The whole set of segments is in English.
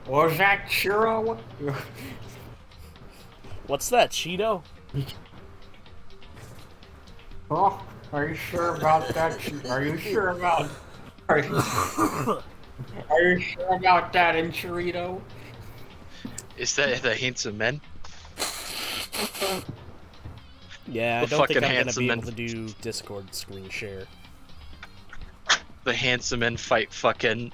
Was that churro? What's that, Cheeto? Oh, are you sure about that? Are you sure about? Are you, are you sure about that, Enchirito? Is that the handsome men? Yeah, I The don't think fucking I'm gonna handsome be able men. to do Discord screen share. The handsome men fight fucking.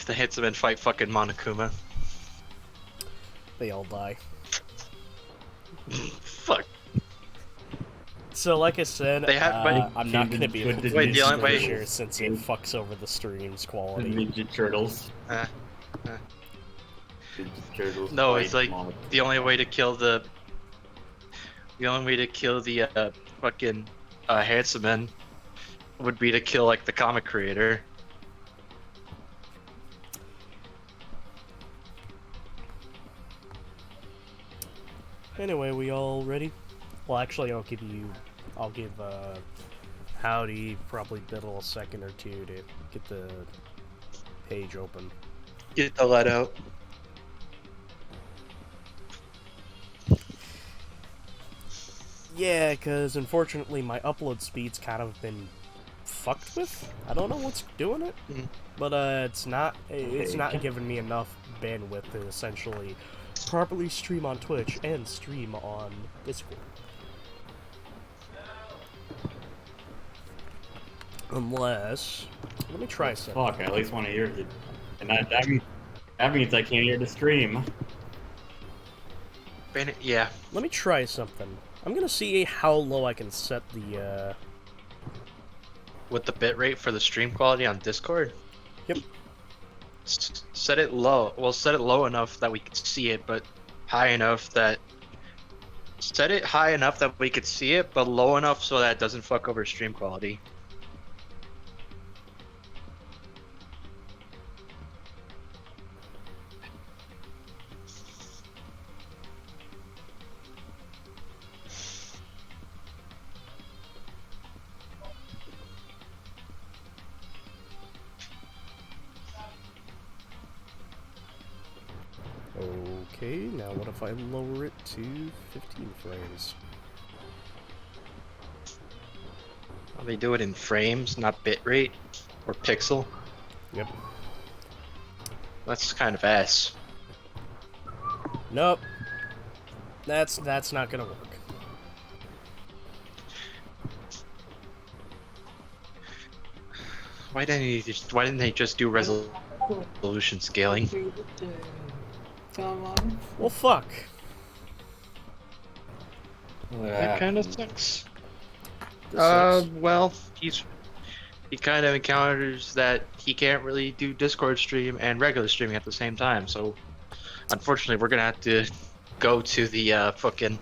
The handsome men fight fucking Monokuma. They all die. Fuck. So, like I said, They have, but I'm not gonna be able to do Wait, the only screen way- share since it fucks over the stream's The quality. Ninja Turtles. uh, Ninja Turtles. no, it's fight like Monica. the only way to kill the. The only way to kill the fucking handsome men would be to kill like the comic creator. Anyway, we all ready? Well, actually, I'll give Howdy probably a second or two to get the page open. Get the let out. Yeah, because unfortunately my upload speed's kind of been fucked with. I don't know what's doing it, but it's not giving me enough bandwidth to essentially properly stream on Twitch and stream on Discord. Unless, let me try something. Fuck, I at least want to hear it. And that means I can't hear the stream. Yeah. Let me try something. I'm gonna see how low I can set the, With the bitrate for the stream quality on Discord? Yep. Set it low. Well, set it low enough that we could see it, but high enough that. Set it high enough that we could see it, but low enough so that it doesn't fuck over stream quality. Okay, now what if I lower it to 15 frames? Well, they do it in frames, not bitrate or pixel. Yep. That's kind of ass. Nope. That's not gonna work. Why didn't they just do resolution scaling? Well, fuck. That kind of sucks. This sucks. Well, he kind of encounters that he can't really do Discord stream and regular streaming at the same time. So, unfortunately, we're gonna have to go to the fucking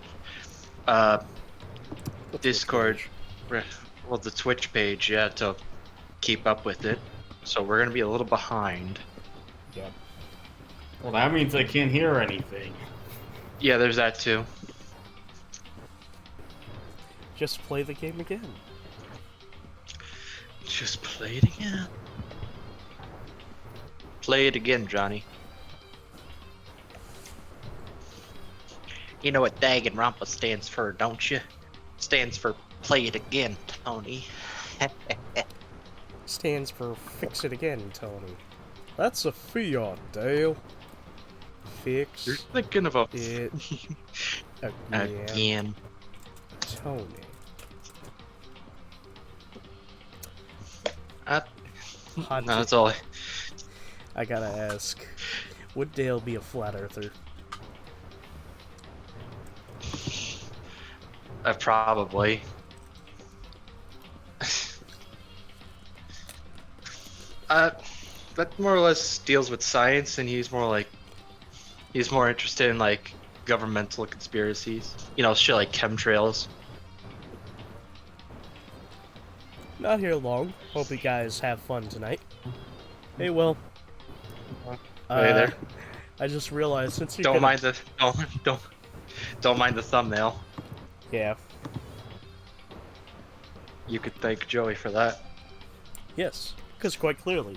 Discord, well, the Twitch page, yeah, to keep up with it. So we're gonna be a little behind. Yep. Well, that means I can't hear anything. Yeah, there's that too. Just play the game again. Just play it again. Play it again, Johnny. You know what Danganronpa stands for, don't you? Stands for play it again, Tony. Stands for fix it again, Tony. That's a fiat, Dale. Fix You're thinking of a it again. Tony. No, that's all. I gotta ask, would Dale be a flat earther? Probably. That more or less deals with science, and he's more interested in like governmental conspiracies. You know, shit like chemtrails. Not here long. Hope you guys have fun tonight. Hey, Will. Hey there. I just realized since you Don't mind the thumbnail. Yeah. You could thank Joey for that. Yes, because quite clearly.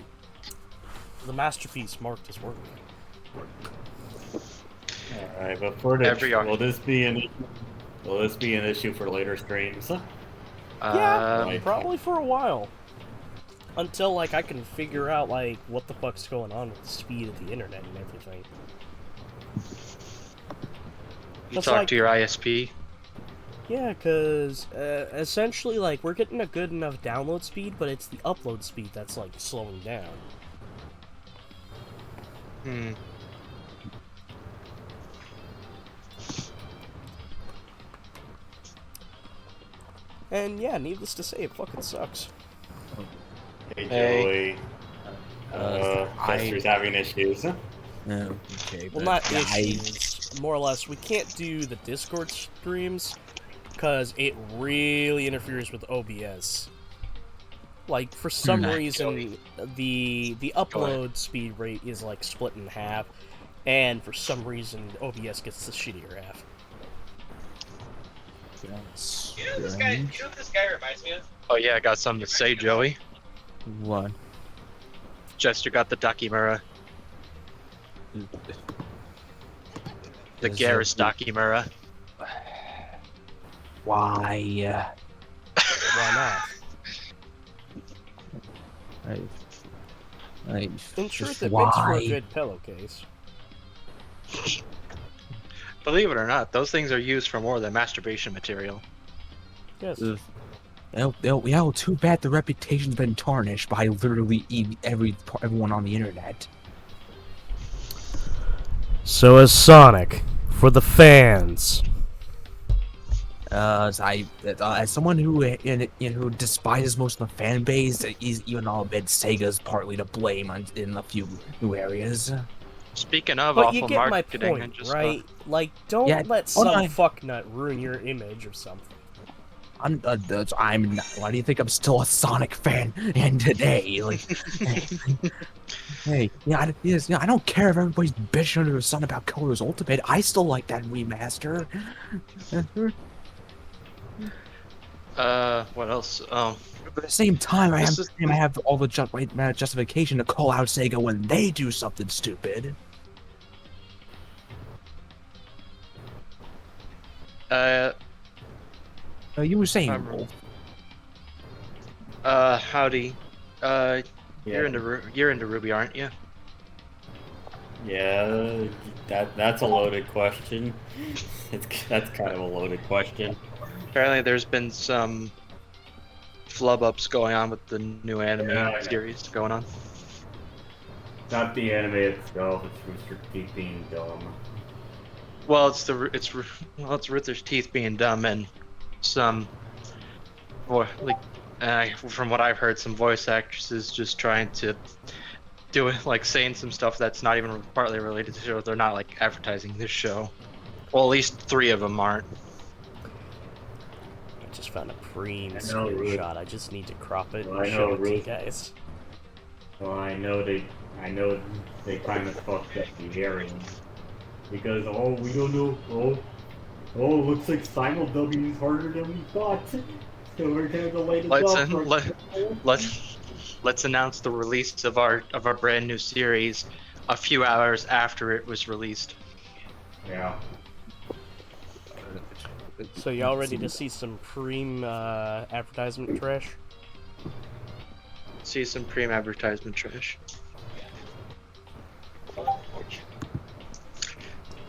The masterpiece marked as work. Alright, but for the Every art. will this be an issue for later streams? Yeah, Like, probably for a while. Until, like, I can figure out, like, what the fuck's going on with the speed of the internet and everything. You That's talk like- to your ISP. Yeah, because, essentially, like, we're getting a good enough download speed, but it's the upload speed that's, like, slowing down. Hmm. And, yeah, needless to say, it fucking sucks. hey Hey. Joey, Chester's having issues. Okay, Well, but not yeah, issues. More or less, we can't do the Discord streams because it really interferes with OBS. Like, for some reason, the upload speed rate is, like, split in half, and for some reason, OBS gets the shittier half. that's You know what this guy reminds me of? Oh yeah, I got something to say, Joey. What? Jester got the Dakimura. The Is Garrus it- Dakimura. Why? Why not? In truth, just it makes for a why? good pillowcase. Believe it or not, those things are used for more than masturbation material. Yes. Ugh. Well, too bad the reputation's been tarnished by literally everyone on the internet. So is Sonic. For the fans. As someone who despises most of the fan base, even I'll admit Sega's partly to blame in a few new areas. Speaking of But awful you get my marketing, point, and just right? Like, don't Yeah, let some I- fucknut ruin your image or something. I'm not, why do you think I'm still a Sonic fan? And today, like, hey, I don't care if everybody's bitching under the sun about Colors Ultimate. I still like that remaster. what else? But at the same time, I This is- have all the justification to call out Sega when they do something stupid. You were saying, I'm- Wolf. Howdy. You're into Ruby, aren't you? Yeah, that's a loaded question. That's kind of a loaded question. Apparently, there's been some flub-ups going on with the new anime Yeah. series going on. Not the anime itself, it's Rooster Teeth being dumb. Well, it's Ruther's teeth being dumb and some, or like, from what I've heard, some voice actresses just trying to do it, like saying some stuff that's not even partly related to the show. They're not like advertising this show. Well, at least 3 of them aren't. I just found a preem I know, Ruth. screenshot. I just need to crop it Well, and I show know, it to you Ruth. guys. Well, I know they kind of fucked up the hearing. Because, we don't know, looks like simul-W is harder than we thought. So we're gonna delay the Let's announce the release of our brand new series a few hours after it was released. Yeah. So y'all ready to see some preem advertisement trash? See some premium advertisement trash.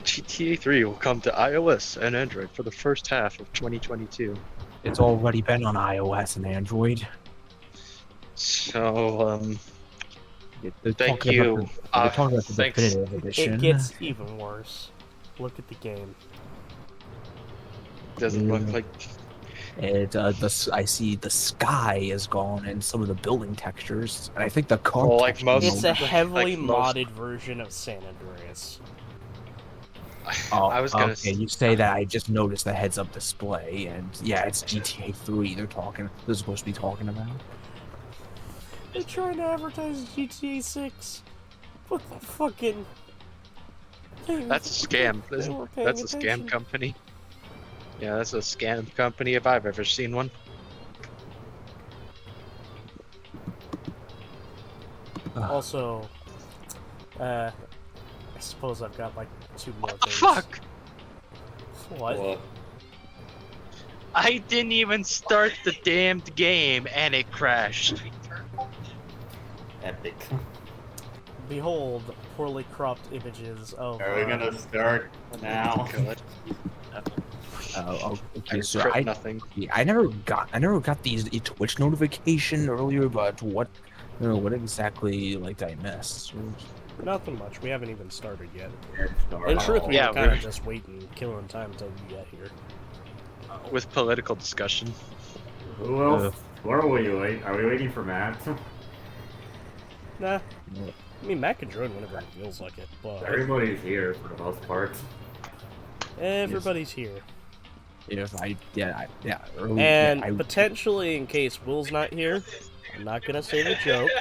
GTA 3 will come to iOS and Android for the first half of 2022. It's already been on iOS and Android. So, They're Thank talking you. They're talking about the Thanks. definitive edition. It gets even worse. Look at the game. doesn't look like. I see the sky is gone and some of the building textures, and I think the car. Well, like textures most- It's a like heavily most- modded version of San Andreas. Oh, I was gonna. okay, you say that. I just noticed the heads-up display, and yeah, it's GTA 3. They're supposed to be talking about. They're trying to advertise GTA 6. What the fucking... That's a scam. They weren't paying That's a scam attention. company. Yeah, that's a scam company if I've ever seen one. Also, I suppose I've got like 2 more What the things. fuck? What? Well, I didn't even start the damned game and it crashed. epic. Behold, poorly cropped images of. Are we gonna start now? God. Oh, okay. I So crit nothing. I never got these Twitch notification earlier, but what exactly like did I miss? Nothing much. We haven't even started yet. Start. In truth, we Yeah, were kind of we're- just waiting, killing time until you get here. With political discussion. Who else? What are we waiting? Are we waiting for Matt? Nah. I mean, Matt can join whenever he feels like it, but Everybody's here for the most part. everybody's here. If I And I, potentially, in case Will's not here, I'm not gonna say the joke.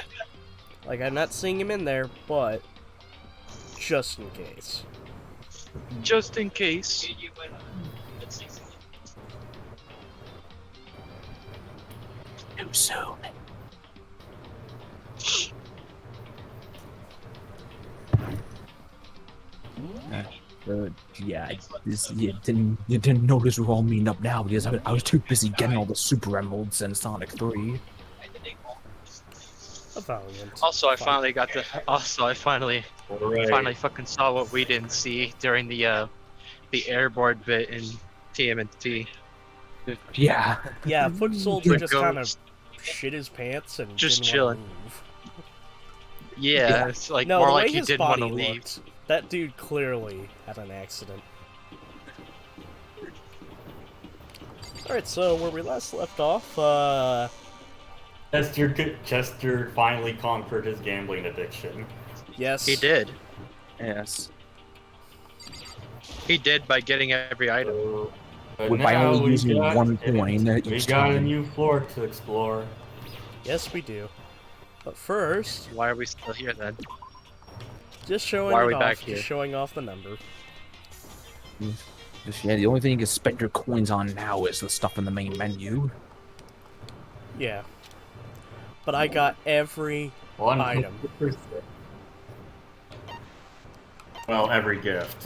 Like, I'm not seeing him in there, but just in case. Just in case. too soon. You didn't notice we're all meeting up now because I was too busy getting all the super emeralds in Sonic 3. A Valiant. Also, I Fine. finally got the. Also, I finally Alright. fucking saw what we didn't see during the airboard bit in TMNT. Yeah. Yeah, Foot Soldier The just kind of ghost. shit his pants and Just didn't wanna chilling. move. Yeah, it's like No, more the like way he his didn't want body to leave. looked, that dude clearly had an accident. Alright, so where we last left off, Chester finally conquered his gambling addiction. yes. He did. Yes. He did by getting every item. But By now only we using got- one coin We each got a time. new floor to explore. Yes, we do. But first, Why are we still here then? just showing Why are it we off, back just here? showing off the number. Yeah, the only thing you can spend your coins on now is the stuff in the main menu. Yeah. But I got every item. 100%. Well, every gift.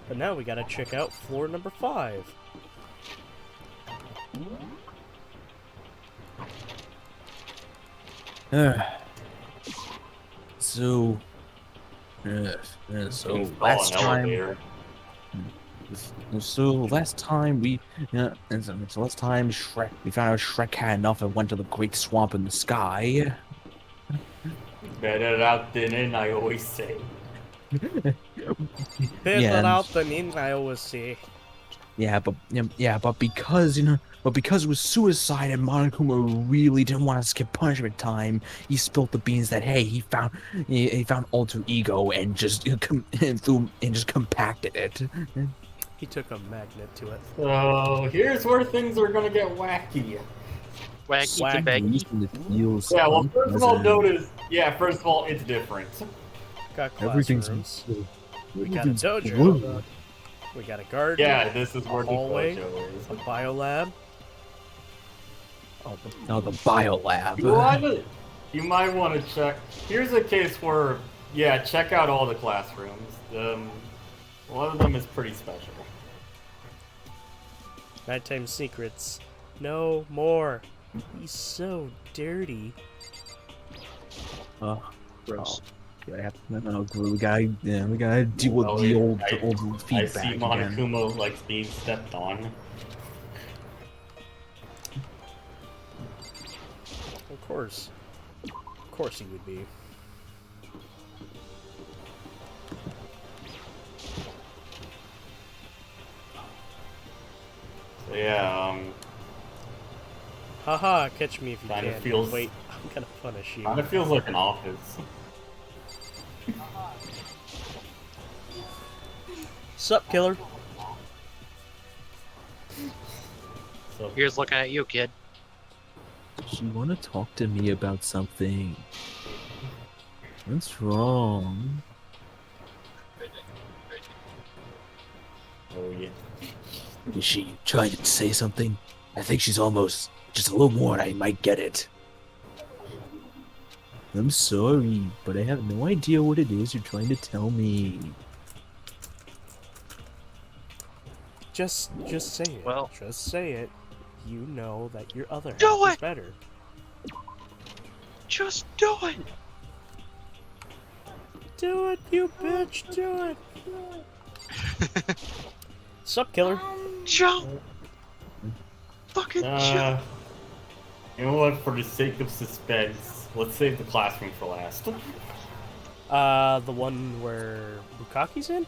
But now we gotta check out floor number 5. So, so Install last an time, elevator. last time we found out Shrek had enough and went to the Great Swamp in the sky. Better out than in, I always say. Better Yeah. out than in, I always say. But because it was suicide and Monokuma really didn't want to skip punishment time, he spilled the beans that hey, he found alter ego and just just compacted it. He took a magnet to it. So, here's where things are gonna get wacky. Wacky Wacky. tobacco. Yeah, well, first of all, notice... Yeah, first of all, it's different. Got everything's classrooms. We got a dojo. We got a garden. Yeah, this is where the hallway. dojo is. A biolab. the biolab. You might want to check. Here's a case where, yeah, check out all the classrooms. One of them is pretty special. Nighttime secrets. No more. He's so dirty. Gross. We gotta deal with Well, the old I feedback see again. Monokuma likes being stepped on. Of course he would be. So yeah, Haha, catch me if you Kinda can. feels- Wait, I'm gonna punish you. kind of feels like an office. Sup, killer? So Here's looking at you, kid. You want to talk to me about something? What's wrong? oh yeah. Is she trying to say something? I think she's almost just a little more and I might get it. I'm sorry, but I have no idea what it is you're trying to tell me. Just say it. Well- Just say it. You know that your other Do half is it! better. Just do it! Do it, you bitch, do it! Sup, killer? Jump! Fucking jump! You know what? For the sake of suspense, let's save the classroom for last. The one where Bukaki's in?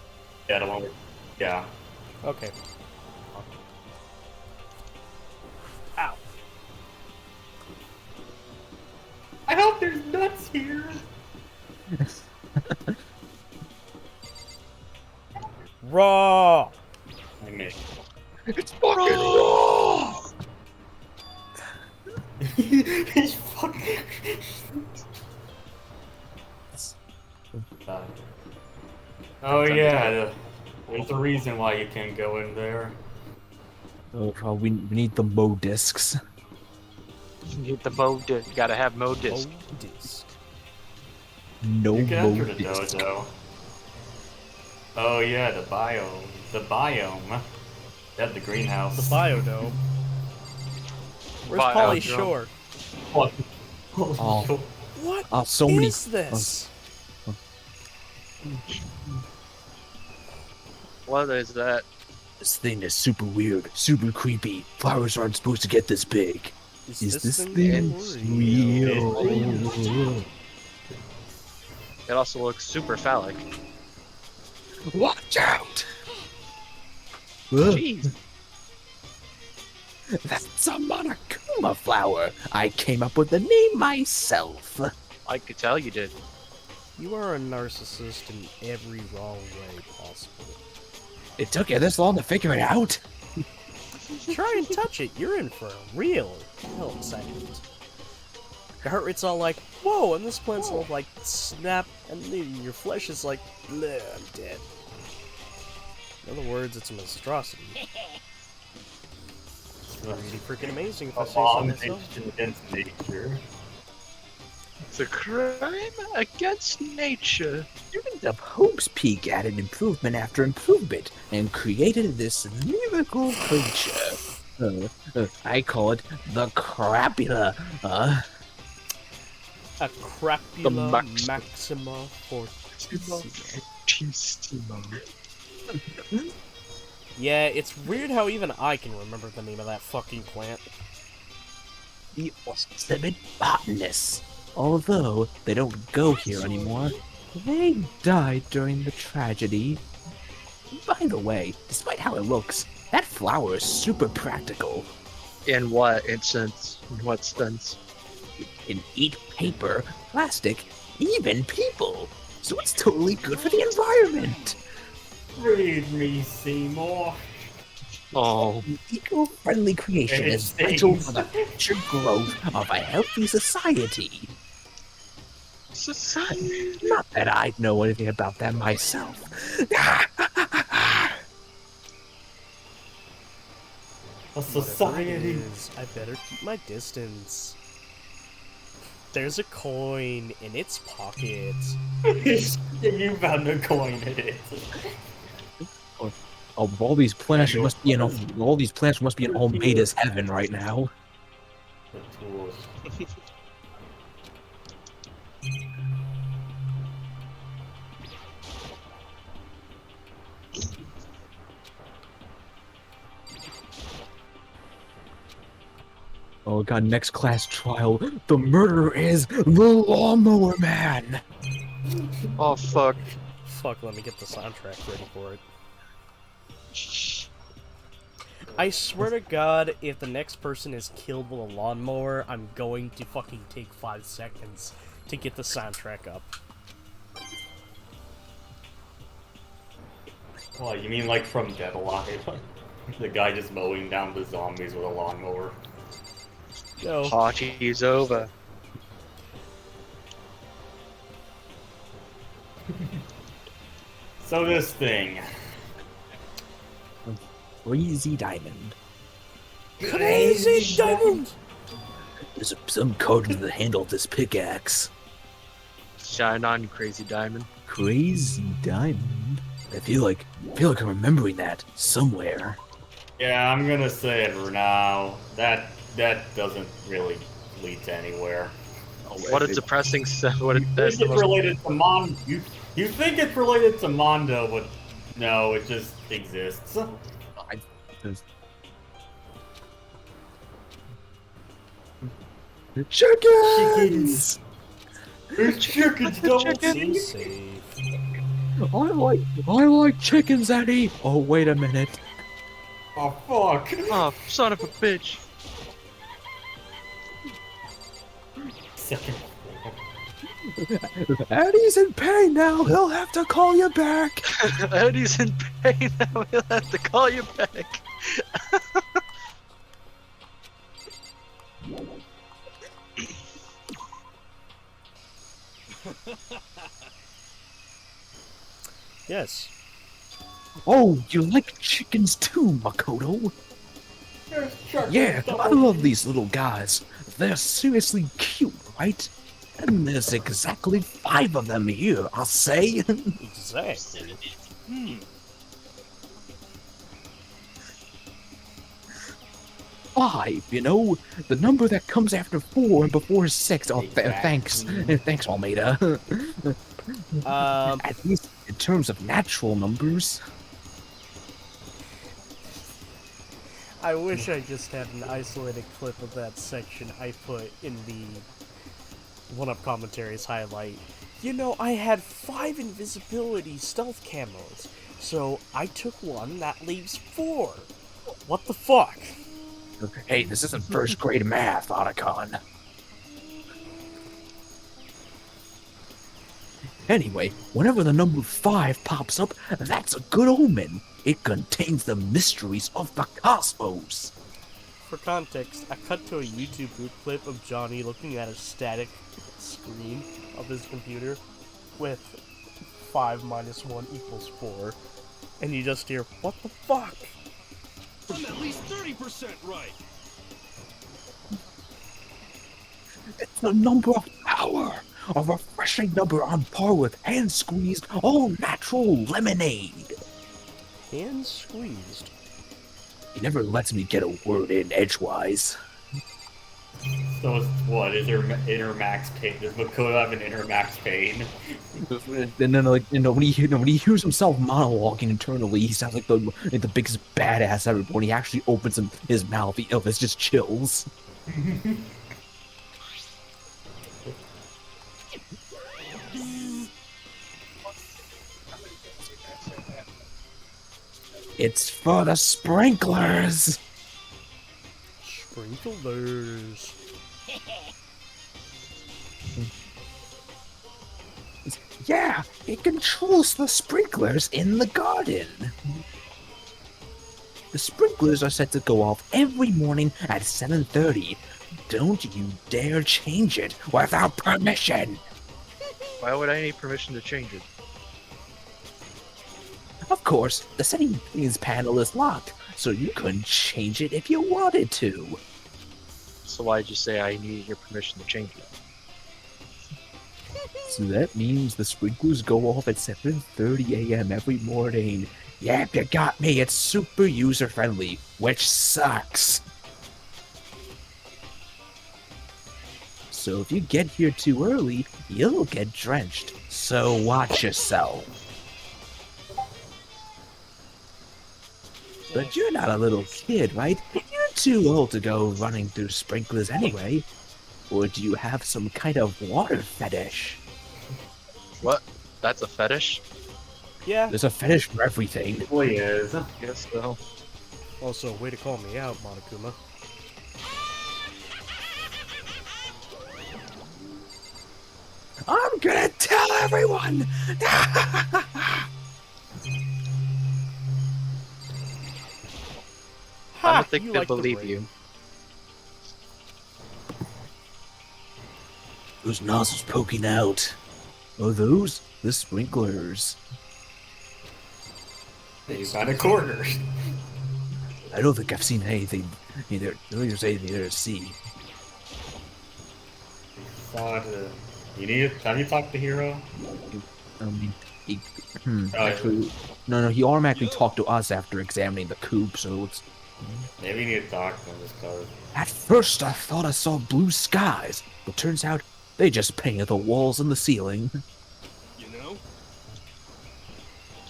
Yeah, the one with... Yeah. Okay. Ow. I hope there's nuts here! Raw! I missed. It's fucking raw! He's fucking... Oh yeah, there's a reason why you can't go in there. Oh, we need the Mo discs. You need the Mo disc. You gotta have Mo disc. Oh, disc. No You can Mo enter the disc. dojo. Oh yeah, the biome. The biome. That's the greenhouse. The biodome. Where's Biodome. Pauly Shore? What? Oh. What So many. is this? What is that? This thing is super weird, super creepy. Flowers aren't supposed to get this big. Is this thing real? It also looks super phallic. Watch out! Jeez. That's a Monokuma flower. I came up with the name myself. I could tell you did. You are a narcissist in every wrong way possible. It took you this long to figure it out? Try and touch it. You're in for a real excitement. Your heart rate's all like, whoa, and this plant's all like, snap, and then your flesh is like, bleh, I'm dead. In other words, it's a monstrosity. It's really freaking amazing if I say so myself. Abomination against nature. It's a crime against nature. Student of Hope's Peak added improvement after improvement and created this miracle creature. I call it the Crapula. A crapula maxima Fortissima. Yeah, it's weird how even I can remember the name of that fucking plant. The timid botanists. Although they don't go here anymore, they died during the tragedy. By the way, despite how it looks, that flower is super practical. In what instance? In what sense? It can eat paper, plastic, even people. So it's totally good for the environment. Read me, Seymour. Oh. An eco-friendly creation And it is vital stings. for the future growth of a healthy society. Society. Not that I know anything about that myself. A Whatever it society. is, I better keep my distance. There's a coin in its pocket. You found a coin in it. Oh, all these plants must be in all these plants must be in Almeida's heaven right now. The tools. Oh god, next class trial. The murderer is the lawnmower man. Oh fuck. Fuck, let me get the soundtrack ready for it. I swear to God, if the next person is killed with a lawnmower, I'm going to fucking take 5 seconds to get the soundtrack up. Oh, you mean like from Dead Alive? The guy just mowing down the zombies with a lawnmower. No. Party's over. So this thing. Crazy diamond. Crazy diamond! There's some code in the handle of this pickaxe. Shine on, you crazy diamond. Crazy diamond. I feel like I'm remembering that somewhere. Yeah, I'm gonna say it for now. That doesn't really lead to anywhere. What a depressing what You that's think the it's most related to you think it's related to Mondo, but no, it just exists. I, there's- Chickens! There's chickens, double chicken. T. Safe. I like chickens, Eddie. Oh, wait a minute. Oh fuck. Oh, son of a bitch. Second. Eddie's in pain now. He'll have to call you back. Eddie's in pain now. He'll have to call you back. Yes. Oh, you like chickens too, Makoto? Yeah, I love these little guys. They're seriously cute, right? And there's exactly 5 of them here, I'll say. Exactly. 5, you know? The number that comes after 4 and before 6. Oh, thanks. Thanks, Almeida. At least in terms of natural numbers. I wish I just had an isolated clip of that section I put in the one-up commentaries highlight. You know, I had 5 invisibility stealth camos, so I took one, that leaves 4. What the fuck? Hey, this isn't first grade math, Otacon. Anyway, whenever the number 5 pops up, that's a good omen. It contains the mysteries of the cosmos. For context, I cut to a YouTube clip of Johnny looking at a static screen of his computer with 5 minus 1 equals 4, and you just hear, what the fuck? I'm at least 30% right. It's the number of power, a refreshing number on par with hand-squeezed, all-natural lemonade. Hand squeezed. He never lets me get a word in edgewise. So it's what? Is there inner max pain? Does Makoto have an inner max pain? And then, like, when he hears himself monologuing internally, he sounds like the biggest badass ever. But when he actually opens his mouth, it's just chills. It's for the sprinklers. Sprinklers. Yeah, it controls the sprinklers in the garden. The sprinklers are set to go off every morning at 7:30. Don't you dare change it without permission. Why would I need permission to change it? Of course, the settings panel is locked, so you couldn't change it if you wanted to. So why'd you say I needed your permission to change it? So that means the sprinklers go off at 7:30 a.m. every morning. Yep, you got me. It's super user-friendly, which sucks. So if you get here too early, you'll get drenched. So watch yourself. But you're not a little kid, right? You're too old to go running through sprinklers anyway. Or do you have some kind of water fetish? What? That's a fetish? Yeah. There's a fetish for everything. Well, he is. Guess so. Also, way to call me out, Monokuma. I'm gonna tell everyone! I Ha! don't think You they'll like the believe rain. you. Those nozzles poking out. Are those the sprinklers? You found a corner. I don't think I've seen anything either. There's anything there to see. Saw You need. Have you talked to Hero? I mean, he, Oh, actually, no, he automatically talked to us after examining the coop, so it's... Maybe you need to talk to him just cause. At first, I thought I saw blue skies, but turns out they just painted the walls and the ceiling. You know?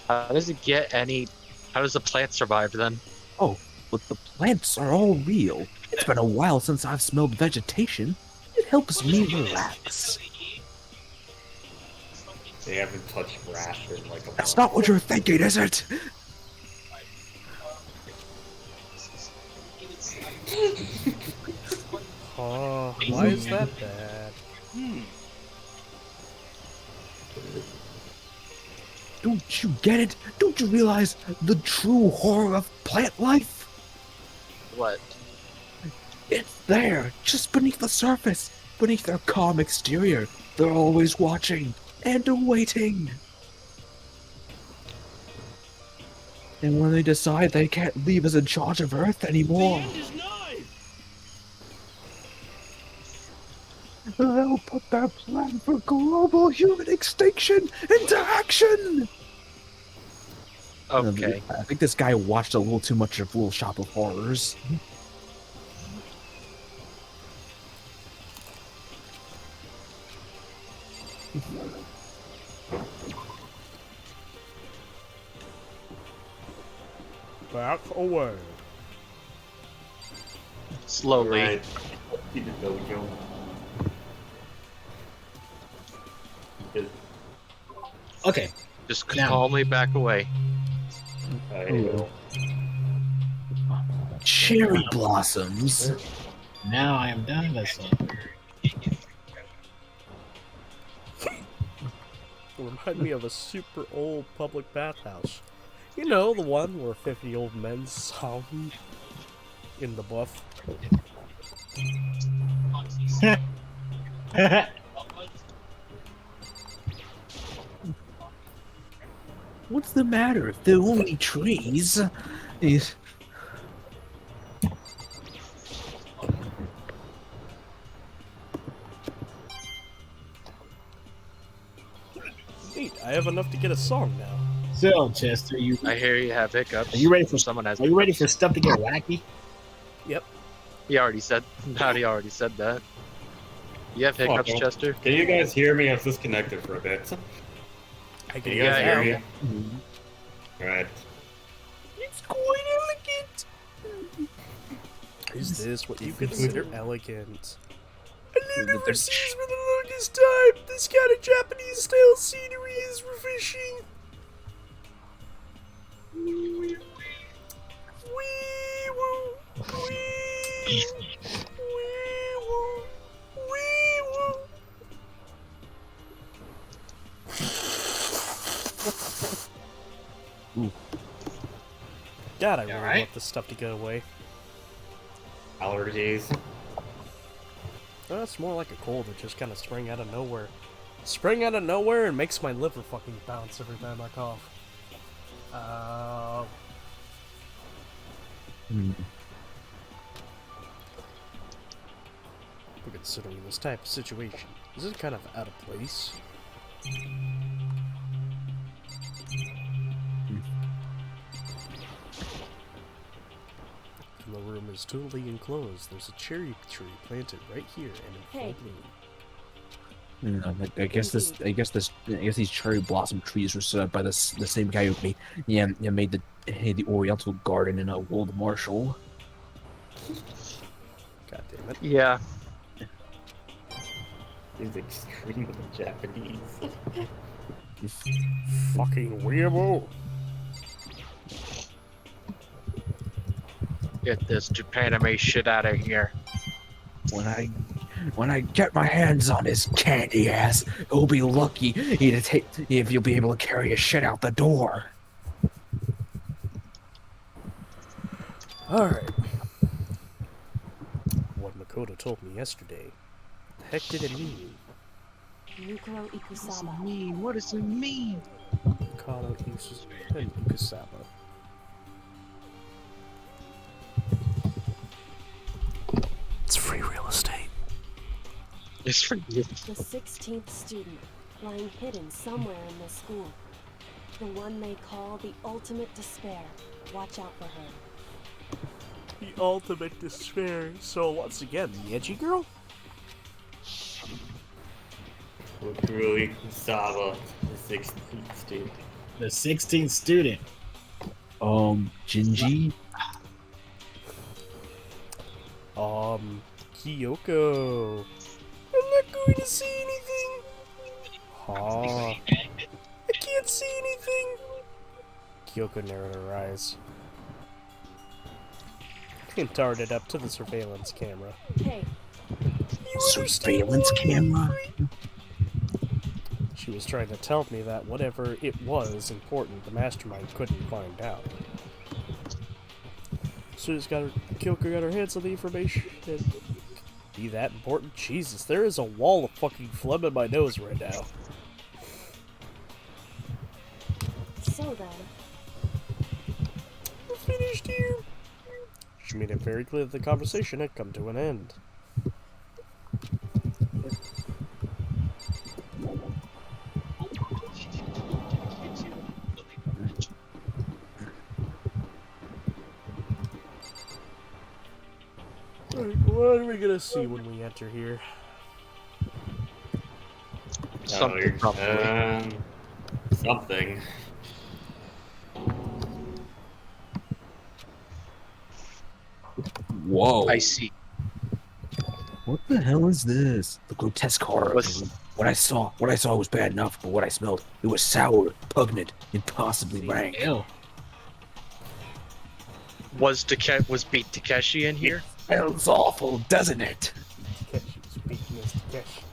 How does it get any? How does the plant survive then? Oh, but the plants are all real. It's been a while since I've smelled vegetation. It helps me relax. They haven't touched grass in like a That's month. not what you're thinking, is it? Oh, why is that bad? Don't you get it? Don't you realize the true horror of plant life? What? It's there, just beneath the surface, beneath their calm exterior. They're always watching and awaiting. And when they decide they can't leave us in charge of Earth The anymore, end is nigh! they'll put their plan for global human extinction into action! Okay. I think this guy watched a little too much of Little Shop of Horrors. Back away. Slowly. Right. He didn't know Joe. Just, Okay. Just Now. calmly back away. Ooh. Cherry blossoms. Now I am done listening. Remind me of a super old public bathhouse. You know, the one where 50 old men sound in the buff. What's the matter? They're only trees. These- Neat, I have enough to get a song now. So, Chester, I hear you have hiccups. are you ready for Someone has. Are you ready hiccups. for stuff to get wacky? Yep. He already said. He already said that. You have hiccups, Okay. Chester. Can you guys hear me? I was disconnected for a bit. I Can can you guys Yeah, hear yeah. me? Alright. It's quite elegant. Is this what you consider elegant? I lived overseas for the longest time. This kind of Japanese style scenery is refreshing. Wee woo. Wee woo. Wee woo. God, I really alright? want this stuff to go away. Allergies. It's more like a cold that just kind of sprang out of nowhere. Spring out of nowhere and makes my liver fucking bounce every time I cough. But considering this type of situation, is it kind of out of place? And the room is totally enclosed. There's a cherry tree planted right here and in full Hey. bloom. I guess these cherry blossom trees were set up by the same guy who made the Oriental Garden in a World Marshall. God damn it. Yeah. He's extremely Japanese. Fucking weirdo. Get this Japanime shit out of here. When I get my hands on his candy ass, he'll be lucky if you'll be able to carry his shit out the door. Alright. What Makoto told me yesterday. The heck did it mean? Yukaro Ikusama. Mean? What does it mean? Makoto and Ikusaba. It's free real estate. It's for you. The 16th student, lying hidden somewhere in the school. The one they call the ultimate despair. Watch out for her. The ultimate despair. So once again, the edgy girl? Mukuro Ikusama, the 16th student. The 16th student. Jinji. Kyoko. I'm not going to see anything. Huh. I can't see anything. Kyoko narrowed her eyes and darted up to the surveillance camera. Hey, Surveillance camera. She was trying to tell me that whatever it was important, the mastermind couldn't find out. As soon as Kyoko got her hands on the information, be that important? Jesus, there is a wall of fucking phlegm in my nose right now. so then, We're finished here. She made it very clear that the conversation had come to an end. Alright, what are we gonna see when we enter here? Something, probably. Something. Whoa. I see. What the hell is this? The grotesque horror. What's- What I saw was bad enough, but what I smelled, it was sour, pungent, and possibly rank. Ew. Was Beat Takeshi in here? Smells awful, doesn't it? Takeshi was beating his Takeshi.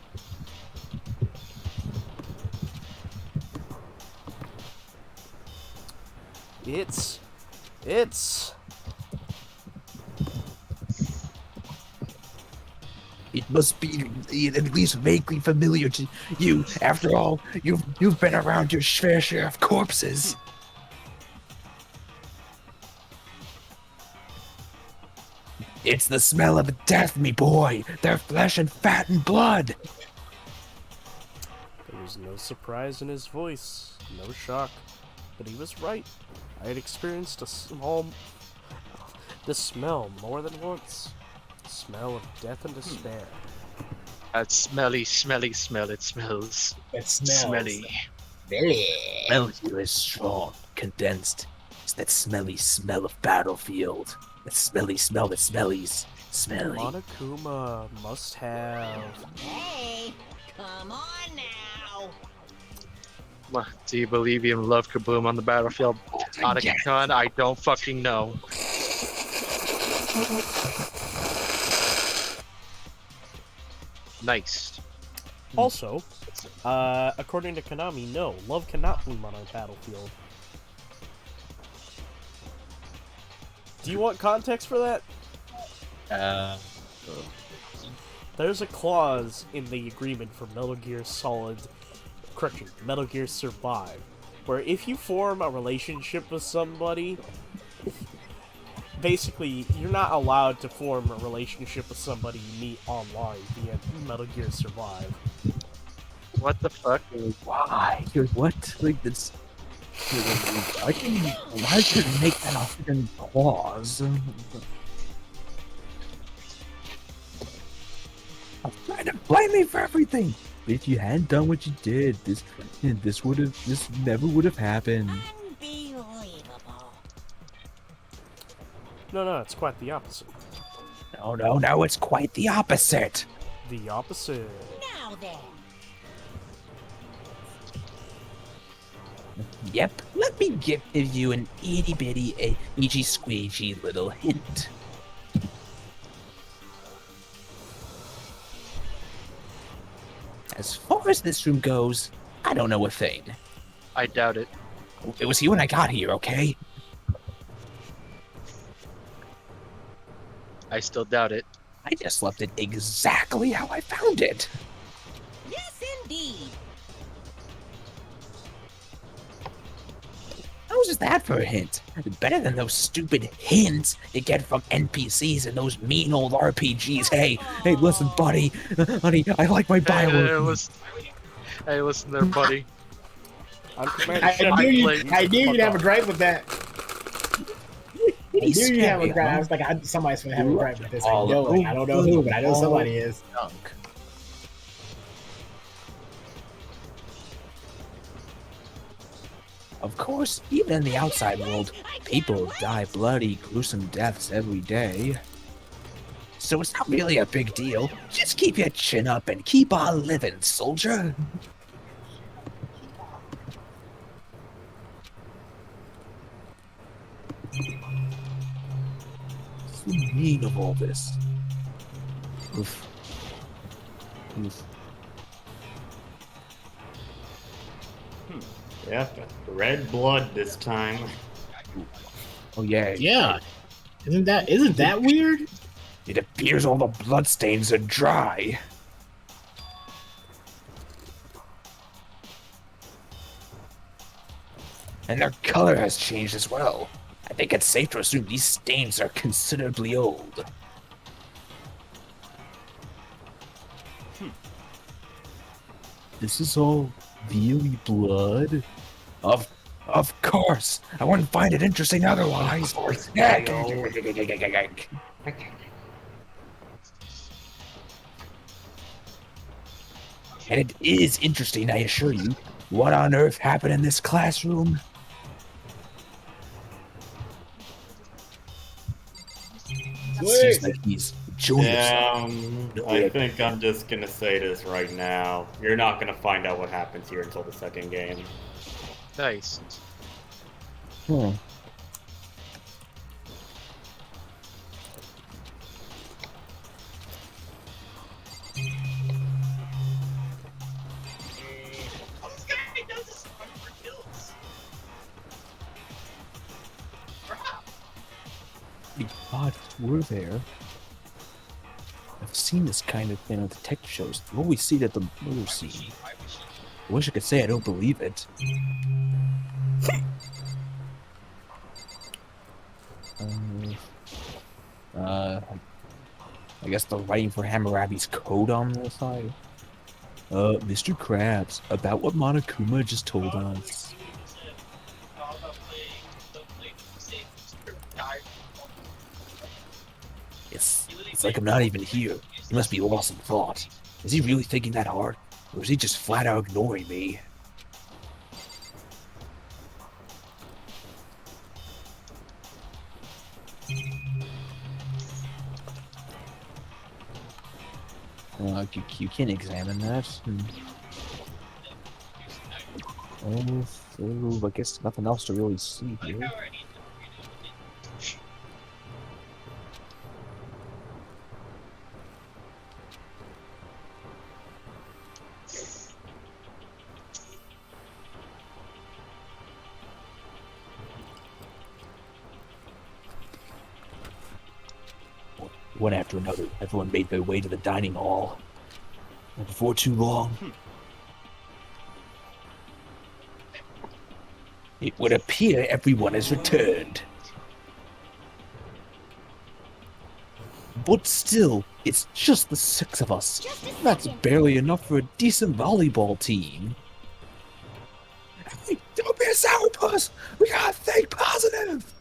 It's... It must be at least vaguely familiar to you. After all, you've been around your fair share of corpses. It's the smell of death, me boy. Their flesh and fat and blood. There was no surprise in his voice, no shock, but he was right. I had experienced the smell more than once. The smell of death and despair. That smelly smell. It smells. It smells. Smelly. Smell here is strong, condensed. It's that smelly smell of battlefield. That smelly smell that smellies. Smelly. Monokuma must have... Hey, come on now. What, do you believe you love Kaboom on the battlefield? Otacon, I don't fucking know. Nice. Also, according to Konami, no, love cannot bloom on our battlefield. Do you want context for that? There's a clause in the agreement for Metal Gear Survive, where if you form a relationship with somebody, basically, you're not allowed to form a relationship with somebody you meet online via Metal Gear Survive. What the fuck? Why? What? Like this? I can. Why should it make that a fucking clause? I'm trying to blame me for everything. If you hadn't done what you did, this never would have happened. Unbelievable. No, it's quite the opposite. No, it's quite the opposite. The opposite. Now then. Yep, let me give you an itty bitty, itchy squeegee little hint. As far as this room goes, I don't know a thing. I doubt it. It was here when I got here, okay? I still doubt it. I just left it exactly how I found it. Yes, indeed. is that for a hint? Better than those stupid hints you get from NPCs and those mean old RPGs. Hey, listen, buddy. Honey, I like my Hey, bio. hey, listen there, buddy. I knew you'd have a gripe with that. I knew you'd have a gripe. I was like, somebody's gonna have a gripe with this. I know it. I don't know who, but I know somebody is. Of course, even in the outside world, people die bloody, gruesome deaths every day. So it's not really a big deal. Just keep your chin up and keep on living, soldier. What's the meaning of all this? Oof. Oof. Yep, red blood this time. Oh yeah. Yeah. Isn't that weird? It appears all the bloodstains are dry. And their color has changed as well. I think it's safe to assume these stains are considerably old. This is all really blood? Of course! I wouldn't find it interesting otherwise. And it is interesting, I assure you. What on earth happened in this classroom? Seems like he's junior. I think I'm just gonna say this right now. You're not gonna find out what happens here until the second game. Nice. Hmm. The odds were there. I've seen this kind of thing on detective shows. You always see it at the murder scene. I wish I could say I don't believe it. I guess the writing for Hammurabi's code on the side. Mr. Krabs, about what Monokuma just told us. It's like I'm not even here. He must be lost in thought. Is he really thinking that hard? Or is he just flat out ignoring me? You can examine that. I guess nothing else to really see here. One after another, everyone made their way to the dining hall. And before too long, it would appear everyone has returned. But still, it's just the 6 of us. That's barely enough for a decent volleyball team. Hey, don't be a sourpuss! We gotta think positive!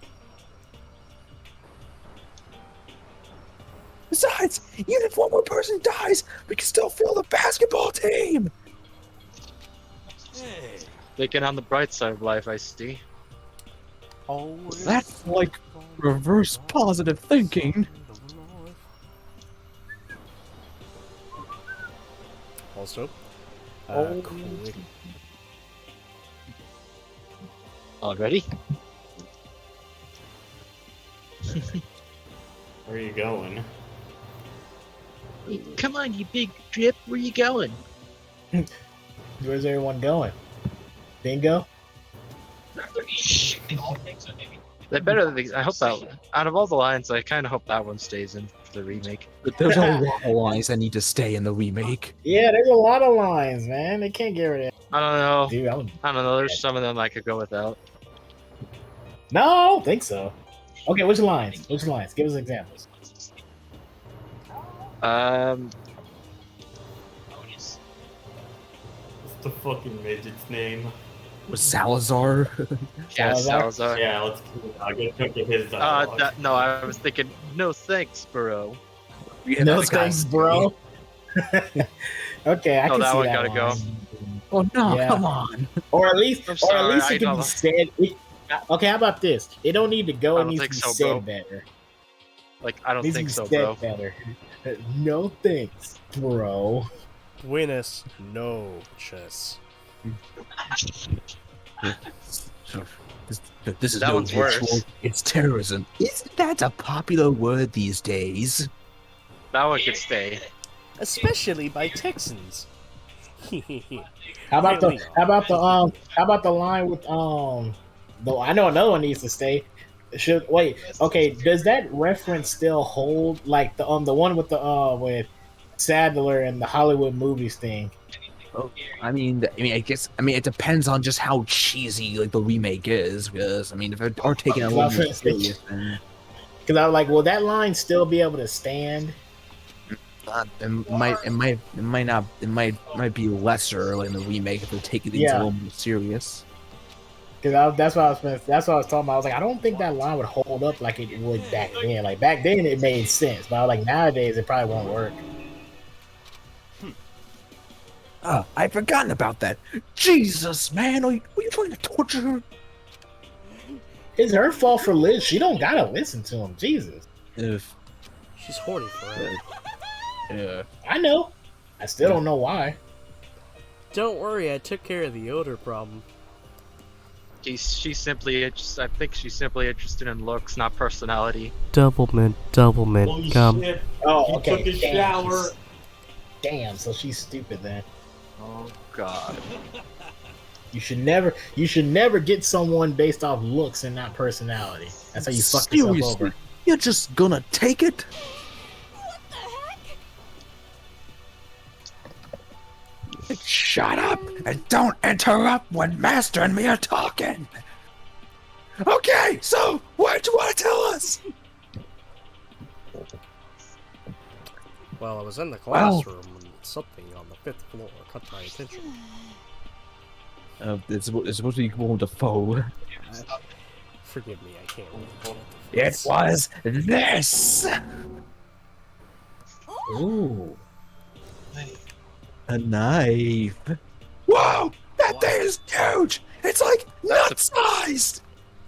Besides, even if one more person dies, we can still field a basketball team! Hey. Thinking on the bright side of life, I see. That's like reverse positive thinking. Also, quick. Already? Where are you going? Come on, you big drip. Where you going? Where's everyone going? Bingo? They better. I hope that out of all the lines, I kind of hope that one stays in for the remake. But there's a lot of lines that need to stay in the remake. Yeah, there's a lot of lines, man. They can't get rid of it. I don't know. Dude, I don't know. There's some of them I could go without. No, I don't think so. Okay, which lines? Which lines? Give us examples. What's the fucking midget's name? Was Salazar? Yeah, Salazar? Salazar. Yeah, let's. I'll get to his dialogue. No, I was thinking, no thanks, bro. Yeah, No that's gotta thanks, stay. bro. Okay, I Oh, can that see one that gotta go. line. Oh no, Yeah. come on. Or at least, I'm sorry, I it can don't- be said. Okay, how about this? It don't need to go. I It don't needs to think be so, said bro. better. Like, I It don't needs think to so, be said bro. better. No thanks, bro. Buenas noches. This is That no one's worse. ritual. It's terrorism. Isn't that a popular word these days? That one could stay. Especially by Texans. How about Hey, how about the line with though I know another one needs to stay. Should wait, okay, does that reference still hold like the one with Sadler and the Hollywood movies thing? Oh, I mean, I guess, it depends on just how cheesy like the remake is. Because I mean, if they are taking it a little more serious, then Because I was like, will that line still be able to stand? it might be lesser like in the remake if they're taking things Yeah. a little more serious. Because that's what I was talking about. I was like, I don't think that line would hold up like it would back then. Like back then, it made sense, but I was like, nowadays, it probably won't work. I'd forgotten about that. Jesus, man, are you trying to torture her? It's her fault for Liz. She don't gotta listen to him. Jesus, If, She's horny for it. I know. I still don't know why. Don't worry, I took care of the odor problem. She's simply, I think she's simply interested in looks, not personality. Double mint, Holy come. shit! Oh, He okay. took a Damn, shower. Damn, so she's stupid then. Oh God. You should never get someone based off looks and not personality. That's how you fuck yourself seriously, over. you're just gonna take it? What the heck? Shut up and don't interrupt when Master and me are talking. Okay, so what do you want to tell us? Well, I was in the classroom and something on the 5th floor caught my attention. It's supposed to be equal to foe. Forgive me, I can't really. It was this. Ooh. A knife. Whoa! That thing is huge! It's like nut-sized!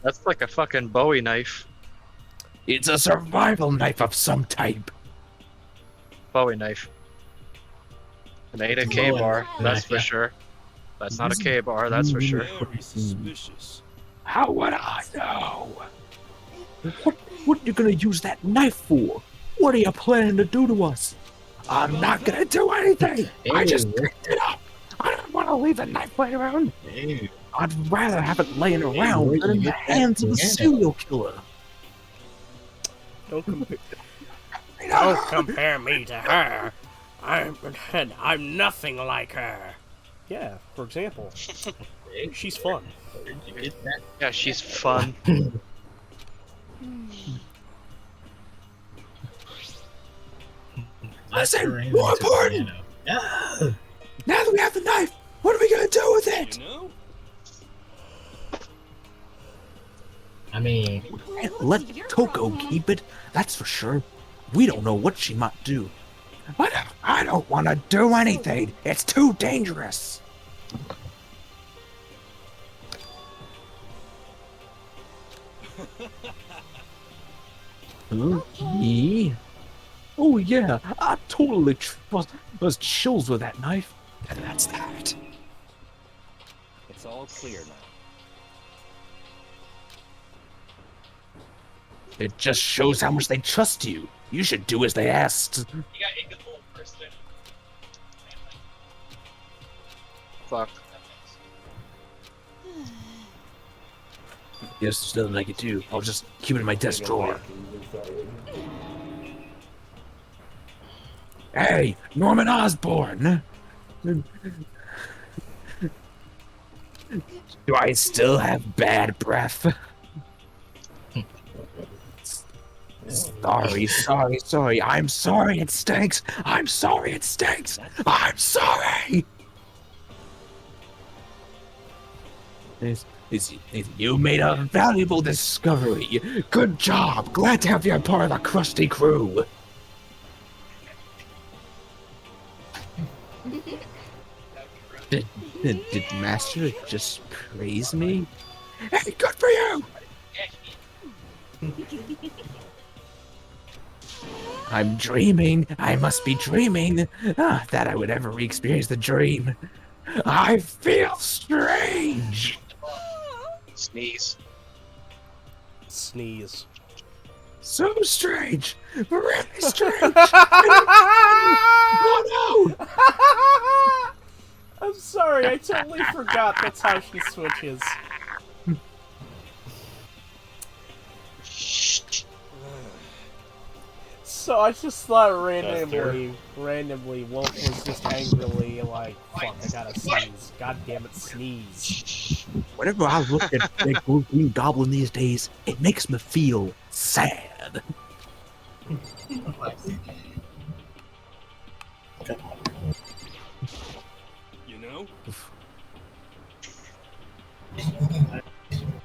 That's like a fucking Bowie knife. It's a survival knife of some type. Bowie knife. It ain't a Bowie K-bar, knife, that's for yeah. sure. That's not a K-bar, that's for sure. Very suspicious. How would I know? What are you gonna use that knife for? What are you planning to do to us? I'm not gonna do anything! I just picked it up! I don't want to leave the knife laying around. Ew. I'd rather have it laying around where'd than you in the get that hands of a piano? serial killer. Don't compare me to her. I'm nothing like her. Yeah, for example. She's fun. Yeah, she's fun. Listen, more important! Yeah. Now that we have the knife, what are we gonna do with it? You know? I mean, Can't let Coco keep it, that's for sure. We don't know what she might do. But I don't want to do anything. It's too dangerous. Okay. Oh yeah, I totally was chills with that knife. And that's that. It's all clear now. It just shows how much they trust you. You should do as they asked. You got Igapole first then. Fuck. Yes, there's nothing I can do. I'll just keep it in my desk drawer. Hey, Norman Osborn! Do I still have bad breath? Sorry. I'm sorry it stinks. I'm sorry it stinks. I'm sorry. You made a valuable discovery. Good job. Glad to have you a part of the crusty crew. Did Master just praise me? Hey, good for you! I'm dreaming. I must be dreaming. That I would ever re-experience the dream. I feel strange. Sneeze. Sneeze. So strange. Really strange. Oh no! I'm sorry, I totally forgot that's how she switches. So I just thought randomly, Wolf was just angrily like, fuck, I gotta sneeze. God damn it, sneeze. Whenever I look at Big Blue Green Goblin these days, it makes me feel sad. You know?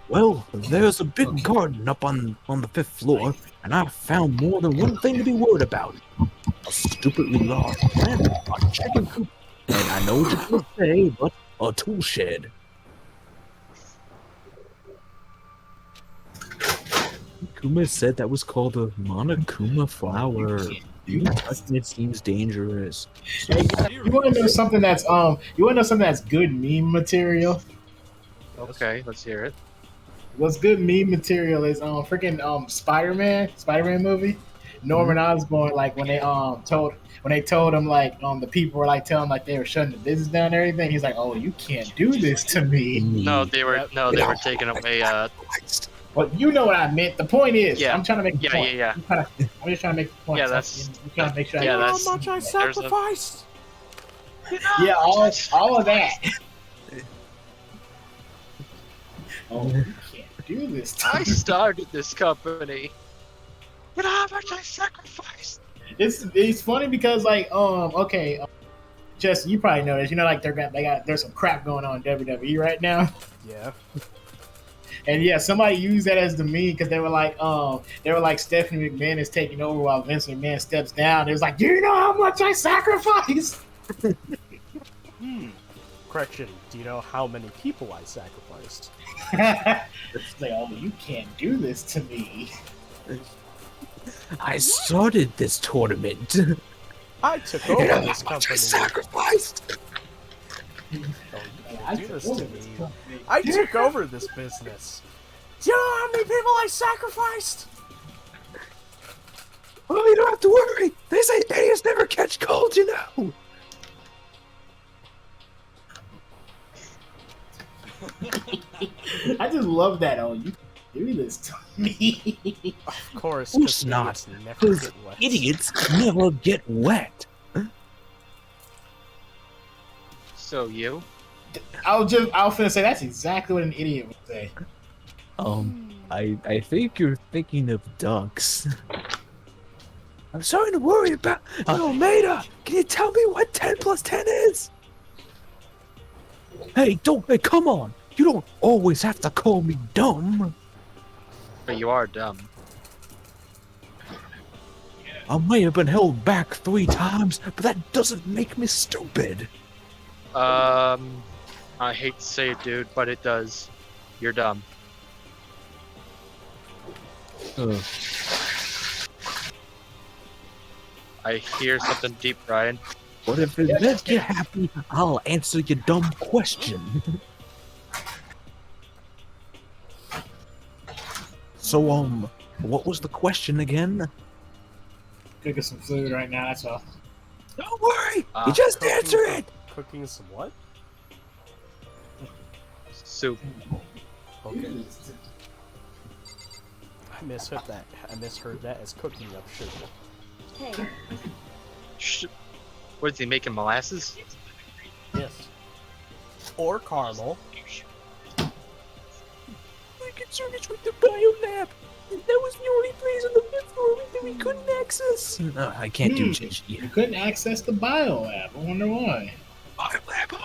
Well, there's a big garden up on the 5th floor, and I found more than one thing to be worried about. A stupidly large plant, a chicken coop, and I know what you're gonna say, but a tool shed. Kuma said that was called a Monokuma flower. It seems dangerous. Hey, you want to know something that's good meme material? Okay, let's hear it. What's good meme material is freaking Spider-Man movie. Norman Osborn, like when they told him like the people were like telling like they were shutting the business down and everything. He's like, "Oh, you can't do this to me." No, they were taking away. Well, you know what I meant. The point is, Yeah. I'm trying to make the point. Yeah. I'm just trying to make the point. Yeah, So that's- I'm trying to make sure. yeah, How that's- much I sacrificed! Yeah, all of that. Oh, you can't do this to I me. started this company. You know how much I sacrificed? It's funny because like Jesse, you probably know this. You know, like there's some crap going on in WWE right now. Yeah. And yeah, somebody used that as the meme because they were like Stephanie McMahon is taking over while Vince McMahon steps down. It was like, do you know how much I sacrificed? Correction, do you know how many people I sacrificed? It's like, oh, you can't do this to me. I started this tournament. I took over You know this how much I company. sacrificed. Oh, you can't do this to me. I took over this business. Do you know how many people I sacrificed? Oh, you don't have to worry. They say idiots never catch cold, you know. I just love that. Oh, you do this to me. Of course, Who's 'cause not? idiots never Because get wet. idiots never get wet. So you? I was finna say that's exactly what an idiot would say. I think you're thinking of ducks. I'm starting to worry about. Oh, Maida, can you tell me what 10 plus 10 is? Hey, come on. You don't always have to call me dumb. But you are dumb. I may have been held back 3 times, but that doesn't make me stupid. I hate to say it, dude, but it does. You're dumb. I hear something deep, Ryan. What if it makes you happy? I'll answer your dumb question. So, what was the question again? Cooking some food right now. That's all. Don't worry, you just answer it. Cooking some what? Soup. Okay. I misheard that. I misheard that as cooking up sugar. Hey, What is he making, molasses? Yes. Or caramel. only concern is with the biolab. That was the only place on the fifth floor that we couldn't access. I can't do JG. You couldn't access the biolab. I wonder why. Biolab?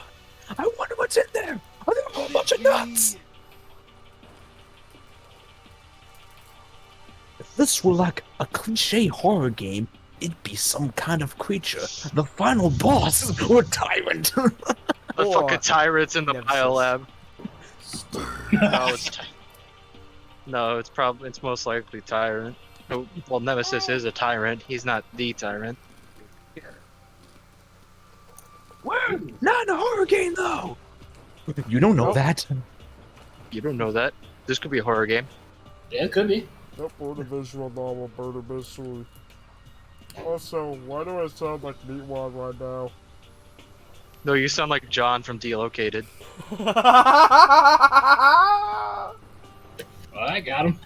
I wonder what's in there. Are there a whole bunch of nuts? If this were like a cliche horror game, it'd be some kind of creature. The final boss or tyrant. The Or fucking tyrants in the Nemesis. biolab. No, it's most likely tyrant. Oh, well, Nemesis is a tyrant. He's not the tyrant. We're not in a horror game though. You don't know Nope. that. You don't know that. This could be a horror game. Yeah, it could be. Yep, or the visual novel, murder mystery. Also, why do I sound like Meatwad right now? No, you sound like John from Delocated. Well, I got him.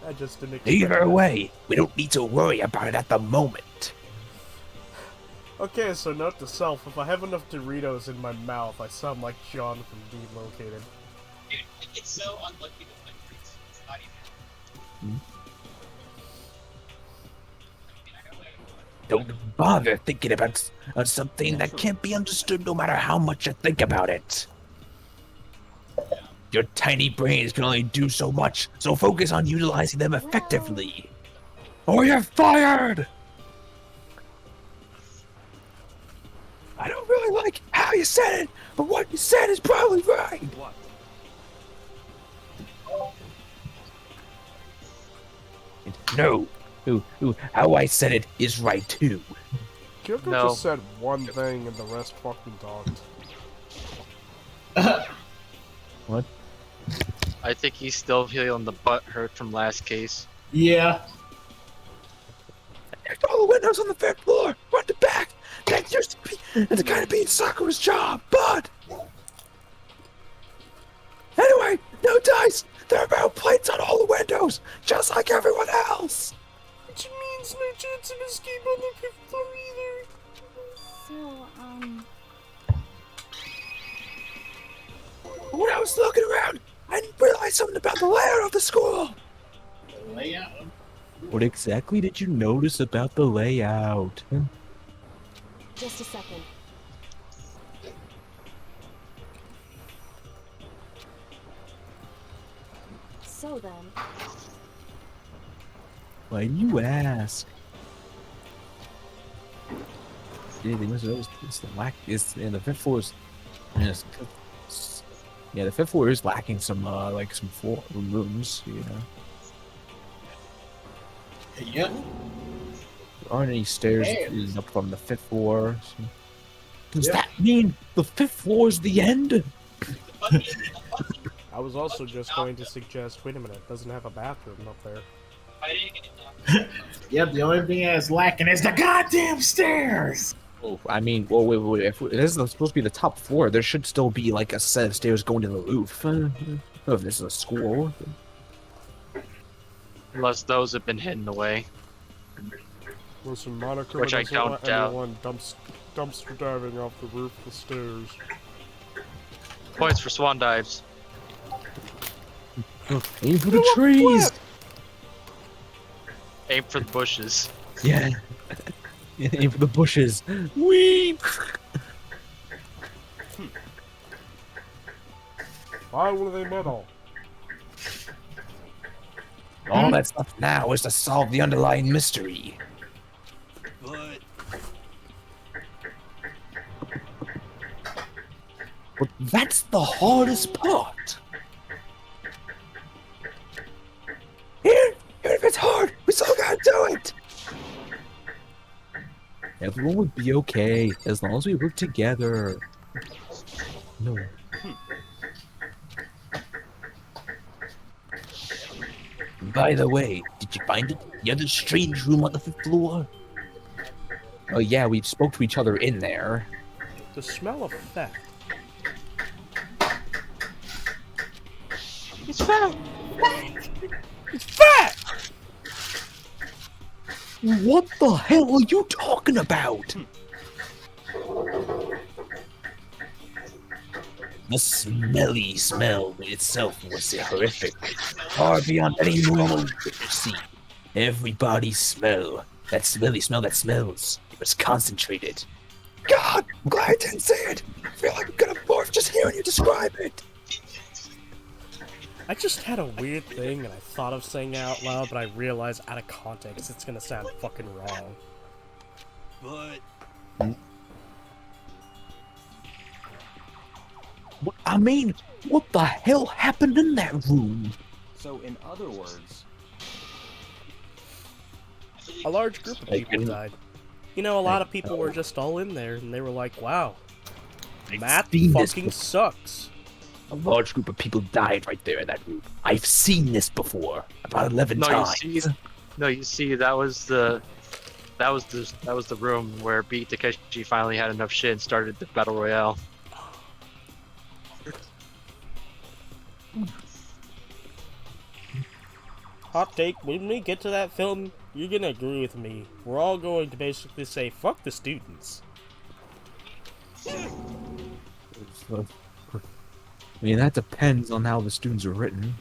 I just didn't expect Either that. way, we don't need to worry about it at the moment. Okay, so note to self, if I have enough Doritos in my mouth, I sound like John from Delocated. It's so unlucky that my freaks. It's not even. Don't bother thinking about something that can't be understood no matter how much you think about it. Your tiny brains can only do so much, so focus on utilizing them effectively. Or you're fired! I don't really like how you said it, but what you said is probably right. What? No, how I said it is right too. Kyoko No. just said one thing and the rest fucking talked. What? I think he's still feeling the butt hurt from last case. Yeah. Checked all the windows on the fifth floor, front to back. That used to be the kind of being Sakura's job, but anyway, no dice. There are metal plates on all the windows, just like everyone else. Which means no chance of escape on the fifth floor either. So, When I was looking around, I didn't realize something about the layout of the school. The layout. What exactly did you notice about the layout? just a second. So then, Why do you ask? Yeah, it's the lack. It's and the fifth floor is. Yeah, the fifth floor is lacking some like some floor rooms. You know, Yep. there aren't any stairs Damn. leading up from the fifth floor. So. Does Yep. that mean the fifth floor is the end? I was also just going to suggest, wait a minute, it doesn't have a bathroom up there. Yep, the only thing that's lacking is the goddamn stairs! Oh, I mean, well, wait. If this is supposed to be the top floor, there should still be like a set of stairs going to the roof. I don't know if this is a school. Unless those have been hidden away. Listen, Monica Which I doesn't don't want doubt. anyone dumpster diving off the roof of the stairs. Points for swan dives. Aim for the trees. Aim for the bushes. Yeah. Aim for the bushes. Weep. Why were they metal? All that's left now is to solve the underlying mystery. But But that's the hardest part. Even if it's hard, we still gotta do it. Everyone would be okay as long as we work together. No. By the way, did you find it? The other strange room on the fifth floor? Oh yeah, we spoke to each other in there. The smell of fat. It's fat. It's fat! What the hell are you talking about? The smelly smell in itself was horrific. Far beyond any normal literacy. Everybody's smell. That smelly smell that smells. It was concentrated. God, I'm glad I didn't say it. I feel like I'm gonna barf just hearing you describe it. I just had a weird thing and I thought of saying it out loud, but I realized out of context it's gonna sound fucking wrong. But I mean, what the hell happened in that room? so in other words, A large group of people died. You know, a lot of people were just all in there and they were like, wow, math seen this fucking before. sucks. A large group of people died right there in that room. I've seen this before, about 11 times. You see, that was the room where Beat Takeshi finally had enough shit and started the battle royale. Hot take, when we get to that film, you're gonna agree with me. We're all going to basically say, fuck the students. I mean, that depends on how the students are written.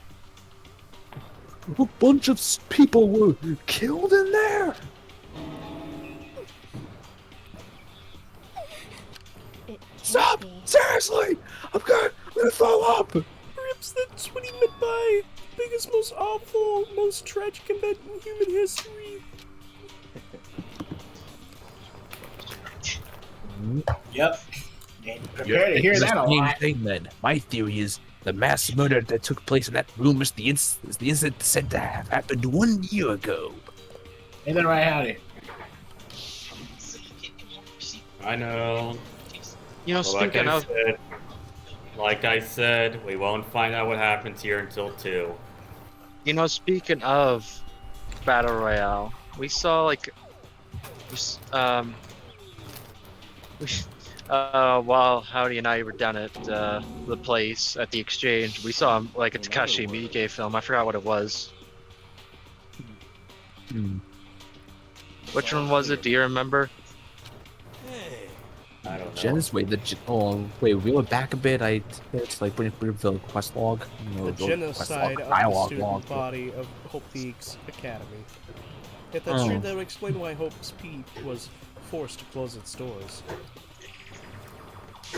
A bunch of people were killed in there. Stop! Seriously! I'm gonna throw up! Rips, that's what he meant by biggest, most awful, most tragic event in human history. Yep. And prepare to hear that a lot. Thing, then. My theory is the mass murder that took place in that room is the incident said to have happened 1 year ago. Ain't that right, Howdy? I know. You know, Well, speaking of, like I said, we won't find out what happens here until 2. speaking of battle royale, we saw while Howdy and I were down at the place at the exchange, we saw like a Takashi Miike film. I forgot what it was. Which one was it? Do you remember? I don't know. Genesis, wait, we went back a bit. It's like bring the quest log. The genocide of the student body of Hope Peaks Academy. If that's true, that would explain why Hope's Peak was forced to close its doors.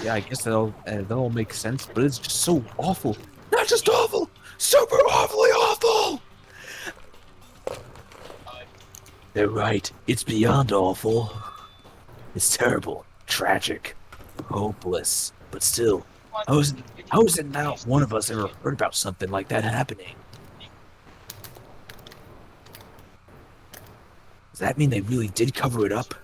Yeah, I guess that'll make sense, but it's just so awful. Not just awful, super awfully awful! They're right, it's beyond awful. It's terrible, tragic, hopeless, but still, how is it not one of us ever heard about something like that happening? Does that mean they really did cover it up?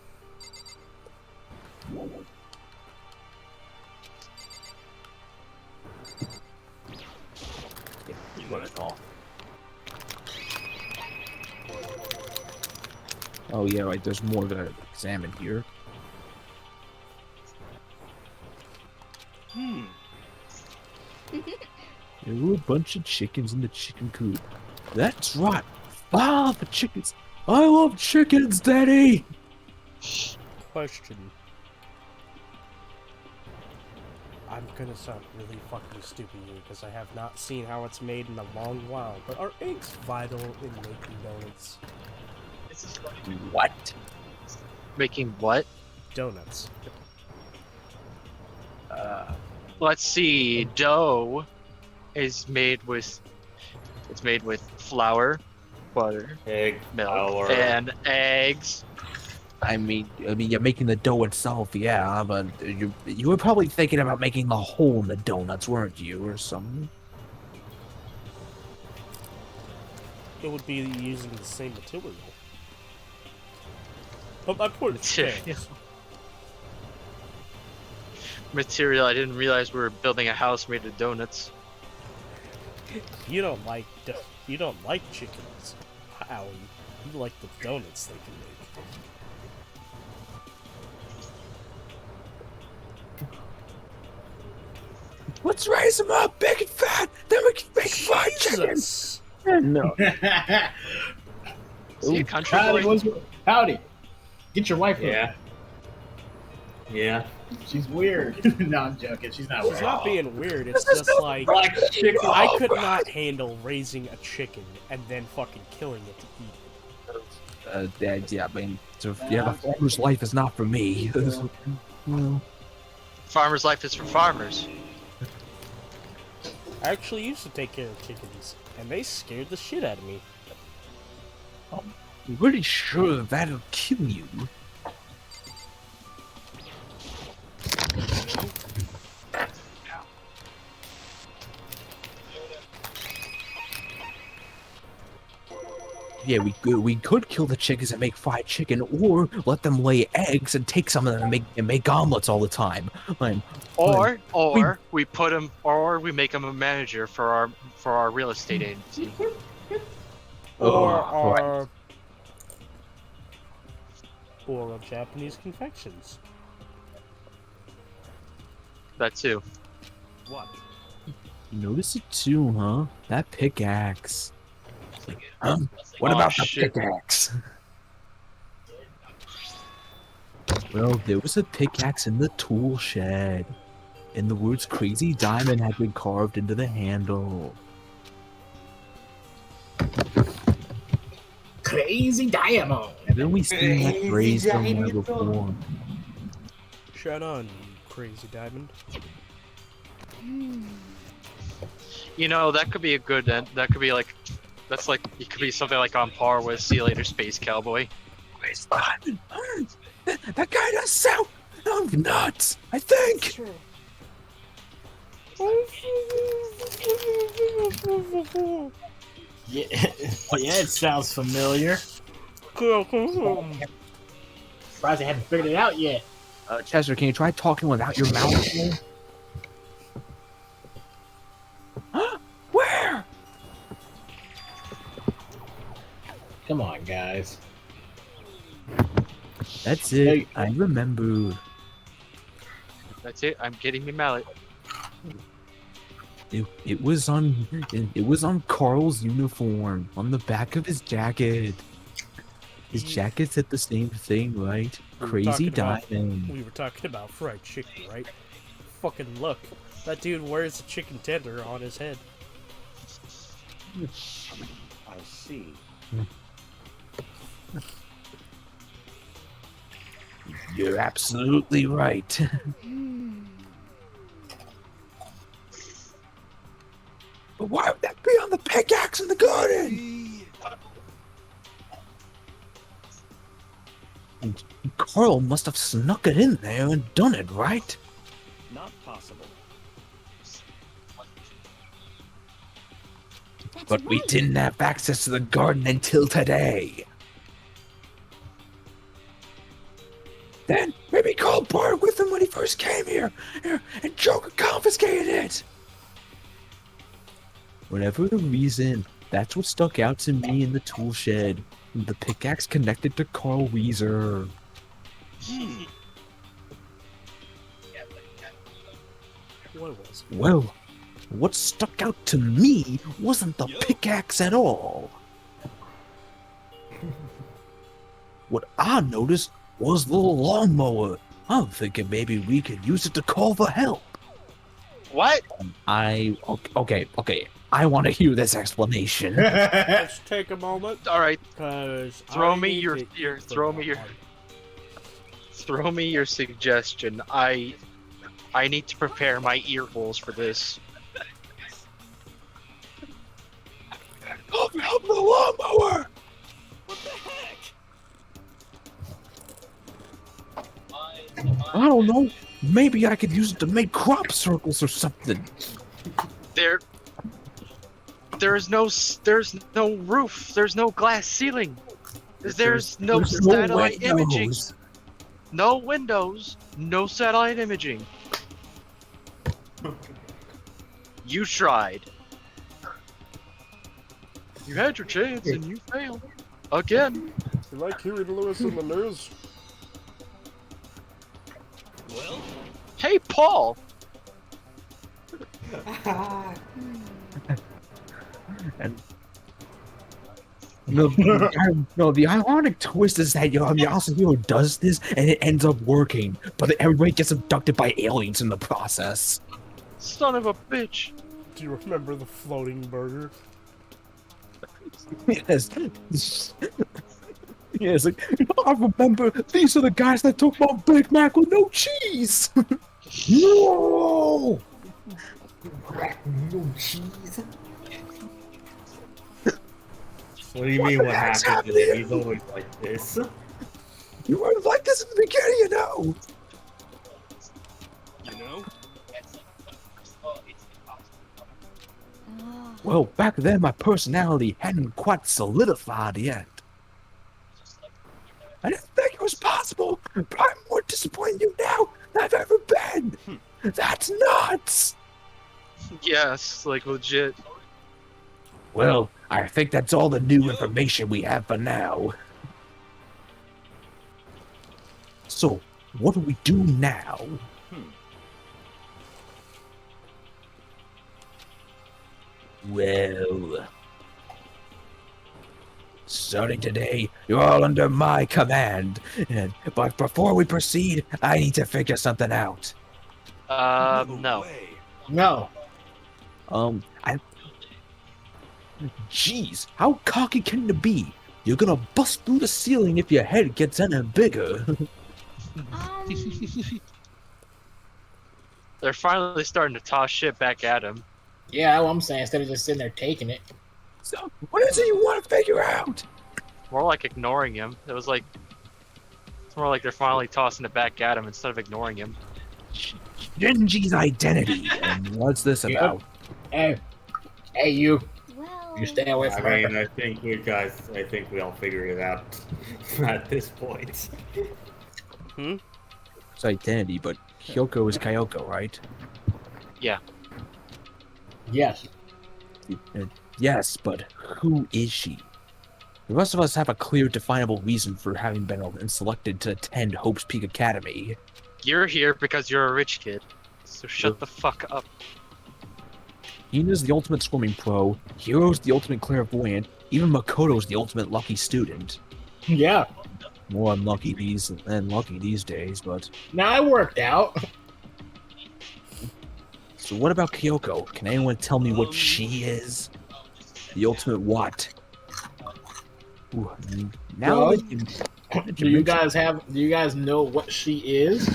Oh yeah, right. There's more to examine here. There were a bunch of chickens in the chicken coop. That's right. Ah, the chickens. I love chickens, Daddy. Question. I'm gonna sound really fucking stupid here because I have not seen how it's made in a long while, but are eggs vital in making donuts? What? Making what? Donuts. Let's see. Dough is made with flour, butter, Egg, milk, flour. and eggs. I mean, you're making the dough itself, yeah, but you were probably thinking about making the hole in the donuts, weren't you, or something? It would be using the same material. But my point stands. Material. I didn't realize we were building a house made of donuts. You don't like chickens, Howie. You like the donuts they can make. Let's raise them up, big and fat, then we can make fried chicken. Jesus! No. See, a country boy. Howdy. Get your wife. Yeah. Yeah. She's weird. No, I'm joking. She's not She's weird. not being weird. It's just like Black chicken. I could not handle raising a chicken and then fucking killing it to eat it. Yeah, I mean, so, yeah, the farmer's life is not for me. Well, Farmer's life is for farmers. I actually used to take care of chickens, and they scared the shit out of me. I'm pretty sure that'll kill you. Yeah, we could kill the chickens and make fried chicken, or let them lay eggs and take some of them and make omelets all the time. Or we put him, or we make him a manager for our real estate agency. Or Japanese confections. That too. What? You notice it too, huh? That pickaxe. What Oh, about the shit. pickaxe? Well, there was a pickaxe in the tool shed, and the words "Crazy Diamond" had been carved into the handle. Crazy Diamond. Haven't we seen that phrase somewhere before? Shut on, you crazy diamond. You know, that could be a good end. That could be like, that's like, it could be something like on par with "See You Later, Space Cowboy." Where's Diamond? That guy does sound nuts, I think. True. Yeah, yeah, it sounds familiar. Surprised I haven't figured it out yet. Chester, can you try talking without your mouth? Where? Come on, guys. That's it. I remember. That's it. I'm getting me mallet. It was on Carl's uniform on the back of his jacket. His jacket said the same thing, right? Crazy Diamond. We were talking about fried chicken, right? Fucking look. That dude wears a chicken tender on his head. I see. You're absolutely right. But why would that be on the pickaxe in the garden? And Carl must have snuck it in there and done it, right? Not possible. But we didn't have access to the garden until today. Then maybe Carl brought it with him when he first came here, and Joker confiscated it. Whatever the reason, that's what stuck out to me in the tool shed. The pickaxe connected to Carl Weezer. What was it? Well, what stuck out to me wasn't the pickaxe at all. What I noticed was the lawnmower. I'm thinking maybe we could use it to call for help. What? Okay. I want to hear this explanation. Let's take a moment. All right. Cause Throw I me need your to your eat throw the me your heart. throw me your suggestion. I need to prepare my ear holes for this. Help the lawnmower! What the heck? I don't know. Maybe I could use it to make crop circles or something. There's no roof. There's no glass ceiling. There's no There's no satellite imaging. windows. No windows. No satellite imaging. You tried. You had your chance and you failed. Again. You like hearing Lewis in the news? Well, Hey, Paul. And No, no, the ironic twist is that Yasuhiro does this and it ends up working, but everybody gets abducted by aliens in the process. Son of a bitch. Do you remember the floating burger? Yes. Yes, like, I remember these are the guys that took my Big Mac with no cheese. No! No cheese. What do you mean? What happened to him? He's always like this. You were like this in the beginning, you know. You know? Well, back then my personality hadn't quite solidified yet. I didn't think it was possible, but I'm more disappointed in you now than I've ever been. That's nuts. Yes, like legit. Well, I think that's all the new information we have for now. So, what do we do now? Well, starting today, you're all under my command. But before we proceed, I need to figure something out. No. way. No. Jeez, how cocky can it be? You're gonna bust through the ceiling if your head gets any bigger. They're finally starting to toss shit back at him. Yeah, that's what I'm saying. Instead of just sitting there taking it. So, what is it you want to figure out? More like ignoring him. It's more like they're finally tossing it back at him instead of ignoring him. Genji's identity. And what's this Yep. about? Hey, you. Well, You stay away from I her. mean, I think we all figured it out at this point. It's identity, but Kyoko is Kyoko, right? Yeah. Yes. Yes, but who is she? The rest of us have a clear, definable reason for having been selected to attend Hope's Peak Academy. You're here because you're a rich kid. So shut the fuck up. Hina's the ultimate swimming pro, Hiro's the ultimate clairvoyant, even Makoto's the ultimate lucky student. Yeah. More unlucky than lucky these days, but... Now it worked out. So what about Kyoko? Can anyone tell me what she is? The ultimate what? Ooh, now Well, that you Do you guys know what she is?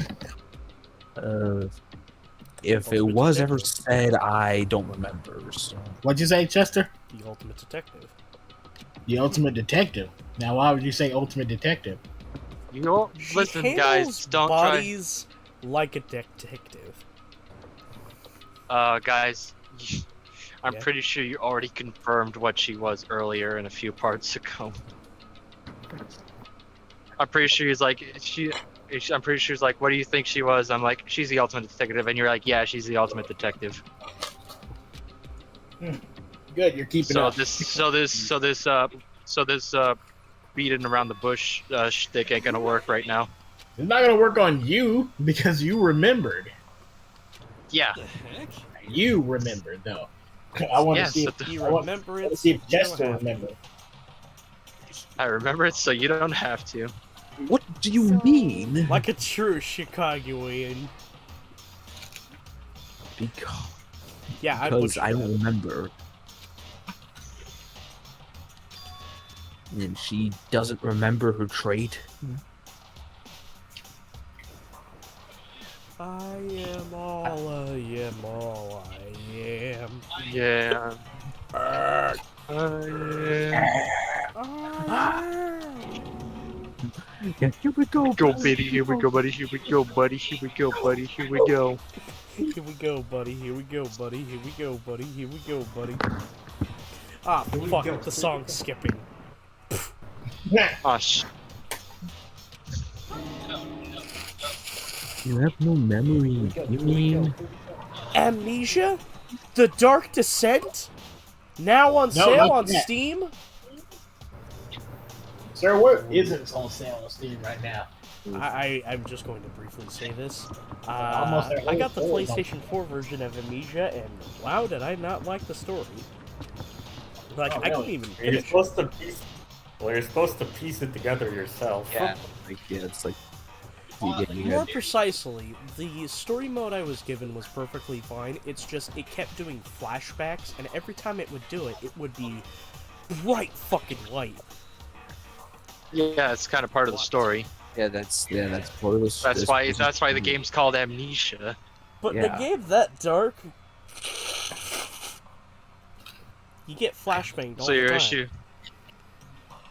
If it was ever said, I don't remember. So. What'd you say, Chester? The ultimate detective. The ultimate detective. Now, why would you say ultimate detective? You know, She listen, handles guys, don't try. bodies like a detective. Guys, I'm Yeah. pretty sure you already confirmed what she was earlier in a few parts ago. I'm pretty sure he's like, I'm pretty sure he's like, what do you think she was? I'm like, she's the ultimate detective, and you're like, yeah, she's the ultimate detective. Good, you're keeping So up. this beating around the bush shtick ain't gonna work right now. It's not gonna work on you because you remembered. Yeah. The heck? You remembered though. I want Yeah, to see. so If, You I want remember to it. see if you don't Chester have to. remembered. I remember it, so you don't have to. What do you So- mean? Like a true Chicagoan. Yeah, I Because butchered I that. don't remember. And she doesn't remember her trait. I am all I am, all I am. Yeah. I Yeah, here we go. Go, baby. Here we go, buddy. Here we go, buddy. Here we go, buddy. Here we go. Here we go, buddy. Here we go, buddy. Here we go, buddy. Here we go, buddy. Ah, fuck it. The song's skipping. Oh, sh. You have no memory. You mean? Amnesia? The Dark Descent? Now on No, sale not on yet. Steam? Sir, what isn't on sale on Steam right now? I'm just going to briefly say this. Almost their I got the whole- PlayStation 4 version of Amnesia, and wow, did I not like the story. Like, Oh, I couldn't really? even You're finish it. supposed to Well, you're supposed to piece it together yourself. Yeah, like it's like you More get, precisely, the story mode I was given was perfectly fine. It's just it kept doing flashbacks, and every time it would do it, it would be bright fucking light. Yeah, it's kind of part of the story. that's part of this. That's why the game's called Amnesia. But Yeah. the game that dark, you get flashbanged all So the your time. issue.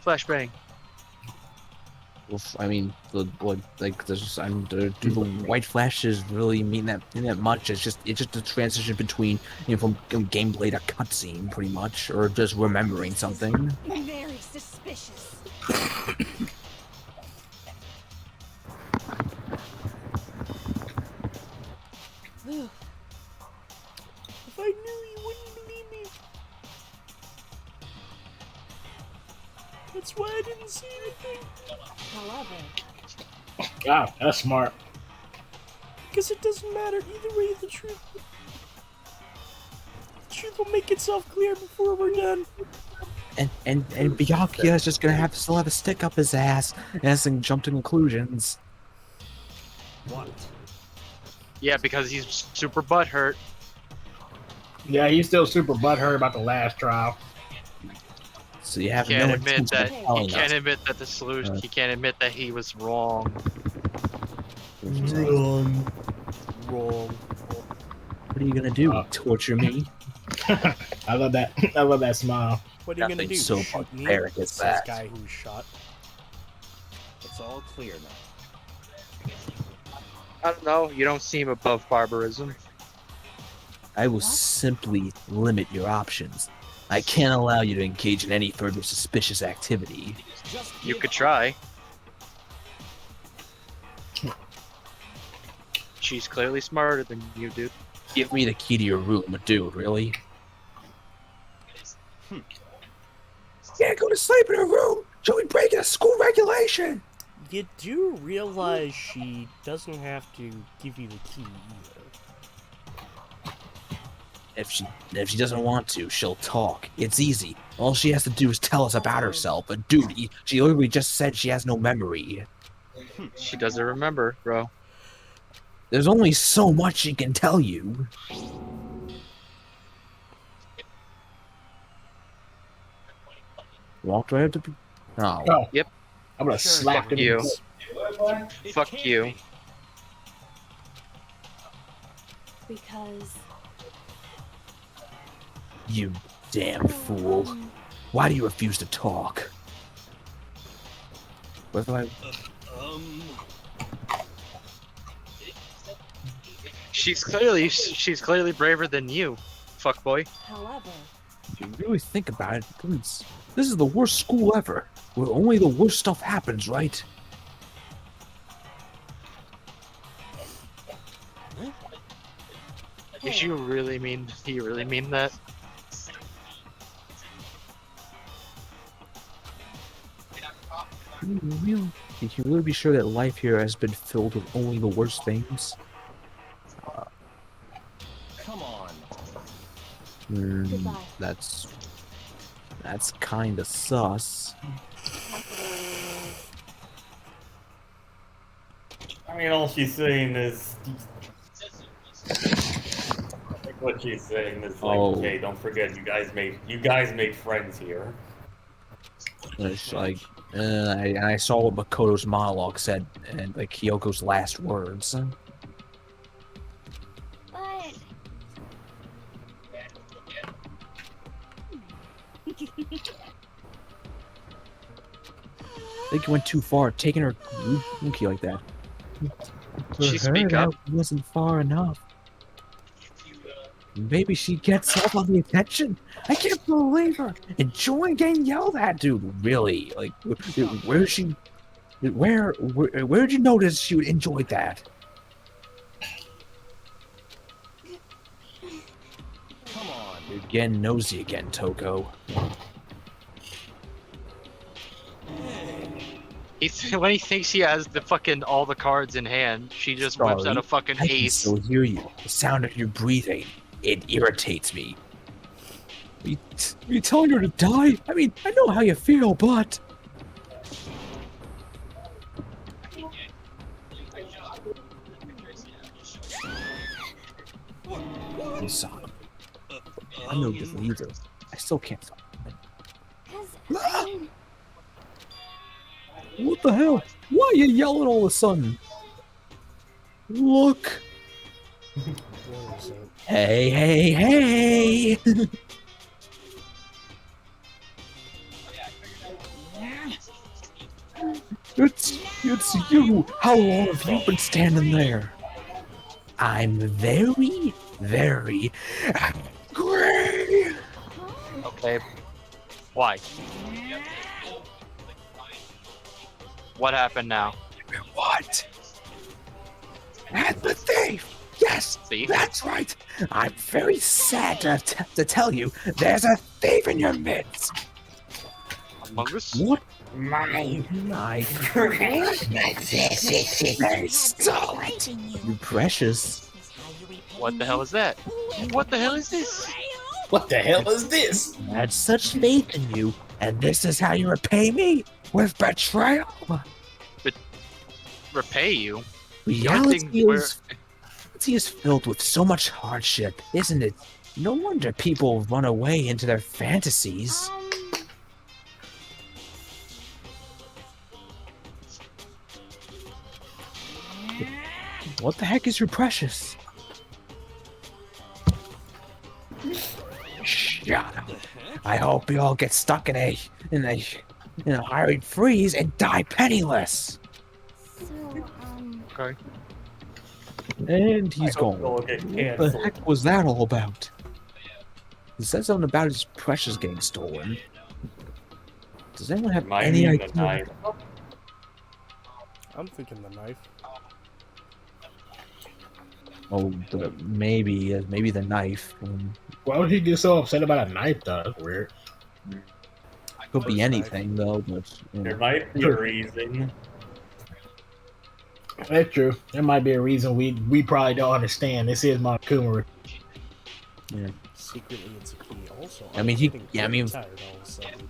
Flashbang. Well, I mean, do the white flashes really mean that much? It's just a transition between from gameplay to cutscene, pretty much, or just remembering something. Very suspicious. If I knew, you wouldn't believe me. That's why I didn't see anything. However, God, that's smart. Because it doesn't matter either way. The truth will make itself clear before we're done. And Byakuya is just gonna still have a stick up his ass and has to jump to conclusions. What? Yeah, because he's super butthurt. Yeah, he's still super butthurt about the last trial. So you have He no can't admit intention that of he telling can't us. admit that the solution. He can't admit that he was wrong. Wrong. What are you gonna do? Torture me? I love that. I love that smile. What are you gonna Nothing do? so Shoot me? barbaric as Says that. guy who's shot. It's all clear now. I don't know. You don't seem above barbarism. I will What? simply limit your options. I can't allow you to engage in any further suspicious activity. Just You give could up. try. She's clearly smarter than you, dude. Give me the key to your room, dude, really? Can't go to sleep in her room! She'll be breaking a school regulation! You do realize she doesn't have to give you the key either. If she doesn't want to, she'll talk. It's easy. All she has to do is tell us about herself. But dude, she literally just said she has no memory. She doesn't remember, bro. There's only so much she can tell you. Walked right up to... Oh. Oh. Yep. I'm gonna slap him. you. It Fuck can't you. be. because You damn fool. Why do you refuse to talk? What if I... She's clearly braver than you, fuckboy. However, If you really think about it, this is the worst school ever, where only the worst stuff happens, right? Did you really mean? Do you really mean that? You can really be sure that life here has been filled with only the worst things? Come on. Goodbye. That's kinda sus. I mean, all she's saying is. I think what she's saying is like, Oh. okay, don't forget, you guys made friends here. It's like, I saw what Makoto's monologue said, and like Kyoko's last words. but I think you went too far, taking her Yuki like that. She For her, speak that up. wasn't far enough. Maybe she gets off on the attention. I can't believe her enjoying getting yelled at, dude. Really? Like, where'd she? Where'd you notice she would enjoy that? Come on. You're getting nosy again, Toko. When he thinks he has the fucking all the cards in hand, she just whips out a fucking I can ace. still hear you. The sound of your breathing. It irritates me. Are you telling her to die? I mean, I know how you feel, but... I'm sorry. I'm no good either. I still can't stop. Ah! What the hell? Why are you yelling all of a sudden? Look! Where is it? Hey, hey, hey! It's you! How long have you been standing there? I'm very, very angry! Okay. Why? What happened now? What? And the thief! Yes, Thief? that's right! I'm very sad to tell you, there's a thief in your midst! Among Us? What? My My precious. They stole it! You precious. What the hell is that? What the hell is this? What the hell is this? I had such faith in you, and this is how you repay me? With betrayal? Repay you? Reality is filled with so much hardship, isn't it? No wonder people run away into their fantasies. What the heck is your precious? Shut up. I hope you all get stuck in a hiring freeze and die penniless. So, Okay. And he's I hope gone. they'll get What the canceled. heck was that all about? He said something about his precious getting stolen. Does anyone have Might any mean the idea? knife. I'm thinking the knife. Oh, maybe the knife. Why would he get so upset about a knife, though? That's weird. Could be First anything though, but you There know. might be a reason. That's true. There might be a reason we probably don't understand. This is Monokuma. Secretly, it's a key. Also, I mean, he- I'm getting yeah, I pretty mean- tired all of a sudden.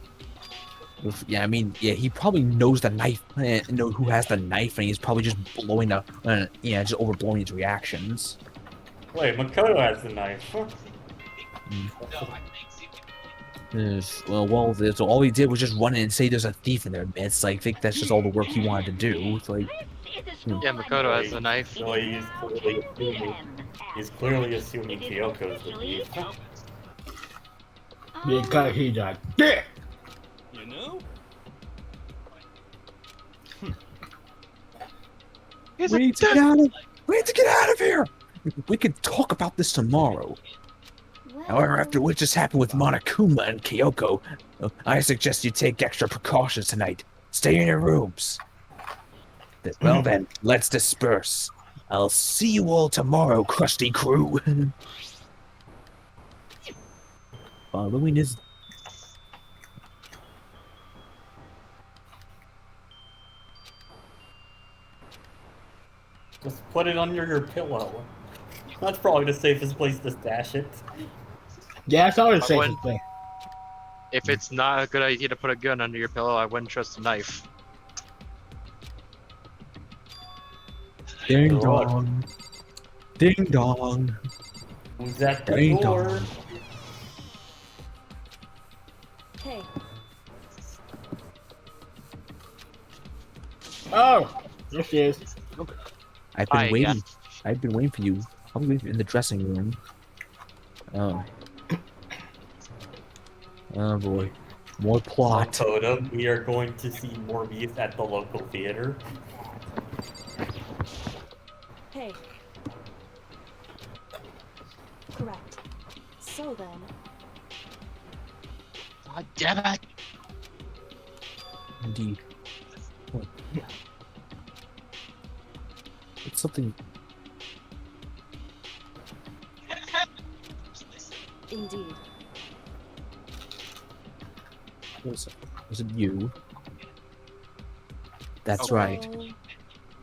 He probably knows the knife, know who has the knife, and he's probably just blowing up, just overblowing his reactions. Wait, Makoto has the knife. So all he did was just run in and say there's a thief in their midst. Like, I think that's just all the work he wanted to do. It's like, Yeah, Makoto has the knife. So he's clearly assuming Kyoko's the thief. Because he's a dick. You know? we need to get out of here. We could talk about this tomorrow. However, after what just happened with Monokuma and Kyoko, I suggest you take extra precautions tonight. Stay in your rooms. Well then, let's disperse. I'll see you all tomorrow, crusty crew. Following his... Just put it under your pillow. That's probably the safest place to stash it. Yeah, that's always the I safest wouldn't- thing. If it's not a good idea to put a gun under your pillow, I wouldn't trust a knife. Ding dong. Ding dong. Who's at the Ding door? dong. Hey, Oh, there she is. I've been Hi, waiting. yeah. I've been waiting for you. Probably in the dressing room. Oh boy. More plot. Makoto, we are going to see Morbius at the local theater. hey. Correct. So then, God damn it! Indeed. It's something. indeed. Was it you? That's Oh. right.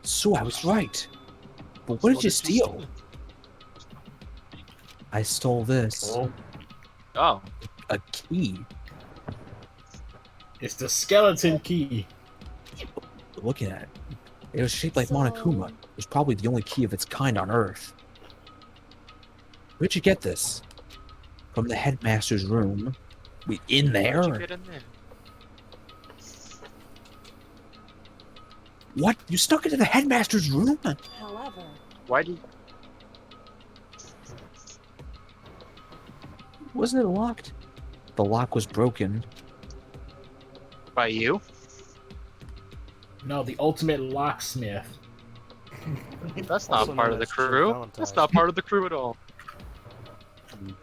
So, So I was right. But what did you steal? I stole this. Oh, Oh, A key. It's the skeleton key. Looking at it. It was shaped like So- Monokuma. was probably the only key of its kind on Earth. Where'd you get this? From the headmaster's room. In there? How'd you get in there? What? You stuck it in the headmaster's room? However, Why do you... Wasn't it locked? The lock was broken. By you? No, the ultimate locksmith. That's not Also part known of the as Jill crew. Valentine. That's not part of the crew at all.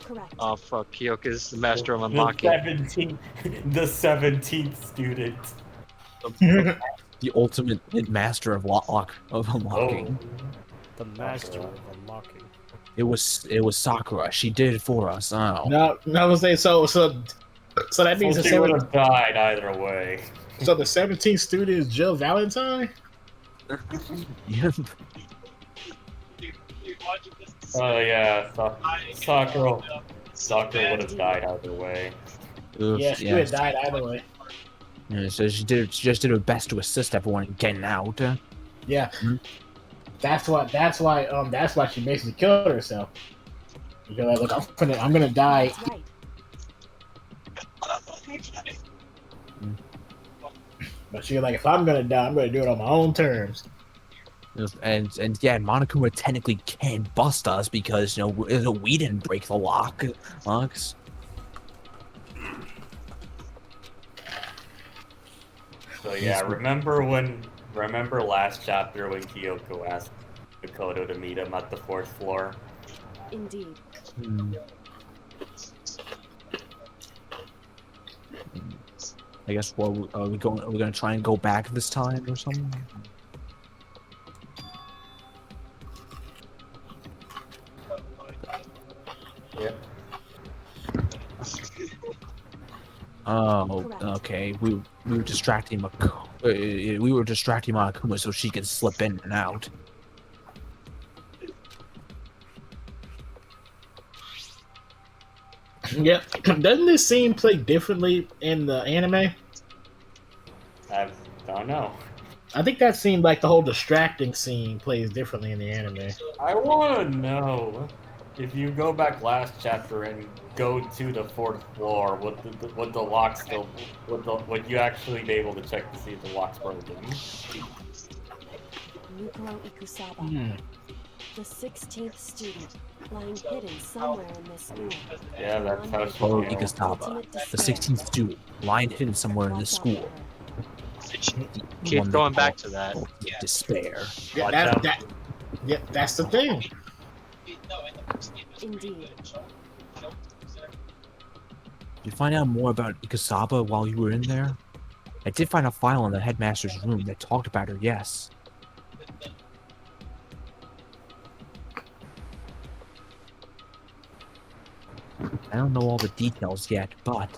correct. Oh fuck, Kyoka's the master of unlocking. The 17th student. The ultimate master of unlocking. The master of unlocking. It was Sakura. She did it for us. Oh. No, I was saying so that means So the she would 17th, have died either way. so the 17th student is Jill Valentine. Yeah. Oh yeah, Sakura would have died either way. Oof, Yeah, she would have died either way. Yeah, so she just did her best to assist everyone in getting out. Yeah, Mhm. that's why she basically killed herself. Because like, look, I'm gonna die. That's right. But she was like, if I'm gonna die, I'm gonna do it on my own terms. And yeah, Monokuma technically can't bust us because we didn't break the locks. So yeah, remember last chapter when Kyoko asked Makoto to meet him at the 4th floor? Indeed. I guess are we gonna try and go back this time or something? Yeah. Oh, Correct. okay. We were distracting Monokuma so she could slip in and out. Yep. Doesn't this scene play differently in the anime? I don't know. I think that scene, like the whole distracting scene, plays differently in the anime. I want to know if you go back last chapter and go to the 4th floor, would the lock still would you actually be able to check to see if the lock's broken? Mukuro Ikusaba, the 16th student, lying hidden somewhere in this school. Yeah, that's how she Oh, knew. Ikastaba, the 16th student, lying hidden somewhere in the school. Keep going back to that. Despair. Yeah, Watch out. that's the thing. Indeed. Did you find out more about Ikasaba while you were in there? I did find a file in the headmaster's room that talked about her, yes. I don't know all the details yet, but...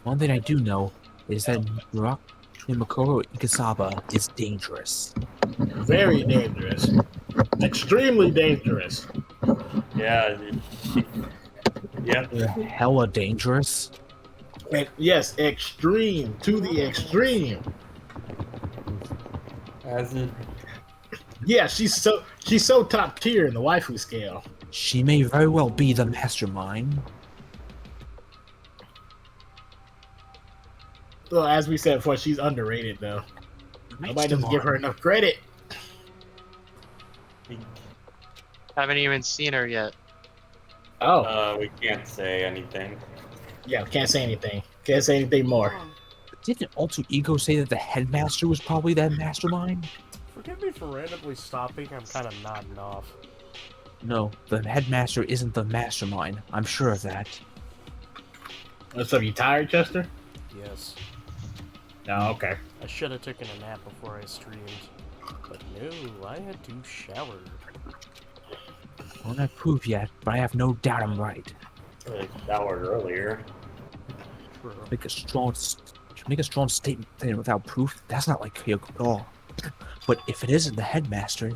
one thing I do know is that Makoro Ikasaba is dangerous. Very dangerous. Extremely dangerous. Yeah. Yeah. Hella dangerous. Yes, extreme to the extreme. As in, Yeah, she's so top tier in the waifu scale. She may very well be the mastermind. Well, as we said before, she's underrated though. Nobody doesn't give her enough credit. Haven't even seen her yet. Oh, we can't say anything. yeah, can't say anything. Can't say anything more. Didn't Alter Ego say that the headmaster was probably that mastermind? Forgive me for randomly stopping. I'm kind of nodding off. No, the headmaster isn't the mastermind. I'm sure of that. What's up? You tired, Chester? Yes. No, okay. I should have taken a nap before I streamed. But no, I had to shower. I don't have proof yet, but I have no doubt I'm right. I showered earlier. Make a strong statement without proof. That's not like Kyoko at all. But if it isn't the headmaster,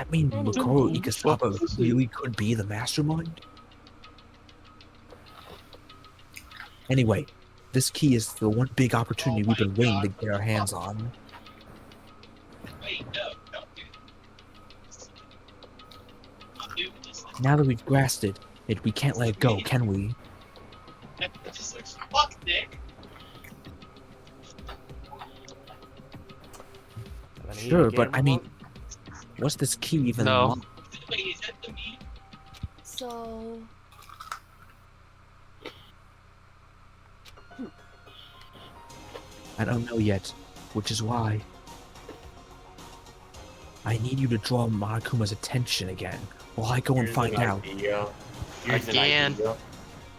that mean Makoto Ikasawa really could be the mastermind? Anyway, this key is the one big opportunity we've been waiting to get our hands on. Wait, no, don't do this. Now that we've grasped it, we can't let it go, can we? It's just like, fuck, Nick. Sure, but I mean, what's this key even No. like? Wait, is that the me? So, I don't know yet, which is why I need you to draw Monokuma's attention again while I go and find out. Here's Again. an idea.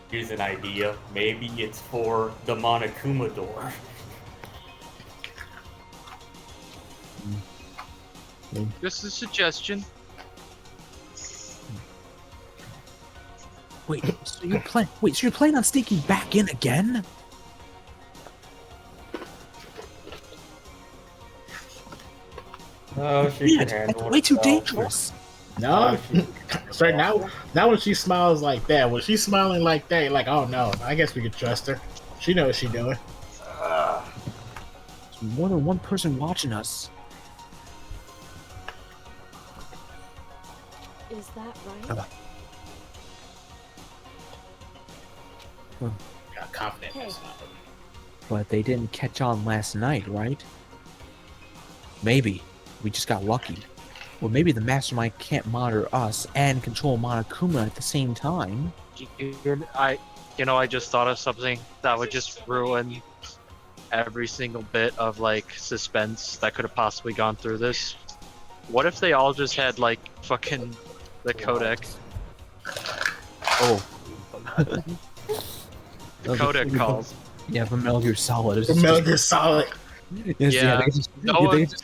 Here's an idea. Maybe it's for the Monokuma door. Just a suggestion. Wait, so you're planning on sneaking back in again? Oh, she Man, can handle that's way too herself. dangerous. No, sorry. Now when she smiles like that, when she's smiling like that, you're like, oh no, I guess we could trust her. She knows what she's doing. There's more than one person watching us. is that right? Got confident. Hey. But they didn't catch on last night, right? Maybe. We just got lucky. Or maybe the mastermind can't monitor us and control Monokuma at the same time. I just thought of something that would just ruin every single bit of like suspense that could have possibly gone through this. What if they all just had like fucking the codec? Oh. The codec calls. Yeah, from Metal Gear Solid. It was The just- Metal Gear Solid. Yes, Yeah. they just- No yeah, they one- just-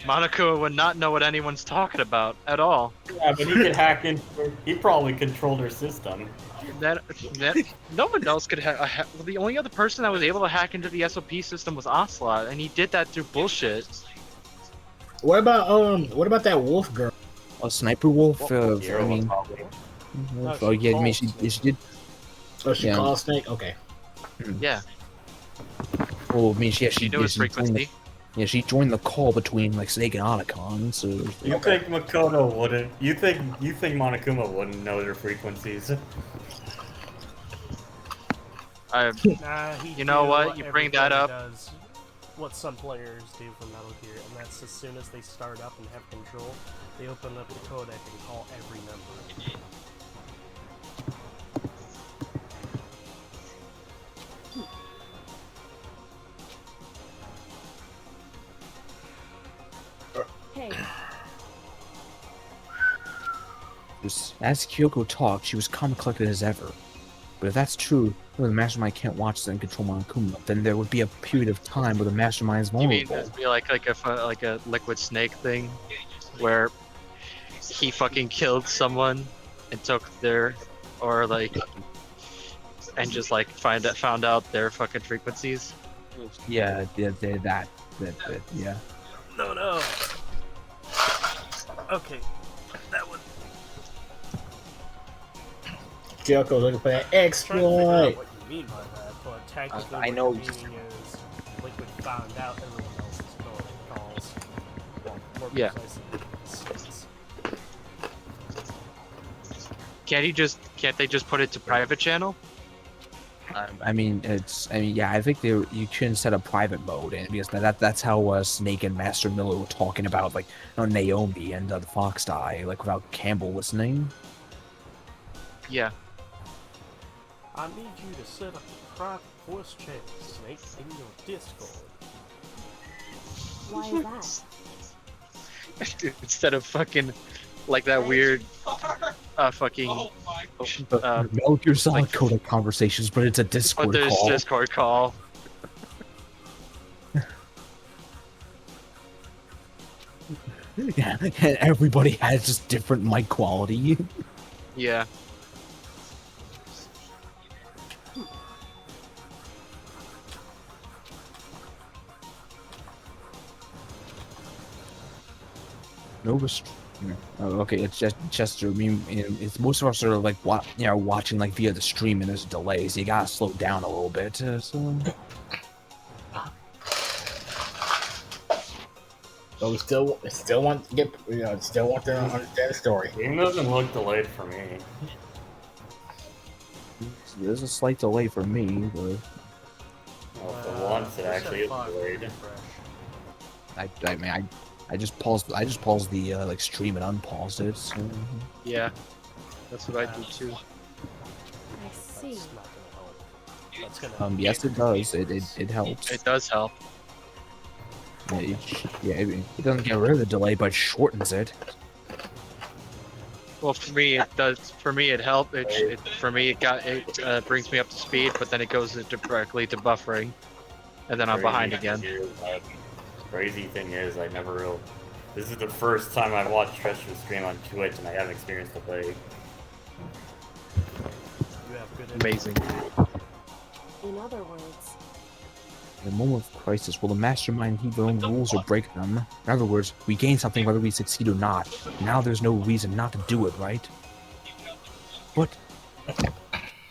Monokuma would not know what anyone's talking about at all. Yeah, but he could hack in. He probably controlled her system. That no one else could have. The only other person that was able to hack into the SOP system was Ocelot, and he did that through bullshit. What about that wolf girl? A sniper wolf. Zero I mean, probably. oh yeah, I mean she did. Oh, she Yeah. called Snake. Okay. Yeah, Well, I mean, she she knew his frequency. she joined the call between like Snake and Otacon. So You think Makoto wouldn't? You think Monokuma wouldn't know their frequencies? Nah, You know what? You bring that up. Does what some players do for Metal Gear, and that's as soon as they start up and have control, they open up the codec and call every member. Hey, as Kyoko talked, she was calm and collected as ever. But if that's true, where the mastermind can't watch and control Monokuma, then there would be a period of time where the mastermind is You mean vulnerable. it'd be like a Liquid Snake thing, where he fucking killed someone and took their, or like, and just like found out their fucking frequencies. Yeah, that, yeah. No. Okay, that would. Kyoko looking for that I'm trying to figure out exploit. what you mean by that, but technically, I what know you're just- meaning is Liquid found out everyone else's calls. Well, more Yeah. precisely, Can't they just put it to private channel? I mean, yeah, I think you can set a private mode, and because that's how Snake and Master Miller were talking about, like, Naomi and the Fox Die, like, without Campbell listening. Yeah. I need you to set up a private voice chat, Snake, in your Discord. why is that? Instead of fucking like that weird fucking Oh my Metal Gear Solid codec conversations, but it's a but Discord there's call. Discord call. Yeah, and everybody has just different mic quality. Yeah. No Oh, okay, it's just I mean, it's most of us are like watching like via the stream and there's delays. So you gotta slow down a little bit. But we still want to get still want to understand the story. Game doesn't look delayed for me. There's a slight delay for me, but Well, for once, it actually is delayed. I mean I just paused the like stream and unpaused it. So. Yeah, that's what I do too. I see. That's not gonna help. That's gonna help. Yes, it does. It helps. It does help. It doesn't get rid of the delay, but shortens it. Well, for me it does. For me it helped. For me it brings me up to speed, but then it goes directly to buffering, and then I'm behind again. Crazy thing is, I never real. This is the first time I've watched Treacher's stream on Twitch, and I haven't experienced the play. You have good Amazing. In other words, In a moment of crisis, will the mastermind heed their own rules or break them? In other words, we gain something whether we succeed or not. Now there's no reason not to do it, right? But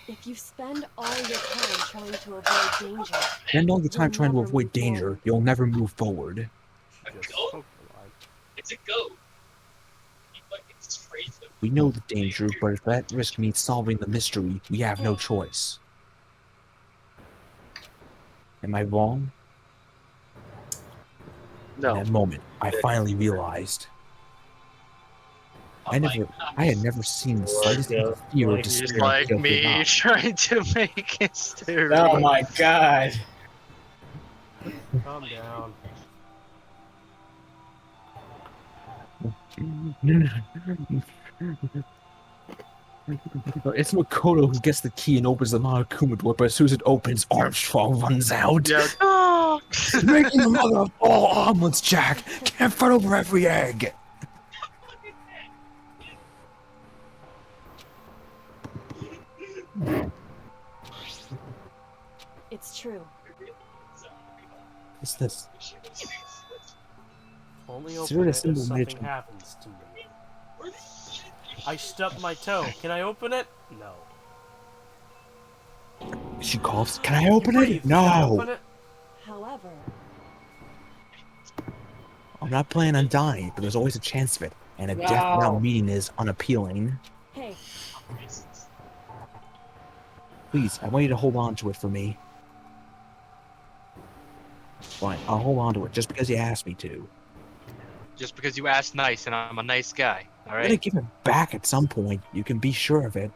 if you spend all your time trying to avoid danger, spend all your time you'll trying to never avoid move danger, forward. you'll never move forward. It's a goat. It's crazy. We know the danger, but if that risk means solving the mystery, we have no choice. Am I wrong? No. In that moment, I finally realized. I had never seen the slightest hint of fear or Just despair. like in Guilty me Knot. trying to make history. Oh my god! Calm down. It's Makoto who gets the key and opens the Monokuma door, but as soon as it opens, Armstrong runs out. Yeah. Making the mother of all omelets, Jack! Can't fight over every egg! It's true. What's this? Only Is open there a it if symbol something mentioned? happens to me. I stubbed my toe. Can I open it? No. She coughs. Can I open Breathe. it? Can I No! open it? However, I'm not planning on dying, but there's always a chance of it. And a death without meaning is unappealing. hey, Please, I want you to hold on to it for me. Fine, I'll hold on to it just because you asked me to. Just because you asked nice and I'm a nice guy, I'm gonna alright? give it back at some point. You can be sure of it.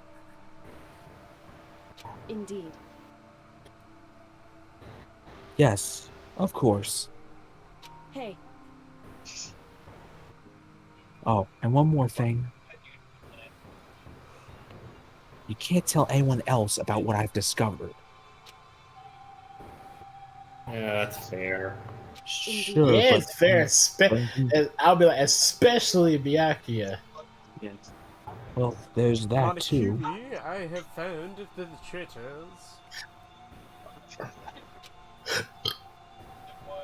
indeed. Yes, of course. Hey, Oh, and one more thing. You can't tell anyone else about what I've discovered. Yeah, that's fair. Sure, Yeah, but it's fair. I'll be like, especially Byakuya. well, there's that too. Monokuma, I have found the traitors.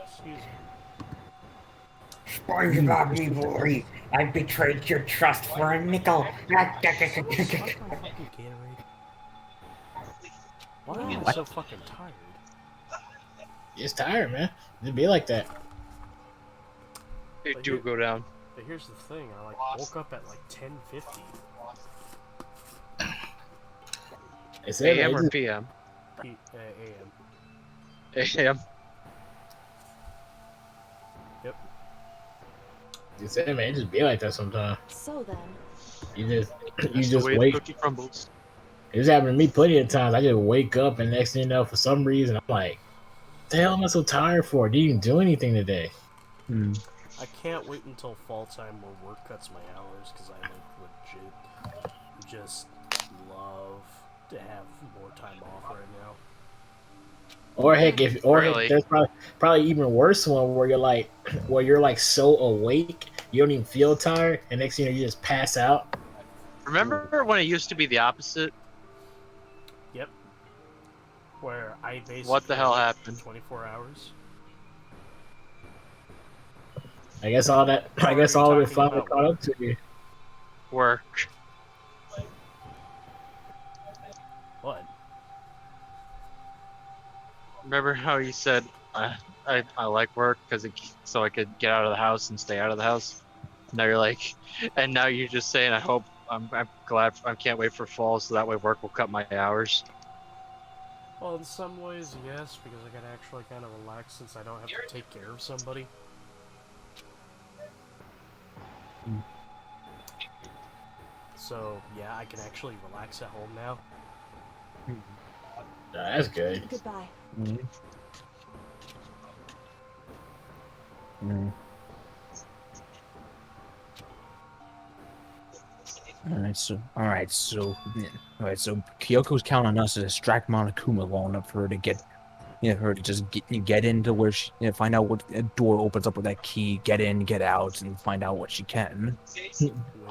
Excuse me. SpongeBob, me boy, I betrayed your trust for a nickel. Suck my fucking Gatorade. Why am I so fucking tired? It's tired, man. It'd be like that. It do go down. But here's the thing, I like woke up at like 10:50. It's AM or PM? AM. AM. Yep. You said, man, it just be like that sometimes. so then, You just That's the just way the wait. cookie crumbles. It's happened to me plenty of times. I just wake up and next thing you know, for some reason, I'm like, the hell am I so tired for? Didn't even do anything today. I can't wait until fall time where work cuts my hours because I like legit just love to have more time off right now. Or heck, heck, Really? there's probably even worse one where you're like so awake you don't even feel tired, and next thing you know you just pass out. Remember when it used to be the opposite? Yep. Where I basically What the hell work happened? 24 hours. I guess all that. I Or guess are you all of it talking finally about caught up to you. Work. what? Remember how you said I like work because so I could get out of the house and stay out of the house. Now you're like, and now you're just saying I'm glad I can't wait for fall so that way work will cut my hours. Well, in some ways, yes, because I can actually kind of relax since I don't have to take care of somebody. So, yeah, I can actually relax at home now. That's good. Goodbye. All right, so Kyoko's counting on us to distract Monokuma long enough for her to get, her to just get into where she, find out what door opens up with that key, get in, get out, and find out what she can.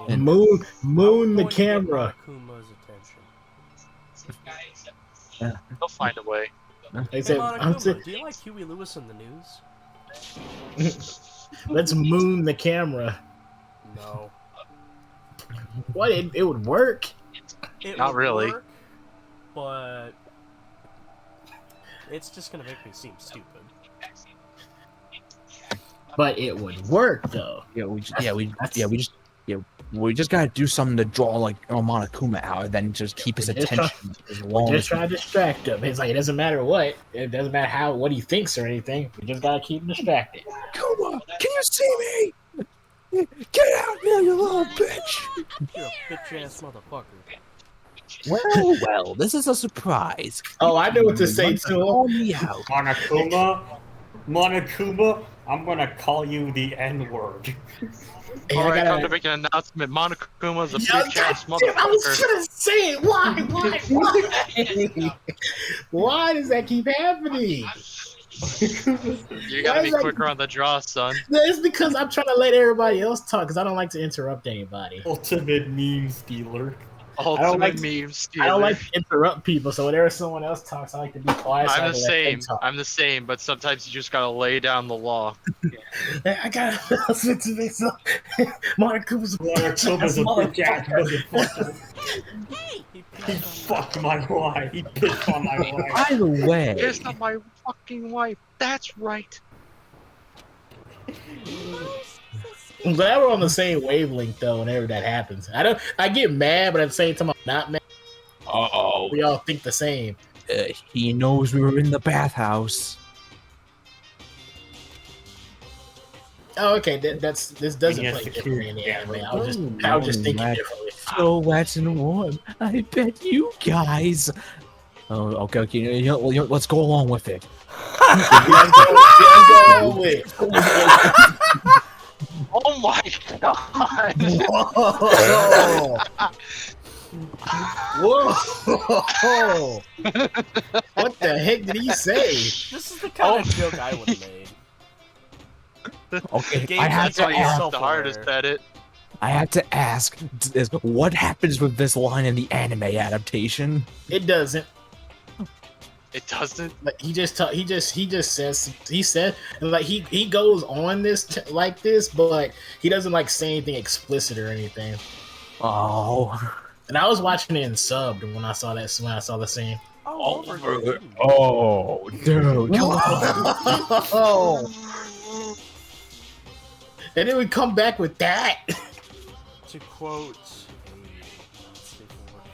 And Moon How we're the going to get camera. Monokuma's attention. They'll find a way. I Hey, said, Monokuma, do you like Huey Lewis in the news? let's moon the camera. No. What? It would work. It Not would really. work, but it's just gonna make me seem stupid. But it would work though. we just gotta do something to draw like Monokuma out, and then just keep his attention as long Just as try to distract him. It's like it doesn't matter what. It doesn't matter what he thinks or anything. We just gotta keep him distracted. Kuma, can you see me? Get out here, you little bitch! You're a bitch ass motherfucker. Well, this is a surprise. Oh, I know what to say to Call him. me out. Monokuma, I'm gonna call you the N-word. Hey, Alright, I time to gotta. make an announcement. Monokuma's a Yeah, bitch ass goddamn, I was motherfucker. gonna say it. Why? Why does that keep happening? You gotta be quicker on the draw, son. No, it's because I'm trying to let everybody else talk because I don't like to interrupt anybody. Ultimate meme stealer. Ultimate meme stealer. I don't like to interrupt people, so whenever someone else talks, I like to be quiet. So I'm the I can let them same. talk. I'm the same, but sometimes you just gotta lay down the law. I gotta listen to this. Monokuma's a bitch ass motherfucker. He fucked my wife. He pissed on my wife. By the way, It's not my fucking wife. That's right. I'm glad we're on the same wavelength though. Whenever that happens, I get mad, but at the same time, I'm not mad. uh-oh, We all think the same. he knows we were in the bathhouse. Oh, okay. This doesn't Yes, play the differently in the camera. anime. I was just thinking Right. differently. So wet and warm. I bet you guys. Oh, okay. Let's go along with it. Let's go with. Oh my god. Whoa! Whoa! What the heck did he say? This is the kind of joke I would have made. Okay, Game's I have That's to why you're ask. the hardest at it. I had to ask, what happens with this line in the anime adaptation? It doesn't. It doesn't. Like he just says like he goes on this like this, but he doesn't like say anything explicit or anything. Oh. And I was watching it in subbed when I saw the scene. Oh, Dude, come on. Oh. And then we come back with that. To quote a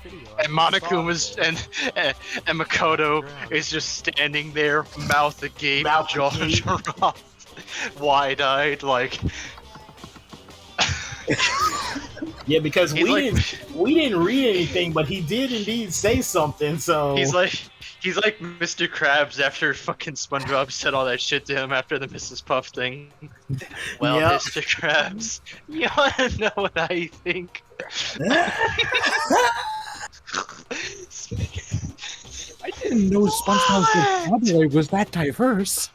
video, And Monokuma's and Makoto is just standing there, mouth agape, jaw dropped, wide-eyed, like. Yeah, because He's we like- didn't read anything, but he did indeed say something. So He's like Mr. Krabs after fucking SpongeBob said all that shit to him after the Mrs. Puff thing. Well, Yep. Mr. Krabs, you wanna know what I think? I didn't know SpongeBob's vocabulary was that diverse.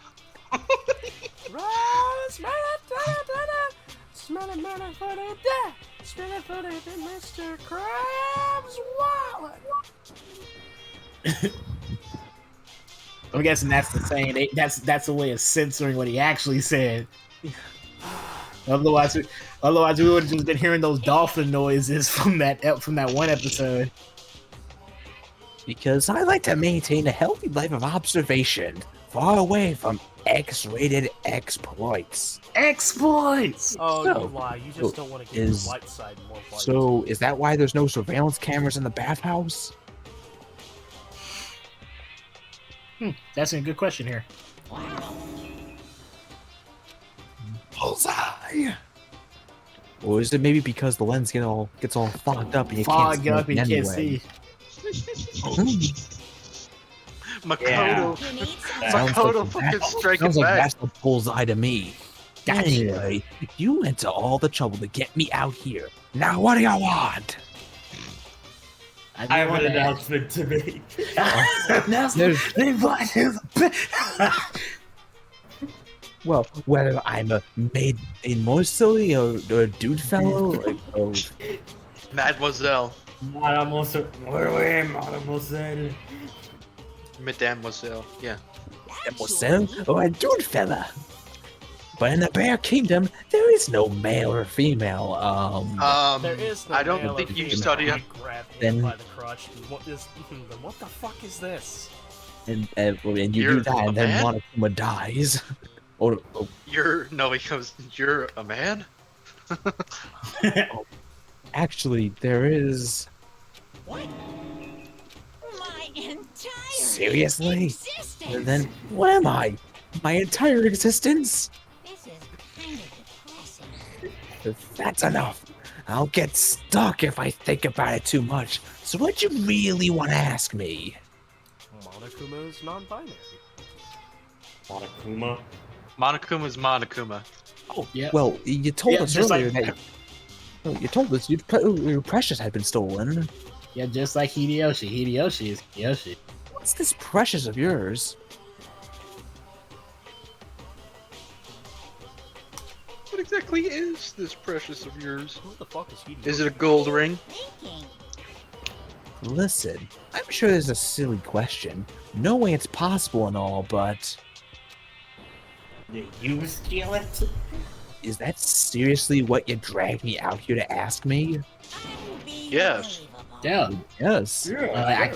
Smell it in Mr. Krabs' wallet. I'm guessing that's the saying. That's the way of censoring what he actually said. Otherwise, otherwise we would have just been hearing those dolphin noises from that one episode. Because I like to maintain a healthy life of observation, far away from X-rated exploits. Exploits. Oh, So- you lie. You just don't want to give is- the light side more light. So, is that why there's no surveillance cameras in the bathhouse? That's a good question here. Bullseye. Or is it maybe because the lens gets all fogged up and you can't Fog see up, you anything can't anyway? see. Makoto. You need some Sounds Makoto like fucking that- striking sounds like back. that's the bullseye to me. Gotcha. Anyway, you went to all the trouble to get me out here. Now what do you want? I have an announcement to make. Well, whether I'm a maid in more silly or a dude fellow, like, oh, Mademoiselle. Mademoiselle. Mademoiselle. Mademoiselle. Yeah. mademoiselle, or a dude fella. But in the Bear Kingdom, there is no male or female. There is no I don't male or think you female. study. I grab him Then- by the crotch. And what the fuck is this? and you You're do that, a and then man? Monokuma dies. or No, he goes, you're a man? actually, there is. What? My entire Seriously? existence. And then, what am I? My entire existence? This is kind of depressing. That's enough. I'll get stuck if I think about it too much. So what you really want to ask me? Monokuma is non-binary. Monokuma. Monokuma's Monokuma. Oh, Yeah. well, you told Yeah, us just earlier like- that you told us your precious had been stolen. Yeah, just like Hideyoshi. Hideyoshi is Hideyoshi. What's this precious of yours? What exactly is this precious of yours? Who the fuck is he? Is it a gold ring? Thinking. Listen, I'm sure this is a silly question. No way it's possible and all, but Did you steal it? is that seriously what you dragged me out here to ask me? Yes. Yeah. Yes. I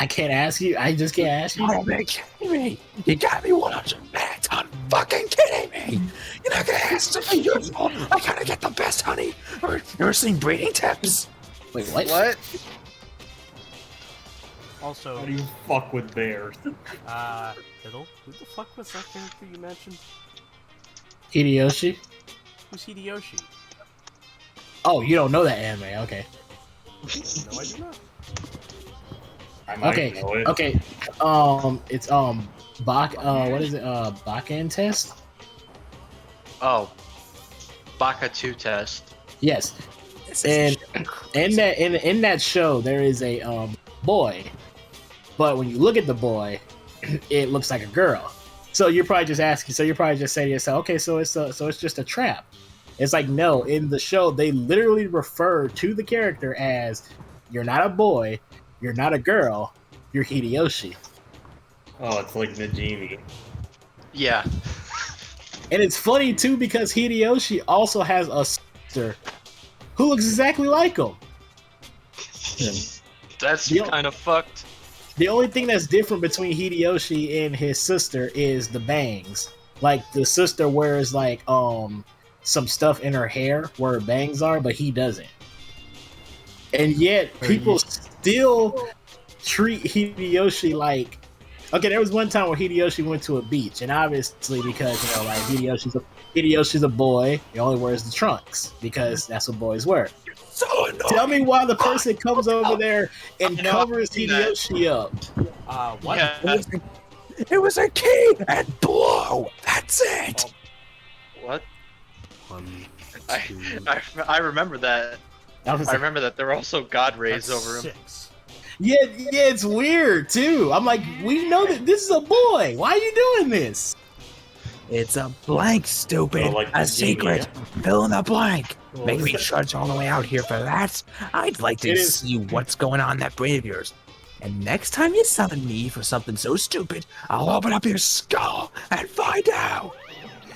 can't ask you. I just can't ask you. You're not kidding me. You got me 100 minutes on fucking kidding me. You're not gonna ask something useful. I gotta get the best honey. Or ever seen breeding tips? Wait, what? What? Also, How do you fuck with bears? Fiddle? Who the fuck was that character you mentioned? Hideyoshi? Who's Hideyoshi? Oh, you don't know that anime. Okay. No, I do not. I might Okay. know it. Okay. It's what is it? Bakken test? Oh. Baka 2 test. Yes. This And crazy. in that show there is a boy, but when you look at the boy, it looks like a girl. So you're probably just asking. So you're probably just saying to yourself, okay, so it's just a trap. It's like, no, in the show they literally refer to the character as, you're not a boy, you're not a girl, you're Hideyoshi. Oh, it's like Najimi. Yeah. And it's funny too because Hideyoshi also has a sister who looks exactly like him. That's Yo. kind of fucked. The only thing that's different between Hideyoshi and his sister is the bangs. Like the sister wears like some stuff in her hair where her bangs are, but he doesn't. And yet people still treat Hideyoshi like, okay, there was one time where Hideyoshi went to a beach, and obviously because like Hideyoshi's a boy, he only wears the trunks because that's what boys wear. So annoying. Tell me why the person comes over there and I know, covers I've seen that. Hideyoshi up. What? Yeah. It was a key and blow. That's it. What? One, I, two, I remember that. I was I like, remember that there were also God rays that's over him. 6. yeah, it's weird too. I'm like, we know that this is a boy. Why are you doing this? It's a blank, stupid. Oh, like a the secret. game, Fill in the blank. Oh, Make me is that- trudge all the way out here for that. I'd like to It is- see what's going on in that brain of yours. And next time you summon me for something so stupid, I'll open up your skull and find out.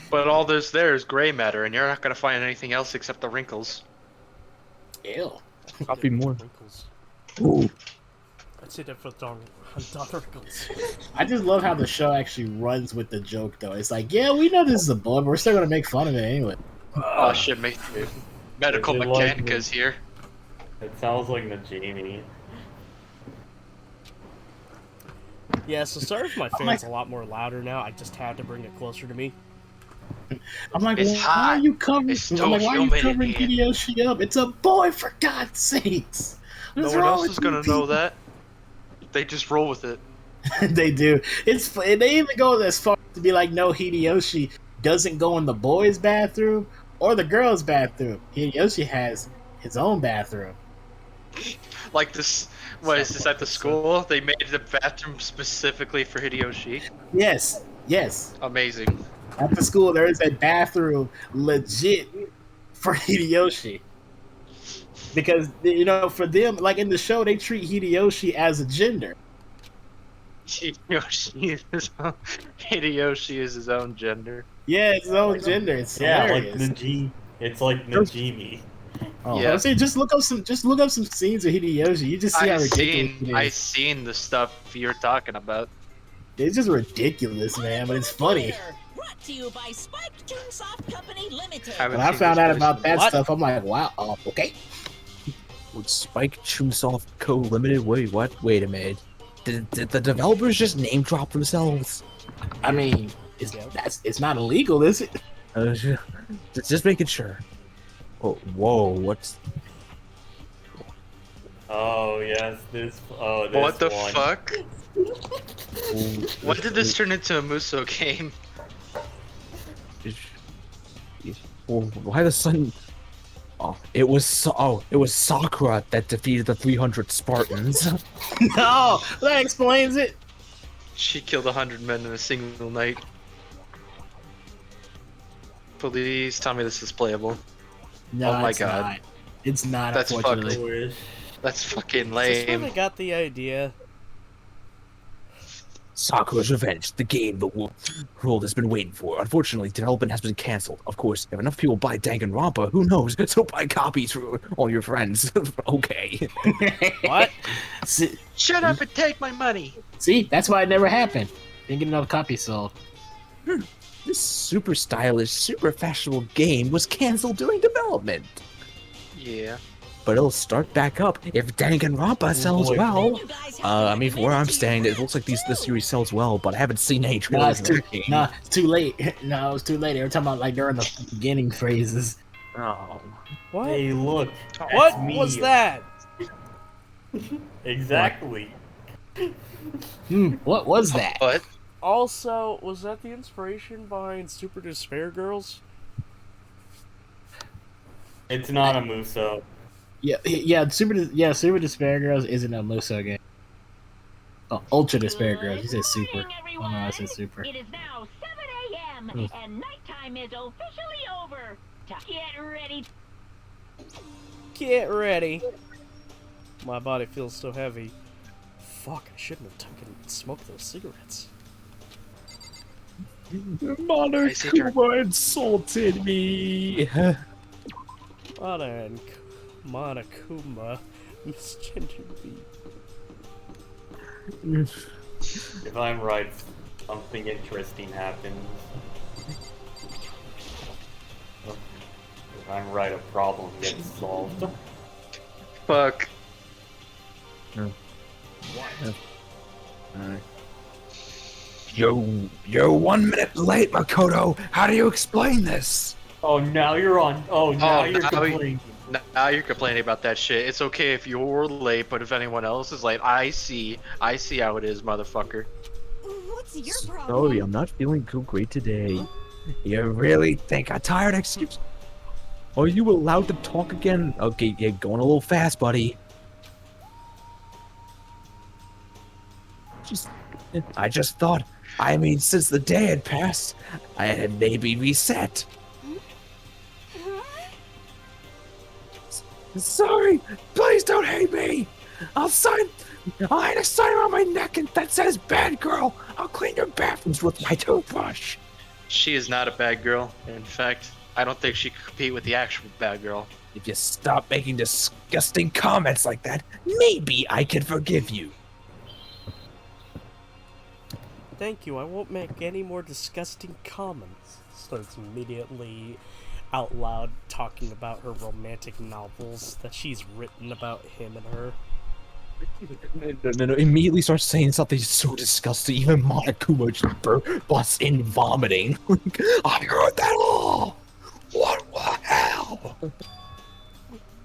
But all this there is gray matter, and you're not gonna find anything else except the wrinkles. Ew. Copy more. Wrinkles. Ooh. I'd say that for wrinkles. I just love how the show actually runs with the joke, though. It's like, yeah, we know this is a blood, but we're still gonna make fun of it anyway. Oh shit, medical Is it like Mechanicus here. It sounds like Najimi. Yeah, so sorry if my fan's a lot more louder now. I just had to bring it closer to me. I'm like, It's why hot. are you covering? It's I'm so like, why are you humid in covering here. Hideyoshi up? It's a boy, for God's sakes. No What's one wrong else with is you gonna know people? that. They just roll with it. They do. They even go as far to be like, no, Hideyoshi doesn't go in the boys' bathroom or the girls' bathroom. Hideyoshi has his own bathroom. Like this, what is this at the school? They made the bathroom specifically for Hideyoshi. Yes, yes. Amazing. At the school, there is a bathroom legit for Hideyoshi. Because, you know, for them, like in the show, they treat Hideyoshi as a gender. Hideyoshi is his own gender. Yeah, it's his own gender. It's hilarious. It's like Najimi. Oh, Yeah. yeah. See, just look up some scenes of Hideyoshi. You just see how ridiculous it I is. seen the stuff you're talking about. It's just ridiculous, man, but it's funny. Brought to you by Spike Chunsoft Company Limited. Haven't When I seen found this out about person. that stuff, I'm like, wow, okay. Would Spike Chunsoft Co. Limited? Wait, what? Wait a minute. Did the developers just name drop themselves? I mean, it's not illegal, is it? Just making sure. Oh, whoa, what's... Oh yes, this. Oh, this What the one. fuck? When did this turn into a Muso game? Why the sun? Oh, it was Sakura that defeated the 300 Spartans. No, that explains it. She killed 100 men in a single night. Please tell me this is playable. No, Oh my it's God. not. It's not. That's Unfortunately. That's fucking Is this where they lame. got the idea? Sakura's Revenge, the game the world has been waiting for. Unfortunately, development has been cancelled. Of course, if enough people buy Danganronpa, who knows? So buy copies for all your friends. Okay. What? See, Shut up and take my money. that's why it never happened. Didn't get enough copies sold. This super stylish, super fashionable game was cancelled during development. Yeah. But it'll start back up if Danganronpa sells boy. well. I mean, from where I'm standing, it looks like this series sells well, but I haven't seen any No, trailers. it's too late. No, it's too late. They were talking about like during the beginning phases. Oh. What? Hey, look. What that's me. was that? Exactly. What was that? What? Also, was that the inspiration behind Super Despair Girls? It's not a Muso. Super Despair Girls isn't a Muso game. Oh, Ultra Despair Girls. You said Super. Oh no, I said Super. It is now 7 a.m. and nighttime is officially over. Get ready. Get ready. My body feels so heavy. Fuck, I shouldn't have smoked those cigarettes. Monokuma insulted me. Monokuma misgendered me. If I'm right, something interesting happens. If I'm right, a problem gets solved. Fuck. You're 1 minute late, Makoto. How do you explain this? Oh, now you're on. Oh, now you're now complaining. Now you're complaining about that shit. It's okay if you're late, but if anyone else is late, I see how it is, motherfucker. What's your problem? Sorry, I'm not feeling too great today. You really think a tired excuse? Are you allowed to talk again? Okay, you're going a little fast, buddy. I just thought, I mean, since the day had passed, I had maybe reset. Sorry, please don't hate me. I had a sign around my neck that says "bad girl." I'll clean your bathrooms with my toothbrush. She is not a bad girl. In fact, I don't think she could compete with the actual bad girl. If you stop making disgusting comments like that, maybe I can forgive you. Thank you, I won't make any more disgusting comments. Starts immediately out loud talking about her romantic novels that she's written about him and her. No, immediately starts saying something so disgusting, even Monokuma just busts in vomiting. I heard that all! What the hell?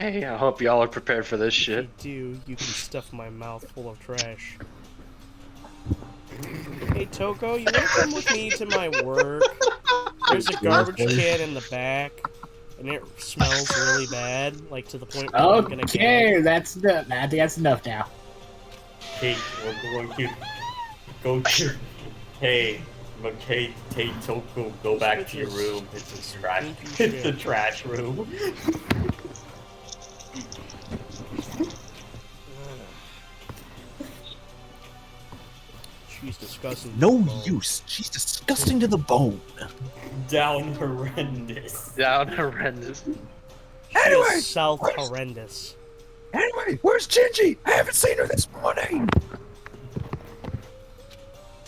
Hey, I hope y'all are prepared for this shit. If you do, you can stuff my mouth full of trash. Hey Toko, you wanna come with me to my work? There's a garbage can in the back, and it smells really bad, like to the point where I'm gonna Okay, that's enough. I think that's enough now. Hey, we're going to go to. Hey, Toko, go back to your room. It's a trash. It's a trash room. She's disgusting. No use. She's disgusting to the bone. Down horrendous. Down horrendous. Anyway, south horrendous. Anyway, where's Gingy? I haven't seen her this morning.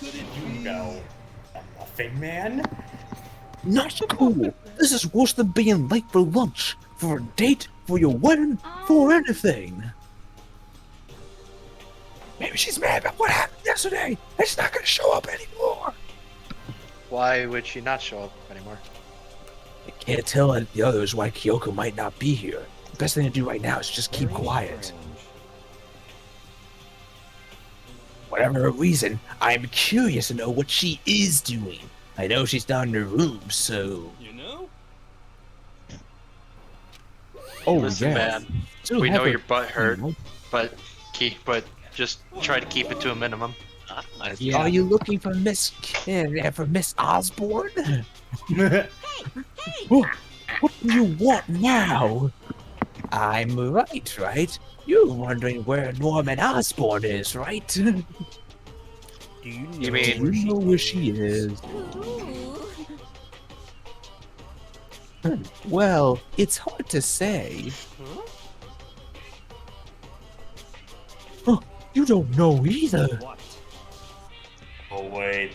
You know, nothing, man. Not cool. This is worse than being late for lunch, for a date, for your wedding, for anything. Maybe she's mad about what happened yesterday, and she's not gonna show up anymore. Why would she not show up anymore? I can't tell the others why Kyoko might not be here. The best thing to do right now is just keep quiet. Whatever her reason, I'm curious to know what she is doing. I know she's not in her room, so... You know? Oh, Listen, yeah. man, Still we have know her- your butt hurt, but just try to keep it to a minimum. Yeah. Are you looking for Miss Osborne? What do you want now? I'm right? You're wondering where Norman Osborne is, right? Do you know You mean- where You know where she is. Well, it's hard to say. Oh, you don't know either. What? Oh wait,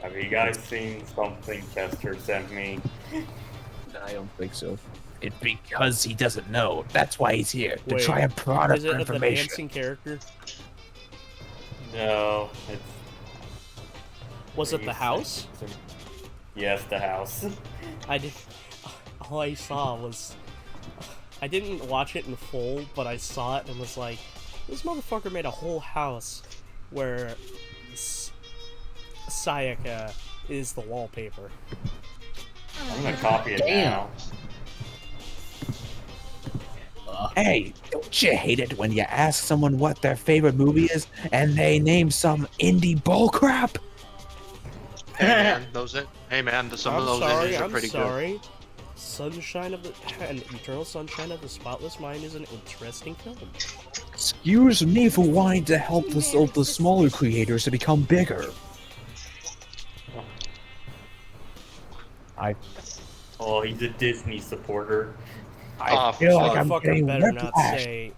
have you guys seen something Chester sent me? I don't think so. It's because he doesn't know. That's why he's here, to Wait, try and prod us Is for it the information. dancing character? No, it's. Was it the house? Yes, the house. I did. All I saw was. I didn't watch it in full, but I saw it and was like, this motherfucker made a whole house where Sayaka is the wallpaper. I'm gonna copy it Damn. now. Hey, don't you hate it when you ask someone what their favorite movie is and they name some indie bullcrap? Hey man, some of I'm those sorry, indies are I'm pretty sorry. Sunshine of the and Eternal Sunshine of the Spotless Mind is an interesting film. Excuse me for wanting to help the smaller creators to become bigger. Oh, he's a Disney supporter. I feel like I'm Motherfucker getting better not whiplash. say.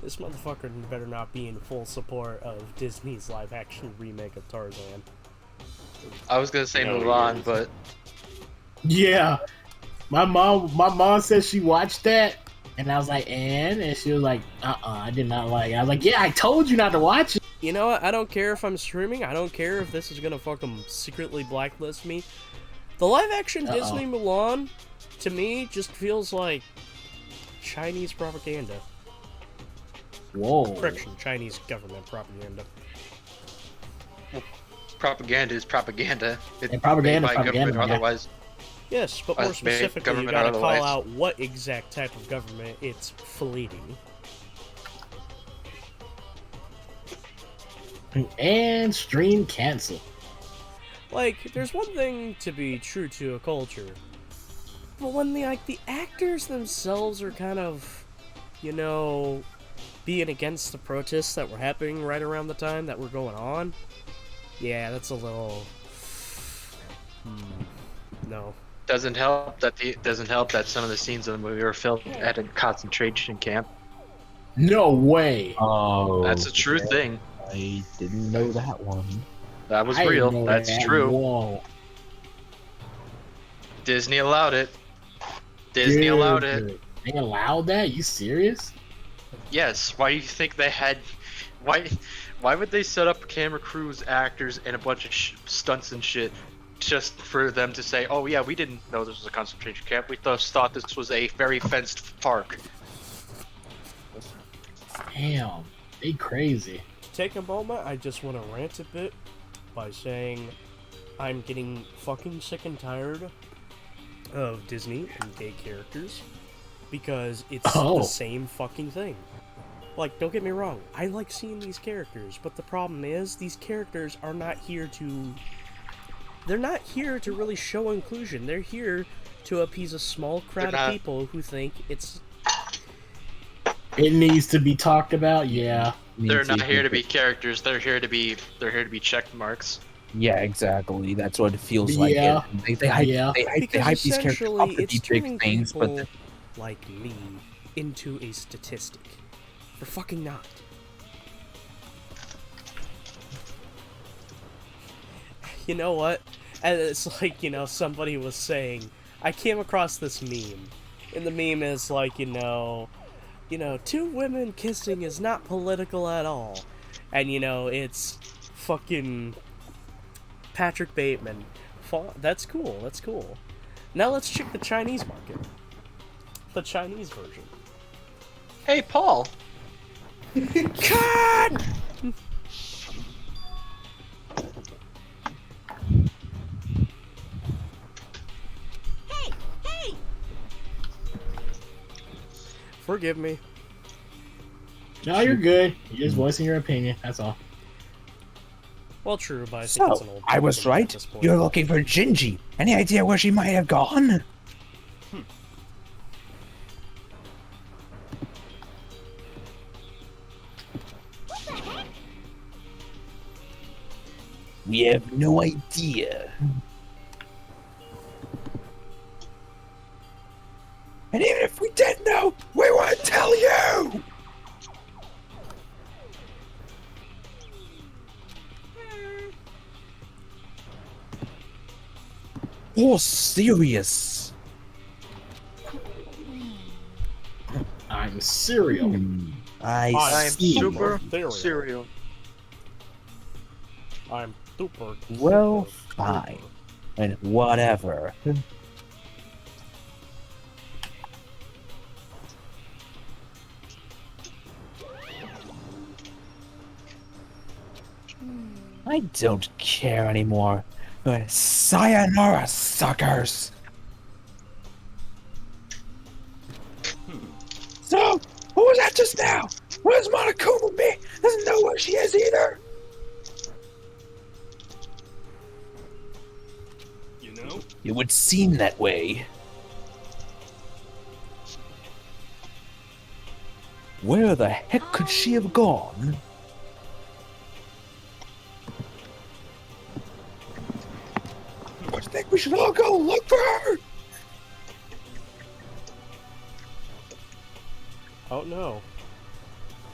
This motherfucker better not be in full support of Disney's live-action remake of Tarzan. I was gonna say No, he Mulan, is. but Yeah. My mom said she watched that, and I was like, and she was like, I did not like it. I was like, yeah, I told you not to watch it. You know what? I don't care if I'm streaming. I don't care if this is gonna fucking secretly blacklist me. The live-action Disney Mulan, to me, just feels like Chinese propaganda. Whoa. Correction, Chinese government propaganda. propaganda is propaganda. It's And propaganda made is by government propaganda, or yeah. otherwise. Yes, but more Made specifically, you government gotta call otherwise. out what exact type of government it's fleeting. And stream cancel. Like, there's one thing to be true to a culture, but when the actors themselves are kind of, you know, being against the protests that were happening right around the time that were going on, yeah, that's a little. No. Doesn't help that some of the scenes of the movie were filmed at a concentration camp. No way. Oh, That's a true thing. I didn't know that one. That was I didn't real. know That's that. true. Whoa. Disney allowed it. Disney allowed it. Dude, they allowed that? You serious? Yes. Why do you think they had? Why would they set up camera crews, actors, and a bunch of stunts and shit just for them to say, "Oh yeah, we didn't know this was a concentration camp. We thought this was a very fenced park." Damn, they crazy. To take a moment, I just want to rant a bit by saying I'm getting fucking sick and tired of Disney and gay characters because it's the same fucking thing. Like, don't get me wrong, I like seeing these characters, but the problem is these characters are not here to... They're not here to really show inclusion. They're here to appease a small crowd of people who think it's... It needs to be talked about, yeah. They're not here to be characters. They're here to be check marks. Yeah, exactly. That's what it feels like. Yeah. They hype these characters up to be big things, but like me into a statistic. They're fucking not. You know what? And it's like, somebody was saying, I came across this meme, and the meme is like, two women kissing is not political at all. And, it's fucking Patrick Bateman. That's cool, that's cool. Now let's check the Chinese market. The Chinese version. Hey, Paul! Cut! Hey! Forgive me. No, you're good. You're just voicing your opinion, that's all. Well, true, but I think it's an old... I was right. You're looking for Gingy. Any idea where she might have gone? We have no idea. And even if we did know, we wouldn't tell you! Oh, serious. I'm cereal. I am see. super cereal. I'm super. Well, fine. And whatever. I don't care anymore. Sayonara, suckers! So, who was that just now? Where's Monokuma me? Doesn't know where she is either! It would seem that way. Where the heck could she have gone? I think we should all go look for her! Oh no.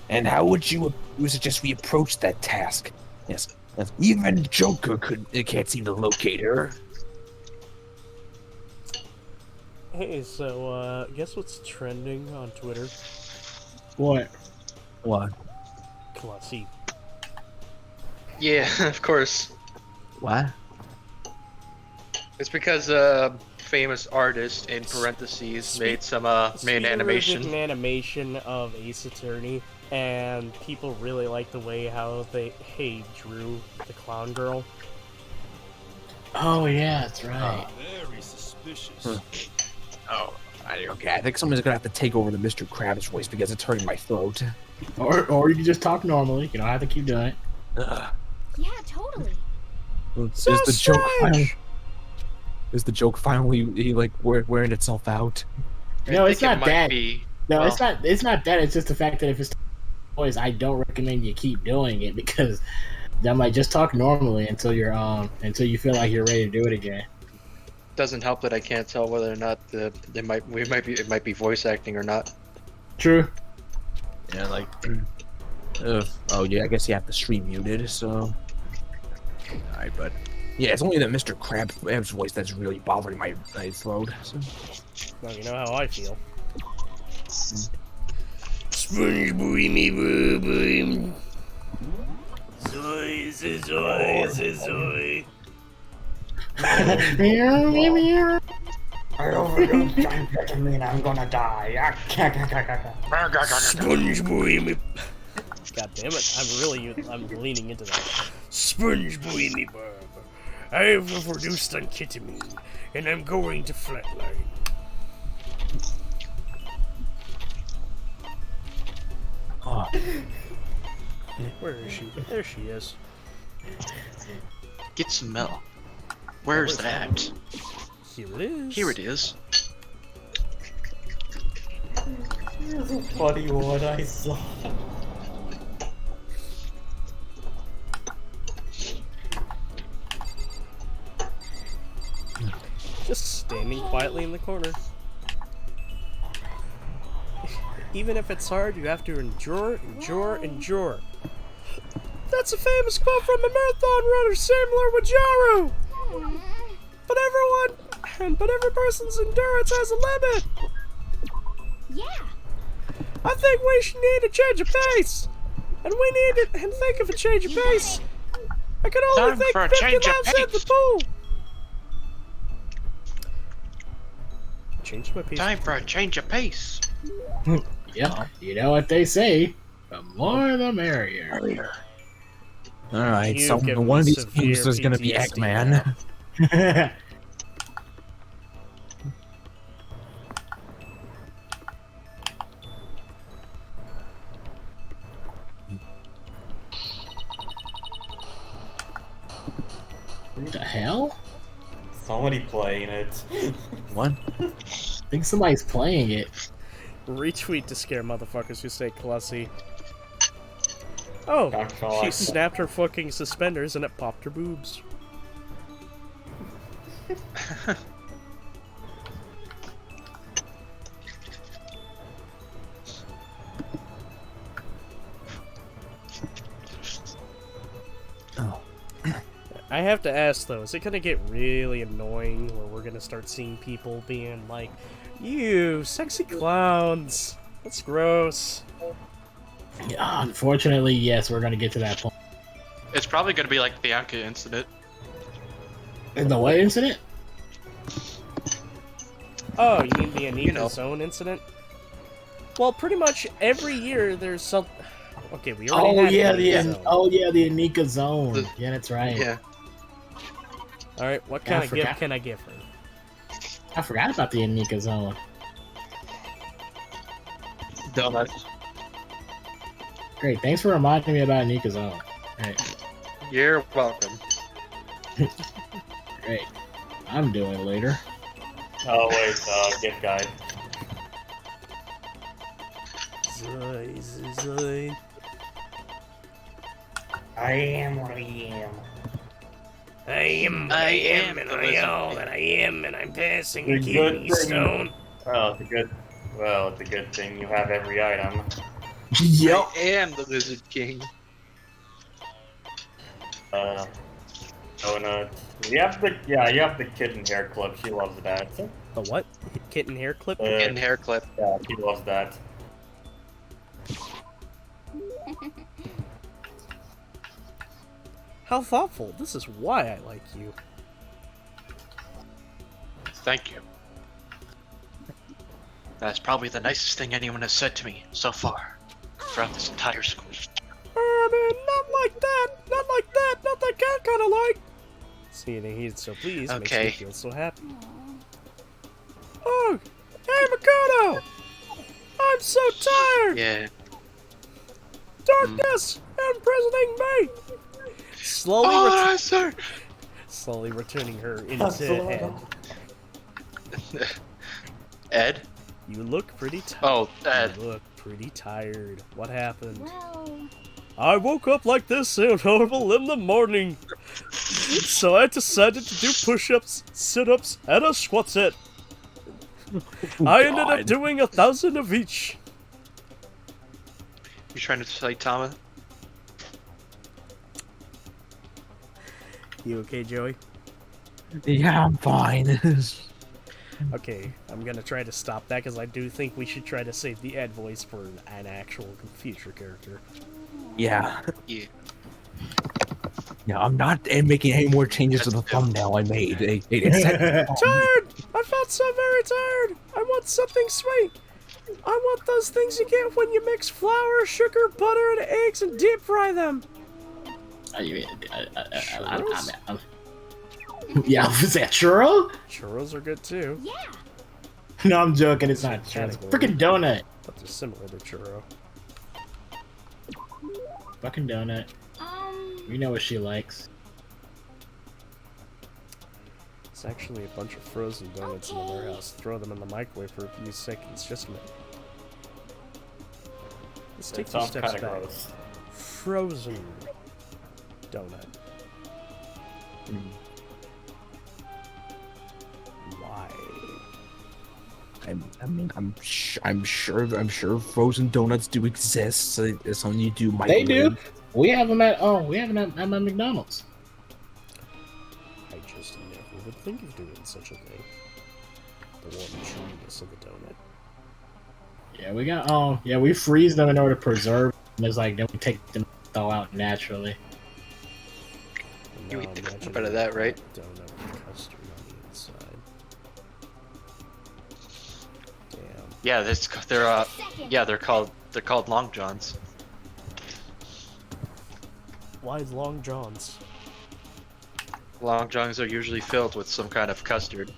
And how would you suggest we approach that task? Yes, even Joker can't seem to locate her. Hey, so, guess what's trending on Twitter? What? What? Classy. Yeah, of course. What? It's because famous artist in parentheses made some made animation. An animation of Ace Attorney, and people really like the way how they drew the clown girl. Oh yeah, that's right. Very suspicious. Oh, okay. I think someone's gonna have to take over the Mr. Krabs voice because it's hurting my throat. Or you can just talk normally. You don't have to keep doing it. Yeah, totally. Is the joke finally wearing itself out? No, it's not that. No, well, it's not that. It's just the fact that if it's voice, I don't recommend you keep doing it because that might just talk normally until you feel like you're ready to do it again. doesn't help that I can't tell whether or not it might be voice acting or not. True. Yeah, like. Oh yeah, I guess you have the stream muted. So. Alright, but yeah, it's only that Mr. Krabs' voice that's really bothering my throat. So. Well, you know how I feel. Sponge boy me boom. Zoy, zoy, zoy. I overdosed amphetamine, I'm gonna die. Sponge boy me. God damn it! I'm leaning into that. Sponge boy me barber. I have overdosed on ketamine, and I'm going to flatline. Oh. Where is she? There she is. Get some milk. Where's that? Here it is. Here it is. Buddy, what I saw. Just standing quietly in the corner. Even if it's hard, you have to endure. That's a famous quote from a marathon runner, Samuel Wajaru. But every person's endurance has a limit. Yeah. I think we should need a change of pace. And we need to think of a change of pace. I can only Time think for a 50 change of laps at the pace. pool. Change my pace. Time for a change of pace. Yeah, you know what they say. The more the merrier. Alright, You so give one of me these games severe is gonna be PTSD Eggman. What the hell? Somebody playing it. What? I think somebody's playing it. Retweet to scare motherfuckers who say Clussy. Oh, Actually, she snapped her fucking suspenders and it popped her boobs. Oh. I have to ask though, is it gonna get really annoying where we're gonna start seeing people being like, "You sexy clowns, that's gross." Yeah, unfortunately, yes, we're gonna get to that point. It's probably gonna be like the Bianca incident. In the what incident? Oh, you mean the Anika You know. Zone incident? Well, pretty much every year there's some. Okay, we already had Anika Zone. The Anika Zone. Yeah, that's right. Yeah. All right, what Yeah, I kind of gift forgot. can I give her? I forgot about the Anika Zone. Donuts. Great, thanks for reminding me about Anika Zone. Right, You're welcome. great. I'm doing it later. Oh wait, gift guide. Zoy. I am what I am. I am, and I am, and I am, and I'm passing a The good kidney thing- stone. Oh, it's a good. Well, it's a good thing you have every item. Yep. I am the Lizard King. Oh no. You have the kitten hair clip. She loves that. The what? Kitten hair clip? And hair clip. Yeah, she loves that. How thoughtful. This is why I like you. Thank you. That's probably the nicest thing anyone has said to me so far throughout this entire school. Man, not like that. Not like that. Not that kind of like. Seeing that he's so pleased makes me Okay. feel so happy. Oh, hey Makoto! I'm so tired. Yeah. Darkness imprisoning me. Slowly, Oh, sir. slowly returning her into Ed. Ed? You look pretty tired. Oh, Ed. You look pretty tired. What happened? Well, I woke up like this and horrible in the morning. So I decided to do push-ups, sit-ups, and a squat set. I ended up doing 1,000 of each. You trying to say Tama? You okay, Joey? Yeah, I'm fine. Okay, I'm gonna try to stop that because I do think we should try to save the ad voice for an actual future character. Yeah. Yeah. Yeah, I'm not making any more changes to the thumbnail I made. It's Tired! I felt so very tired! I want something sweet! I want those things you get when you mix flour, sugar, butter, and eggs and deep fry them! Yeah, is that churro? Churros are good too. Yeah. No, I'm joking. It's not churro. It's a freaking donut. But they're similar to churro. Fucking donut. We know what she likes. It's actually a bunch of frozen donuts in the warehouse. Throw them in the microwave for a few seconds, just a minute. Let's take 2 steps back. Gross. Frozen donut. Why? I'm sure frozen donuts do exist. So it's something you do. They do. We have them at at my McDonald's. I just never would think of doing such a thing. The one chewiness of a donut. Yeah, we got yeah, we freeze them in order to preserve them. It's like then we take them thaw out naturally. You eat the crap out of that, right? Donut with custard on the inside. Damn. Yeah, they're called Long Johns. Why is Long Johns? Long Johns are usually filled with some kind of custard.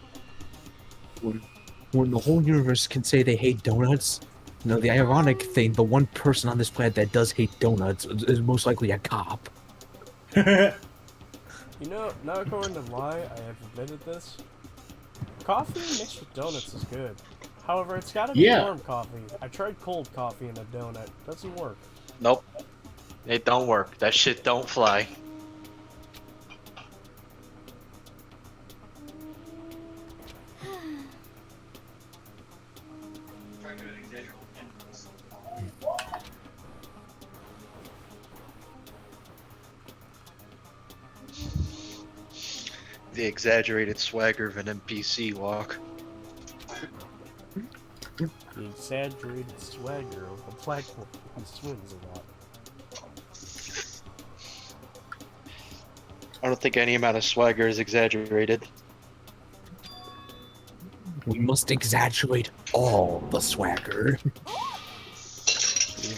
When the whole universe can say they hate donuts, you know, the ironic thing, the one person on this planet that does hate donuts is most likely a cop. You know, not going to lie, I have admitted this. Coffee mixed with donuts is good. However, it's gotta be warm coffee. I tried cold coffee in a donut. Doesn't work. Nope. It don't work. That shit don't fly. The exaggerated swagger of an NPC walk. The exaggerated swagger of a black woman who swims a lot. I don't think any amount of swagger is exaggerated. We must exaggerate all the swagger. We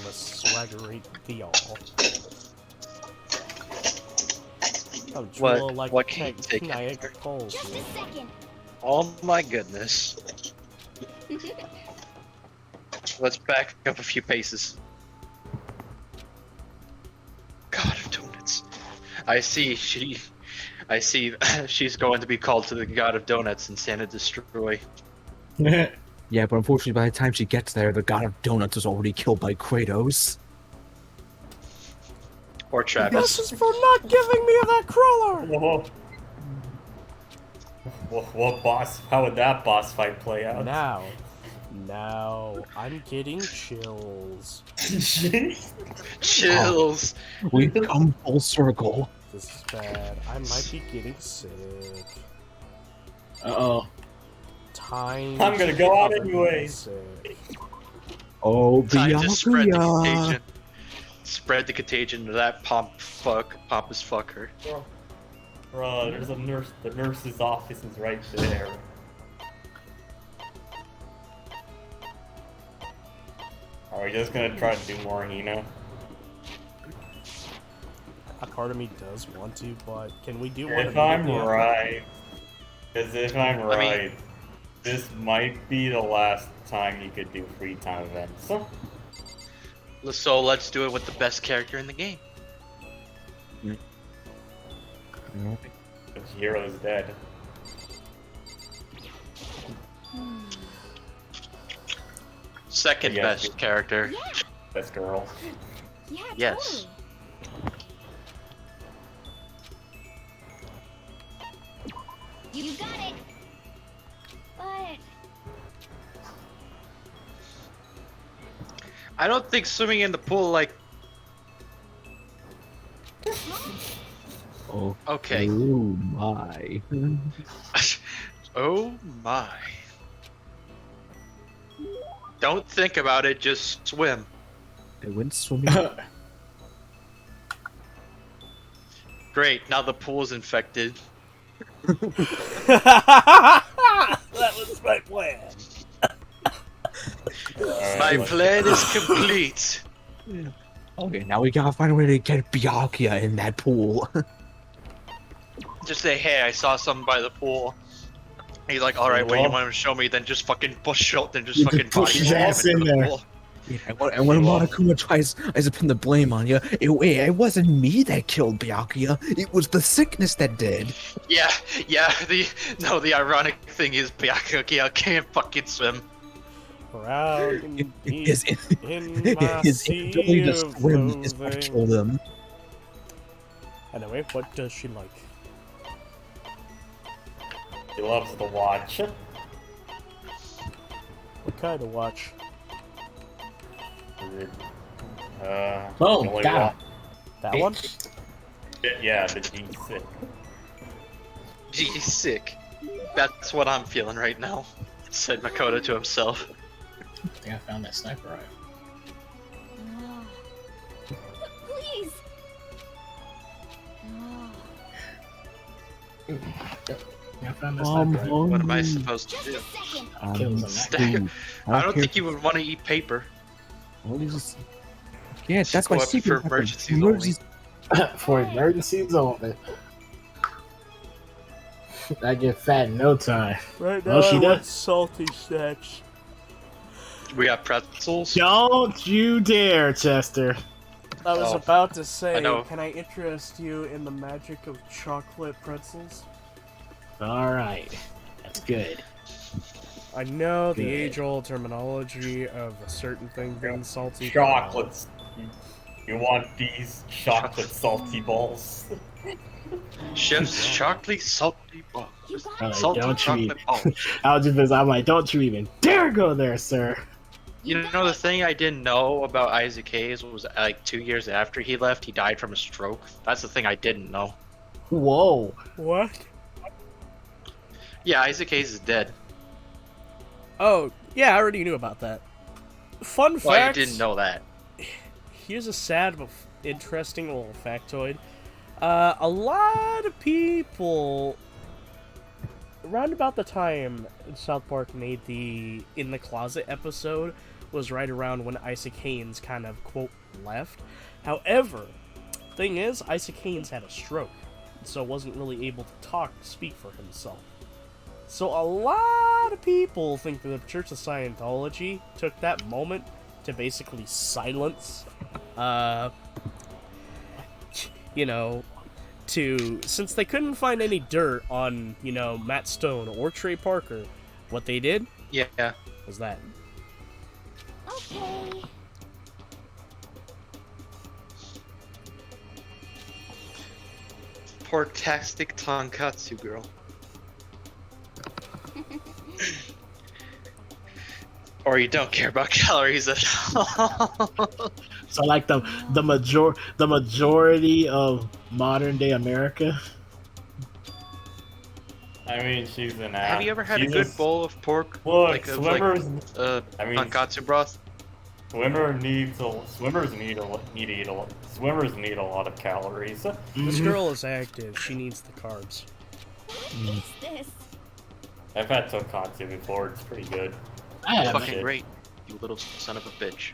must swaggerate the all. Oh, What can you take? Niagara Falls. Just a second. Oh my goodness. Let's back up a few paces. God of donuts. I see she's going to be called to the god of donuts and Santa Destroy. Yeah, but unfortunately by the time she gets there, the god of donuts is already killed by Kratos. Or Travis. This is for not giving me that crawler! Whoa. What boss? How would that boss fight play out? Now, I'm getting chills. Chills! We've come full circle. This is bad. I might be getting sick. Uh-oh. I'm gonna go out anyway. Oh, Time to spread the Bianca. contagion. Spread the contagion to that pompous fucker. Bro, there's a nurse. The nurse's office is right there. Are we just gonna try to do more Hina? A part of me does want to, but can we do one If I'm immediately? right, because if I'm right, this might be the last time you could do free time events. So let's do it with the best character in the game. Hero's dead. Second best character. Yeah. Best girl. Yeah, Yes. totally. You got it. But I don't think swimming in the pool, like. Oh. Okay. Oh my. Oh my. Don't think about it, just swim. I went swimming. Great, now the pool's infected. That was my plan. My plan is complete. Okay, now we gotta find a way to get Byakuya in that pool. Just say, hey, I saw something by the pool. He's like, alright, what do you want him to show me? Then just fucking push out, then just You fucking push body his slam ass into in the there. pool. Yeah, and when Monokuma tries to pin the blame on you, it wasn't me that killed Byakuya. It was the sickness that did. Yeah, the ironic thing is Byakuya can't fucking swim. Proud and deep His, in my his sea inability to of swim is what loathing. killed him. Anyway, what does she like? He loves to watch. What kind of watch? Boom, only got him. That one? Yeah, the G6. Geez, sick. That's what I'm feeling right now, said Makoto to himself. I think I found that sniper rifle. please. Yeah, I found that sniper rifle. What am I supposed to Just do? a second. Kills him. Stay- I don't think you would want to eat paper. Yeah, that's Go my up secret for weapon. emergencies For emergencies only. I get fat in no time. Right now, she I does. want salty snacks. We got pretzels. Don't you dare, Chester. I was Oh, about to say, I know. can I interest you in the magic of chocolate pretzels? Alright. That's good. I know the Good. age-old terminology of a certain thing being salty. but- Chocolates. You want these chocolate salty balls? Chef's chocolate salty balls. You got Alright, Salty don't you chocolate balls. I'm like, don't you even dare go there, sir. You know, the thing I didn't know about Isaac Hayes was like 2 years after he left, he died from a stroke. That's the thing I didn't know. Whoa. What? Yeah, Isaac Hayes is dead. Oh, yeah, I already knew about that. Fun Well, I fact. didn't know that. Here's a sad but interesting little factoid. A lot of people, around about the time South Park made the In the Closet episode, was right around when Isaac Hayes kind of, quote, left. However, thing is, Isaac Hayes had a stroke, so wasn't really able to speak for himself. So a lot of people think that the Church of Scientology took that moment to basically silence, since they couldn't find any dirt on, Matt Stone or Trey Parker, what they did Yeah. was that. Okay. Portastic tonkatsu girl. Or you don't care about calories at all. So like the majority of modern day America. I mean, she's an ass. Have you ever had a she's good bowl of pork? Look, like swimmers. I mean, tonkatsu broth? swimmers need a lot of calories. This girl is active. She needs the carbs. What is this? I've had tonkatsu before. It's pretty good. I haven't. Fucking great, you little son of a bitch.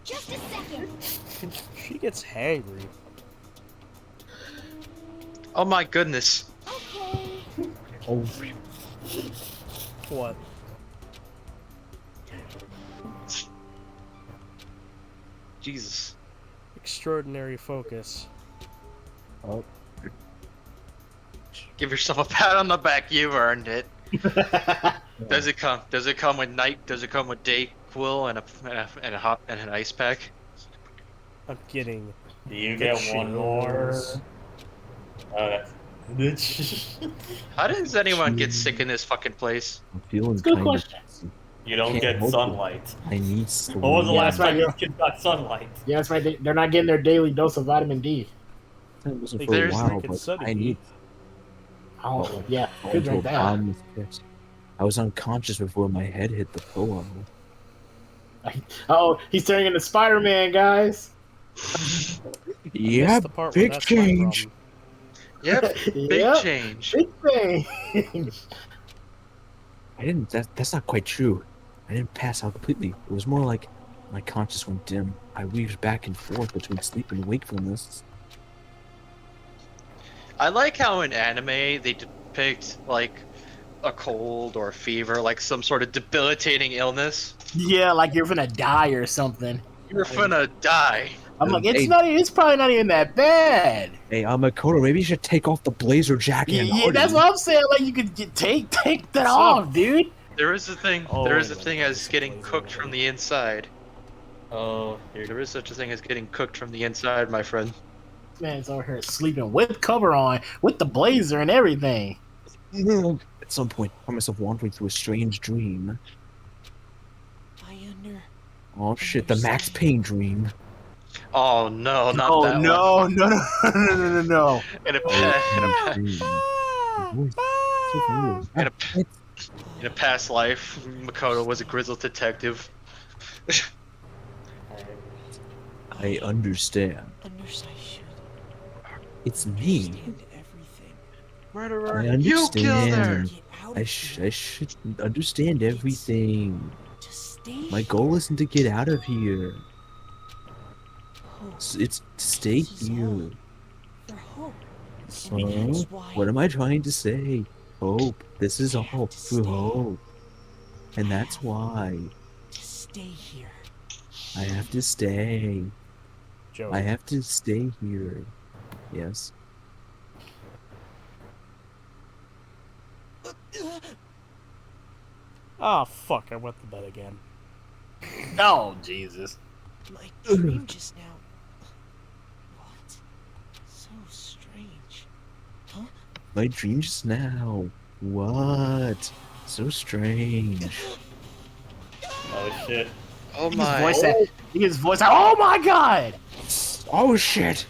Just a second. She gets hangry. Oh my goodness. Okay. Oh, What? Jesus. Extraordinary focus. Give yourself a pat on the back, you've earned it. Does it come? Does it come with night? Does it come with day quill and an ice pack? I'm getting Do you get one more? chills. How does anyone get sick in this fucking place? I'm feeling It's a good kind question. of. You don't Can't get help it. sunlight. I need sleep. When was the Yeah, last that's right, time yo. these kids got sunlight? Yeah, that's right. They're not getting their daily dose of vitamin D. It wasn't Like, for a there's while, freaking but Sunny I D. need. Oh, yeah, Fall could into drink a that. bottomless pit. I was unconscious before my head hit the pillow. Oh, he's turning into Spider-Man, guys. I Yeah, missed the part where big that's my change. problem. Yep, big Yep, change. big thing. I didn't. That's not quite true. I didn't pass out completely. It was more like my conscience went dim. I weaved back and forth between sleep and wakefulness. I like how in anime they depict like a cold or a fever, like some sort of debilitating illness. Yeah, like you're gonna die or something. You're gonna die. I'm like, Hey. it's probably not even that bad. Hey, Makoto, maybe you should take off the blazer jacket Yeah, and yeah, hoodie. that's what I'm saying. Like, you could take that off, dude. There is a thing. Oh, there is a wait a thing minute, as there's a getting blazer cooked over from there. the inside. Oh, There is such a thing as getting cooked from the inside, my friend. This man's over here sleeping with cover on, with the blazer and everything. At some point, I found myself wandering through a strange dream. Oh shit, the Max Payne dream. Oh no, not Oh that no, one. no, no. In a past life, Makoto was a grizzled detective. I understand. It's me. Murderer, I you killed her. understand. I should understand everything. My goal isn't to get out of here. It's to stay here. What am I trying to say? Hope. This is all for hope. And that's why. I have to stay. Joey. I have to stay here. Yes. Ah, fuck, I went to bed again. Oh, Jesus. My dream just now. What? So strange. Huh? My dream just now. What? So strange. oh shit. Oh He my. gets his voice out. Oh my god! Oh shit!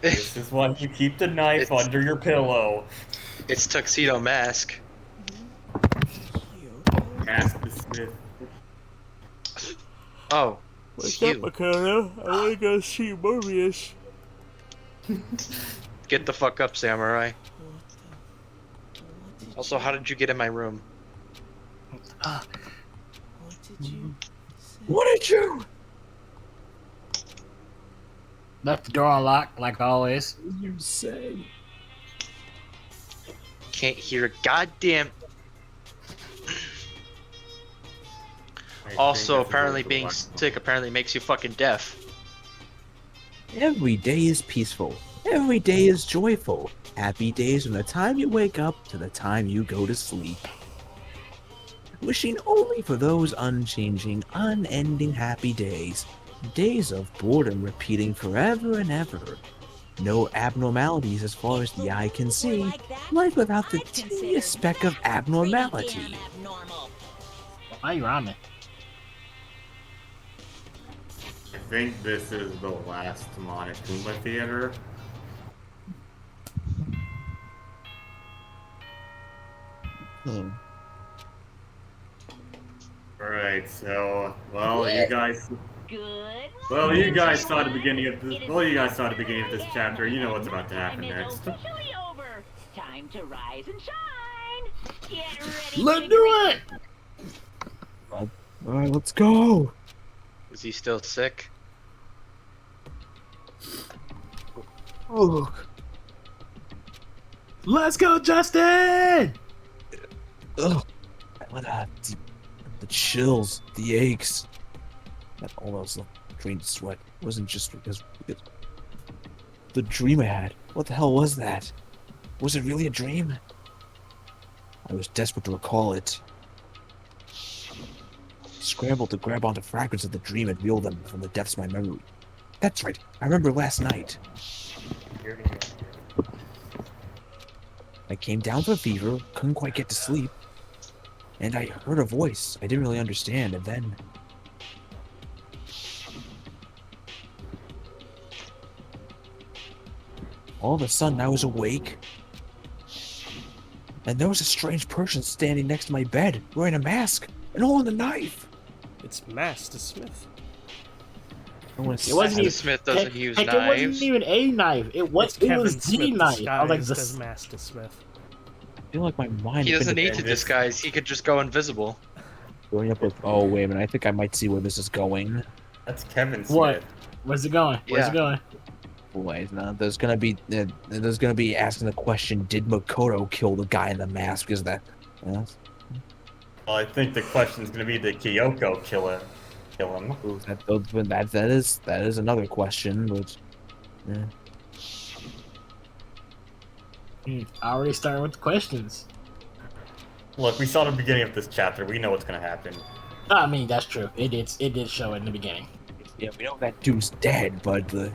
This is why you keep the knife under your pillow. It's Tuxedo Mask. Ask the Smith. Oh, What's it's up, you. Makoto? I wanna go see Morbius. Get the fuck up, Samurai. Also, how did you get in my room? What did you say? What did you? Left the door unlocked, like always. What did you say? Can't hear a goddamn. Also, apparently being sick apparently makes you fucking deaf. Every day is peaceful. Every day is joyful. Happy days from the time you wake up to the time you go to sleep. Wishing only for those unchanging, unending happy days. Days of boredom repeating forever and ever. No abnormalities as far as the eye can see. Life without the teeniest speck of abnormality. Why are you on me? I think this is the last Monokuma theater. Alright, so, well, you guys... Good. Well, you guys saw the beginning of this... Well, you guys saw the beginning of this chapter. You know what's about to happen next. Officially over. Time to rise and shine. Get ready. Let's do it! Alright, let's go! Is he still sick? Oh, Let's go, Justin! ugh. The chills, the aches. That almost drained sweat. It wasn't just because the dream I had. What the hell was that? Was it really a dream? I was desperate to recall it. Scrambled to grab onto fragments of the dream and reel them from the depths of my memory. That's right, I remember last night. I came down with a fever, couldn't quite get to sleep, and I heard a voice. I didn't really understand, and then all of a sudden I was awake, and there was a strange person standing next to my bed, wearing a mask and holding a knife. It's Master Smith. It wasn't even Smith doesn't use It knives. wasn't even a knife. It was Kevin the Smith knife. I was like, disguised as Master Smith. I feel like my mind. He doesn't need to this- disguise. He could just go invisible. Going up with. Oh wait a minute! I think I might see where this is going. That's Kevin Smith. What? Where's it going? Where's it going? Wait, no, there's gonna be asking the question: did Makoto kill the guy in the mask? Because that. Yeah. Well, I think the question's gonna be, did Kyoko kill him? Ooh, that is another question, but. Yeah. I already started with the questions. Look, we saw the beginning of this chapter. We know what's gonna happen. I mean, that's true. It did show it in the beginning. Yeah, we know that dude's dead, but the.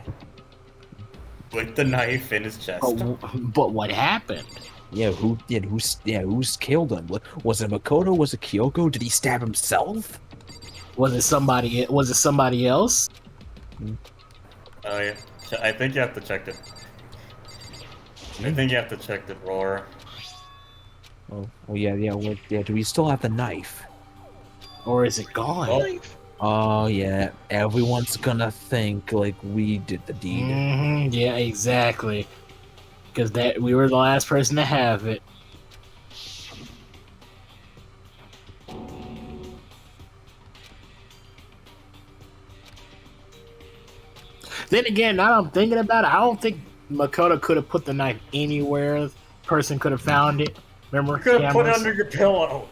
With the knife in his chest. But what happened? Yeah, who's killed him? Was it Makoto? Was it Kyoko? Did he stab himself? Was it somebody else? Oh yeah, I think you have to check it. I think you have to check the drawer. Oh yeah. Do we still have the knife? Or is it gone? Oh yeah, everyone's gonna think like we did the deed. Yeah, exactly. Because we were the last person to have it. Then again, now I'm thinking about it, I don't think Makoto could have put the knife anywhere. Person could have found it. Remember? Could have put it cameras? under your pillow.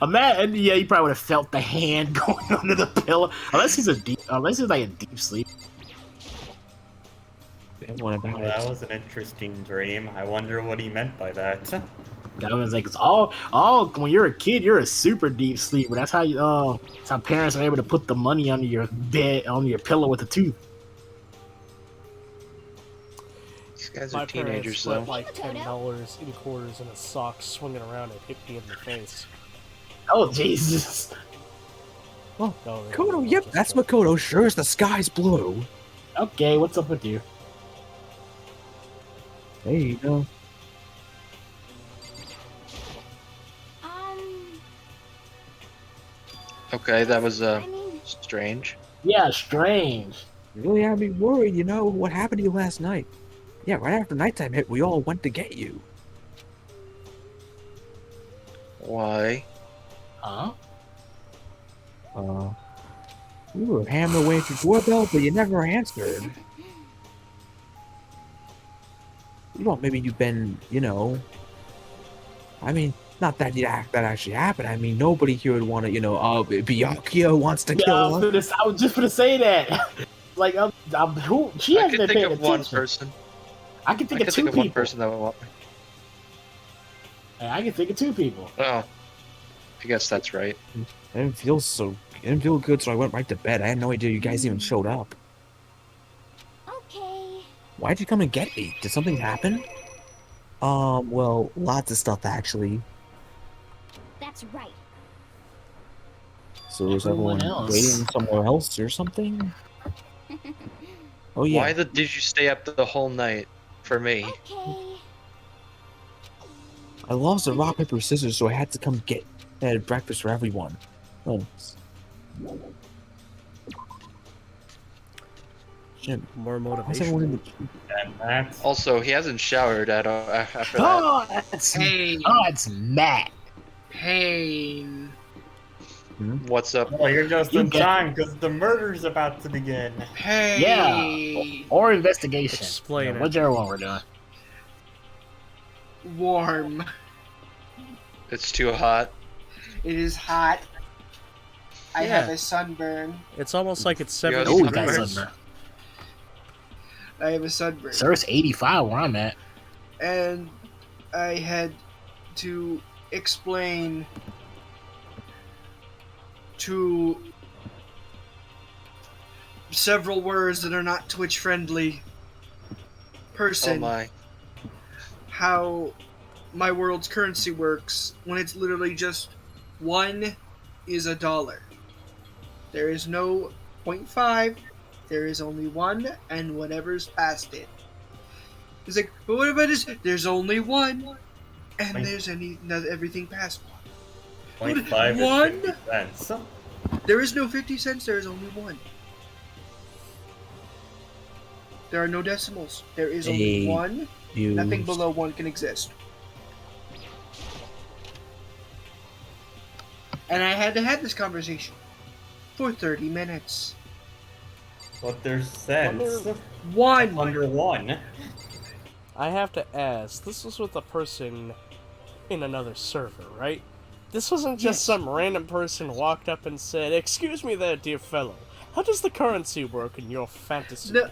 Imagine, yeah, you probably would have felt the hand going under the pillow. Unless he's like a deep sleep. Well, that was an interesting dream. I wonder what he meant by that. That was like, it's all when you're a kid, you're a super deep sleeper. That's how that's how parents are able to put the money under your bed, under your pillow with a tooth. These guys My are teenagers, though. parents put like $10 in quarters in a sock, swinging around and hit me in the face. Oh Jesus! Oh, Makoto, yep, that's Makoto. Sure as the sky's blue. Okay, what's up with you? There you go. Okay, that was strange. Yeah, strange. You really had me worried, you know, what happened to you last night. Yeah, right after nighttime hit, we all went to get you. Why? Huh? We were hammering away at your doorbell, but you never answered. You thought maybe you've been, you know... I mean, not that that actually happened. I mean, nobody here would want to, you know, Byakuya wants to kill us. I was just gonna say that. Like, who? She I hasn't can been think paying of one attention. person. I can think of two one people. person that would want. I can think of two people. Oh, I guess that's right. I didn't feel good, so I went right to bed. I had no idea you guys even showed up. Okay. Why'd you come and get me? Did something happen? Well, lots of stuff actually. That's right. So is Everyone everyone else. waiting somewhere else or something? Oh yeah. Why did you stay up the whole night for me? Okay. I lost a rock, paper, scissors, so I had to come get breakfast for everyone. Oh. Shit. More How's everyone in motivation. the... And that's... Also, he hasn't showered at all after that. Oh, that's Matt. Pain. What's up? Oh, you're just You in get- time because the murder's about to begin. Hey. Yeah. Or investigation. Explain it. Whichever one we're doing. Warm. It's too hot. It is hot. I Yeah. have a sunburn. It's almost like it's You 70 guys Oh, we Sunburn. got degrees. sunburn. I have a sunburn. Sir, it's 85 where I'm at. And I had to explain to several words that are not Twitch friendly person my. how my world's currency works when it's literally just one is a dollar. There is no 0.5, there is only one, and whatever's past it. It's like, but what about this? There's only one, and there's everything past one. 0.5 One? is 50 cents. There is no 50 cents, there is only one. There are no decimals. There is only one. Nothing below one can exist. And I had to have this conversation for 30 minutes. But there's cents. One! Under one. I have to ask, this was with a person in another server, right? This wasn't just some random person walked up and said, "Excuse me there, dear fellow. How does the currency work in your fantasy world?"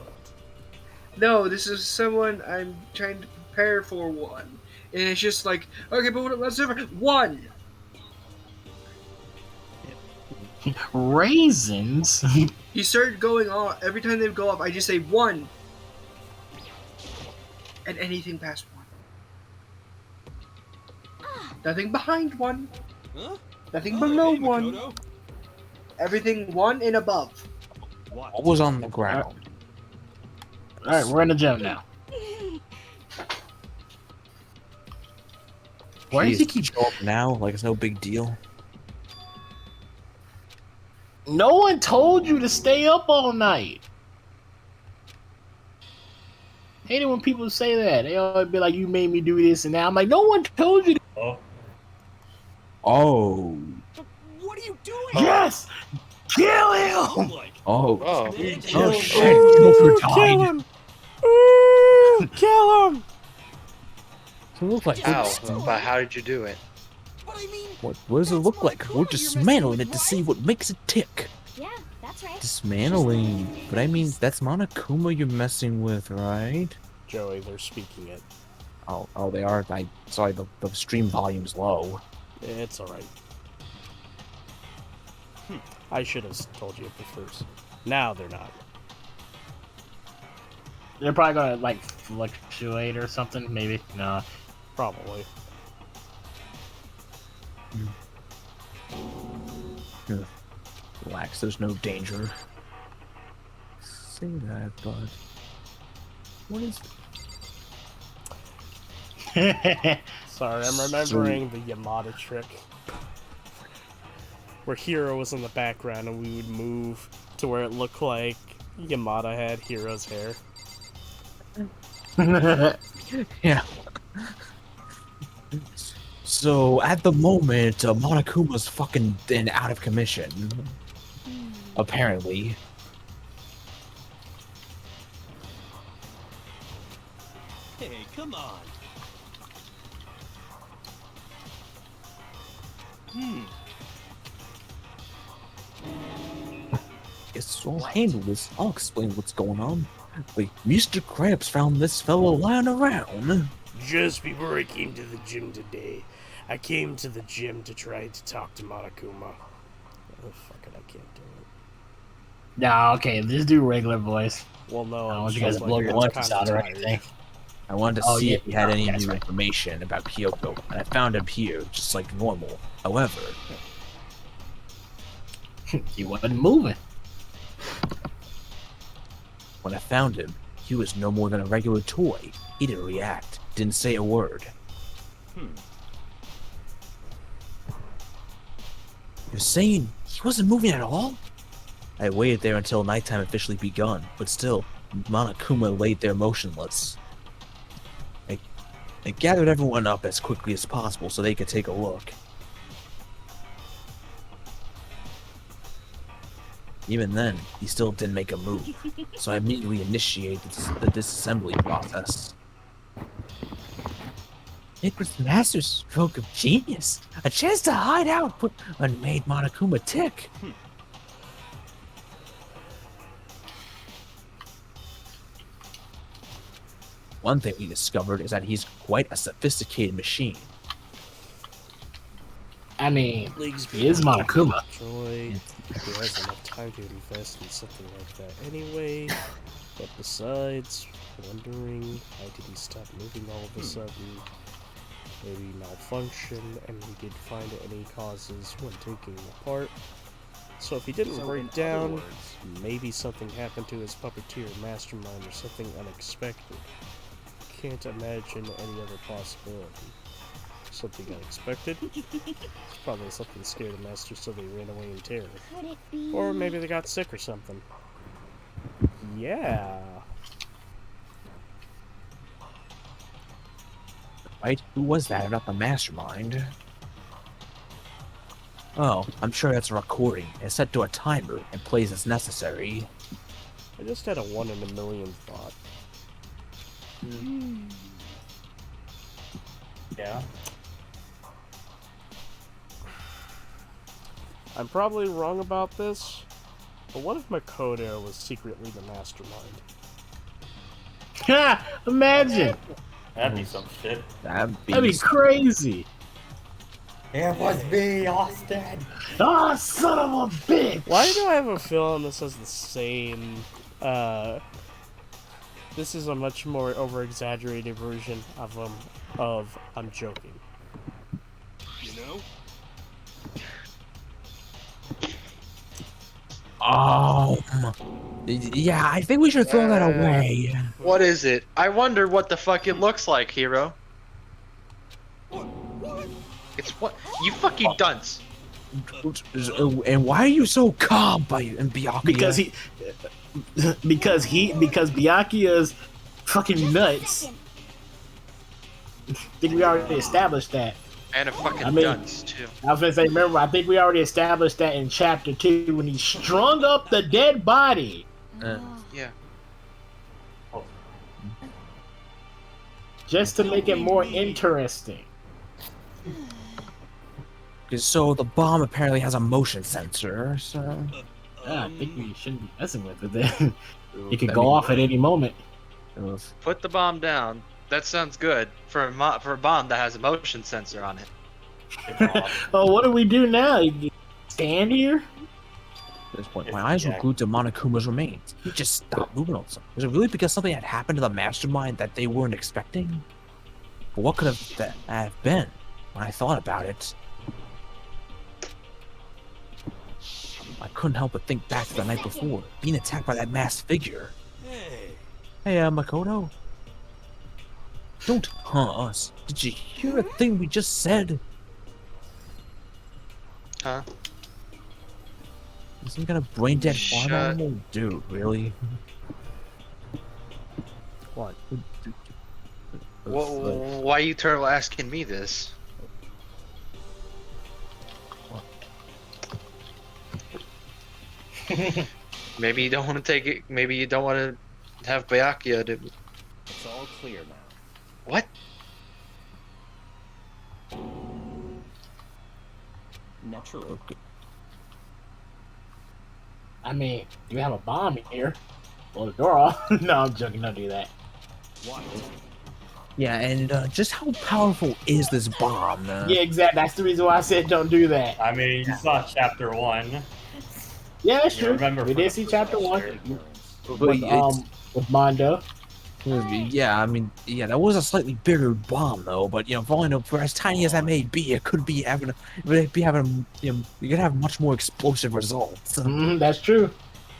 No, this is someone I'm trying to prepare for one. And it's just like, okay, but what about server? One! Raisins? He started going off. Every time they go off, I just say one. And anything past one. Nothing behind one. Huh? Nothing below one. Makoto. Everything one and above. What was on the ground? Alright, we're in the gym now. Why does he keep show up now? Like it's no big deal. No one told you to stay up all night. Hate it when people say that. They always be like, "You made me do this," and now I'm like, "No one told you." Oh. What are you doing? Yes, kill him. Oh. Shit! Joker Kill died. him! Ooh, kill him! So it looks like But how did you do it? what does it look like? We're dismantling it to see what makes it tick. Yeah, that's right. Dismantling. But I mean, that's Monokuma you're messing with, right? Joey, they're speaking it. Oh, they are. Sorry, the stream volume's low. It's alright. I should have told you at the first. Now they're not. They're probably gonna like fluctuate or something. Maybe no. Probably. Relax, there's no danger. Say that, bud. What is... Sorry, I'm remembering the Yamada trick. Where Hiro was in the background and we would move to where it looked like Yamada had Hiro's hair. Yeah. So, at the moment, Monokuma's fucking out of commission. Apparently. Hey, come on. Yes, I'll handle this. I'll explain what's going on. Wait, Mr. Krabs found this fellow lying around. Just before I came to the gym today, I came to the gym to try to talk to Monokuma. Oh, fuck it, I can't do it. Nah, okay, just do regular voice. Well, no, I don't I'm want you guys just to blow like, your it's lunches kinda out or tired. anything. I wanted to see yeah, if he had any that's new right. information about Kyoko, and I found him here, just like normal. However, He wasn't moving. when I found him, he was no more than a regular toy. He didn't react, didn't say a word. You're saying he wasn't moving at all? I waited there until nighttime officially begun, but still, Monokuma laid there motionless. I gathered everyone up as quickly as possible so they could take a look. Even then, he still didn't make a move, so I immediately initiated the disassembly process. It was the master stroke of genius. A chance to hide out and made Monokuma tick. One thing we discovered is that he's quite a sophisticated machine. I mean, Leagues he is Monokuma. Joy, who has enough time to invest in something like that anyway. But besides, wondering why did he stop moving all of a sudden? Maybe malfunction, and he did find any causes when taking it apart. So if he didn't break down, maybe something happened to his puppeteer mastermind or something unexpected. Can't imagine any other possibility. Something unexpected? It's probably something scared the master so they ran away in terror. Could it be? Or maybe they got sick or something. Yeah. Right? Who was that? Not the mastermind. Oh, I'm sure that's a recording. It's set to a timer and plays as necessary. I just had a 1 in a million thought. Yeah. I'm probably wrong about this, but what if Makoto was secretly the mastermind? Ha! Imagine! That'd be some shit. That'd That'd be crazy. It was me, Austin. Ah, son of a bitch! Why do I have a feeling this is the same, this is a much more over-exaggerated version of I'm joking. You know? Yeah, I think we should throw that away. What is it? I wonder what the fuck it looks like, Hero. It's what you fucking dunce. And why are you so calm, Byakuya? Because Byakuya's fucking nuts. I think we already established that. And a fucking I mean, dunce too. I was gonna say, remember, I think we already established that in chapter 2 when he strung up the dead body. Yeah. Just to make it more interesting. So the bomb apparently has a motion sensor, so... I think we shouldn't be messing with it then. It could go off at any moment. Put the bomb down. That sounds good for a bomb that has a motion sensor on it. Oh, what do we do now? You stand here? At this point, my eyes were glued to Monokuma's remains. He just stopped moving on something. Was it really because something had happened to the mastermind that they weren't expecting? But what could that have been? When I thought about it, I couldn't help but think back to the night before, being attacked by that masked figure. Hey, Makoto? Don't haunt us. Did you hear a thing we just said? Huh? Some kind of brain dead farm animal? Dude, really? What? Why are you turtle asking me this? Maybe you don't want to take it. Maybe you don't want to have Byakuya to. It's all clear now. What? Naturally. I mean, you have a bomb here. Blow the door off. No, I'm joking. Don't do that. What? Yeah, and just how powerful is this bomb? Yeah, exactly. That's the reason why I said don't do that. I mean, you saw chapter 1. Yeah, that's true. Remember We did see chapter 1 But with Mondo. Yeah, I mean, yeah, that was a slightly bigger bomb, though. But for all I know, for as tiny as that may be, it could be having, you could have much more explosive results. That's true.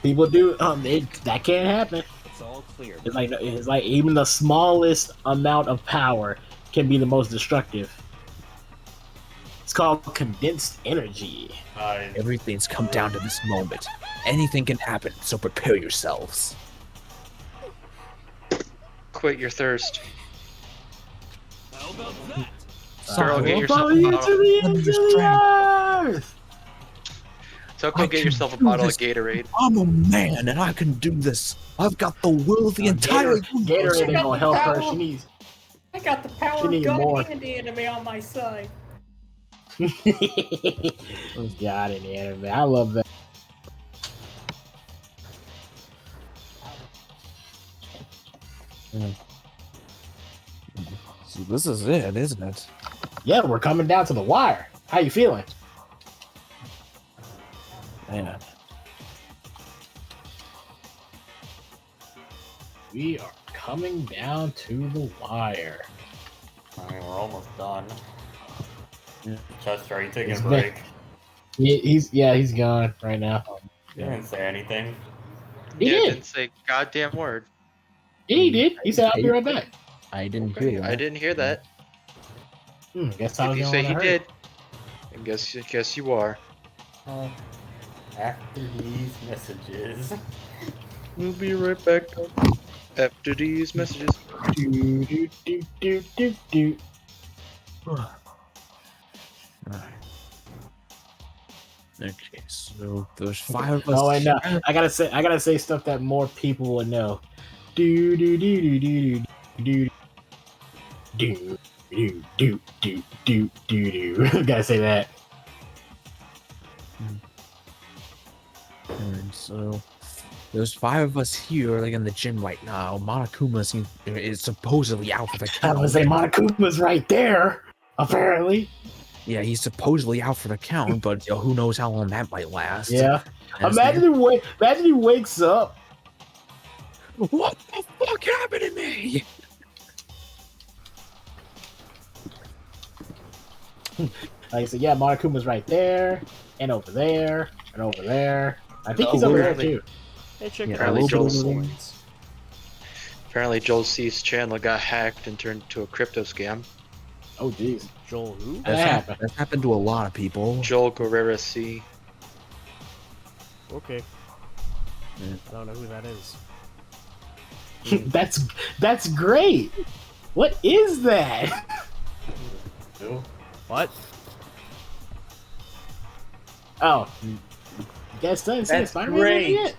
People do. That can't happen. It's all clear. It's like even the smallest amount of power can be the most destructive. It's called condensed energy. Everything's come down to this moment. Anything can happen, so prepare yourselves. Quit your thirst. How about that? Girl, get yourself a bottle. So go get yourself a bottle of Gatorade. I'm a man and I can do this. I've got the will of the entire Gatorade ain't gonna help her. I got the power of God and the enemy on my side. God in the anime. I love that. So this is it, isn't it? Yeah, we're coming down to the wire. How you feeling? Yeah. We are coming down to the wire. I mean, we're almost done. Chester, are you taking He's a break? He's gone right now. You didn't say anything. He Yeah, did. didn't say a goddamn word. Yeah, he did. He said, "I'll be right back." I didn't Okay, hear that. I didn't hear that. Guess I If was you the say one he that heard. did, I guess you are. After these messages. We'll be right back after these messages. Do, do, do, do, do, do. Okay, so there's 5 of us. Oh, I know. I gotta say stuff that more people would know. Do do do do do do do do do do do do do. Gotta say that. And so there's 5 of us here, like in the gym right now. Monokuma is supposedly out for the I count. was gonna say Monokuma's right there. Apparently. Yeah, he's supposedly out for the count, but who knows how long that might last. Yeah. Imagine he wakes up. What the fuck happened to me? Like I said, yeah, Monokuma's right there, and over there, and over there. I think he's over there too. Hey, check Yeah, out apparently Joel's Joel's- coins. Apparently, Joel C's channel got hacked and turned into a crypto scam. Oh jeez. Joel who? That's happened to a lot of people. Joel Guerrera C. Okay. Yeah. I don't know who that is. That's great. What is that? What? Oh, you guys didn't see the That's Spider-Man movie great. yet?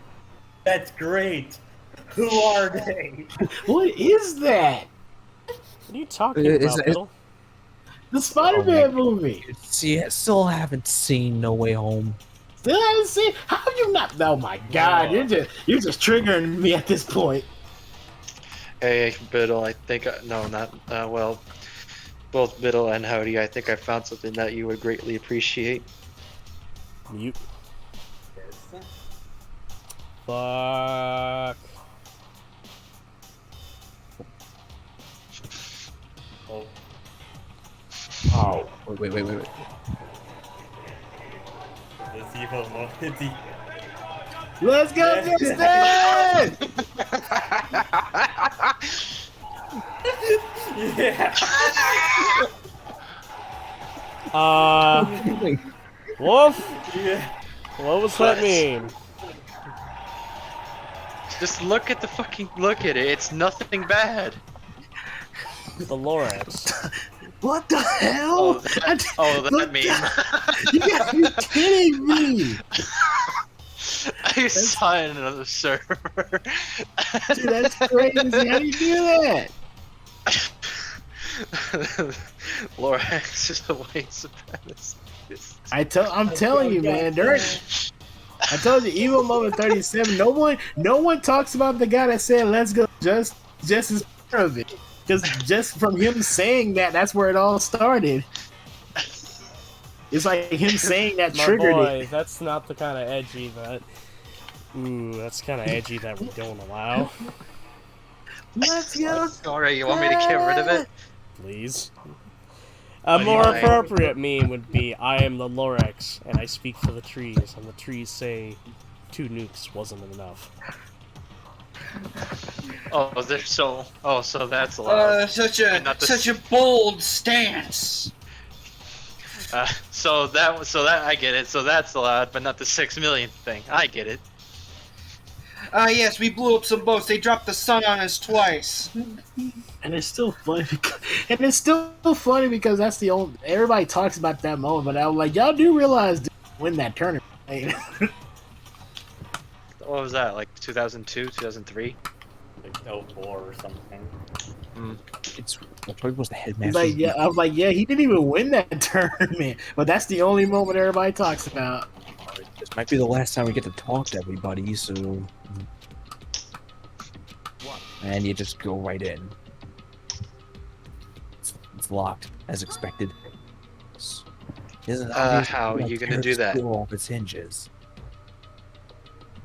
That's great. Who are they? What is that? What are you talking It's- about, it's- Bill? The Spider-Man Oh, movie. See, I still haven't seen No Way Home. Still haven't seen. How have you not? Oh my God! No. You're just triggering me at this point. Hey, Biddle, I think no, not well. Both Biddle and Howdy, I think I found something that you would greatly appreciate. Mute. Fuck. Oh, Oh, wait. this evil monkey. Let's go, Yeah. Justin! Yeah. Wolf? Yeah. What was that mean? Just look at it. It's nothing bad. The Lorax. What the hell? Oh, that meme. You gotta be kidding me! I saw it in another server. Dude, that's crazy. How do you do that? Lorax is a white supremacist. I'm telling you, man. I told you, Evil Moment 37. No one talks about the guy that said "Let's go." Just as part of it, because just from him saying that, that's where it all started. It's like him saying that My triggered boy, it. that's not the kind of edgy that... Ooh, that's kind of edgy that we don't allow. Let's go. Alright, you want me to get rid of it? Please. A do more you mean? appropriate meme would be, I am the Lorax, and I speak for the trees, and the trees say 2 nukes wasn't enough. So that's allowed. Such And not the a bold stance. So that I get it. So that's allowed, but not the 6 million thing. I get it. Yes, we blew up some boats. They dropped the sun on us twice. And it's still funny because that's the only everybody talks about that moment. But I'm like, y'all do realize win that tournament. What was that? Like 2002, 2003? Like 04 or something. It's probably was the headmaster. I was like, yeah, he didn't even win that tournament. But that's the only moment everybody talks about. This might be the last time we get to talk to everybody, so. And you just go right in. It's locked, as expected. This is obviously how are gonna you gonna tear do the that? school off its hinges.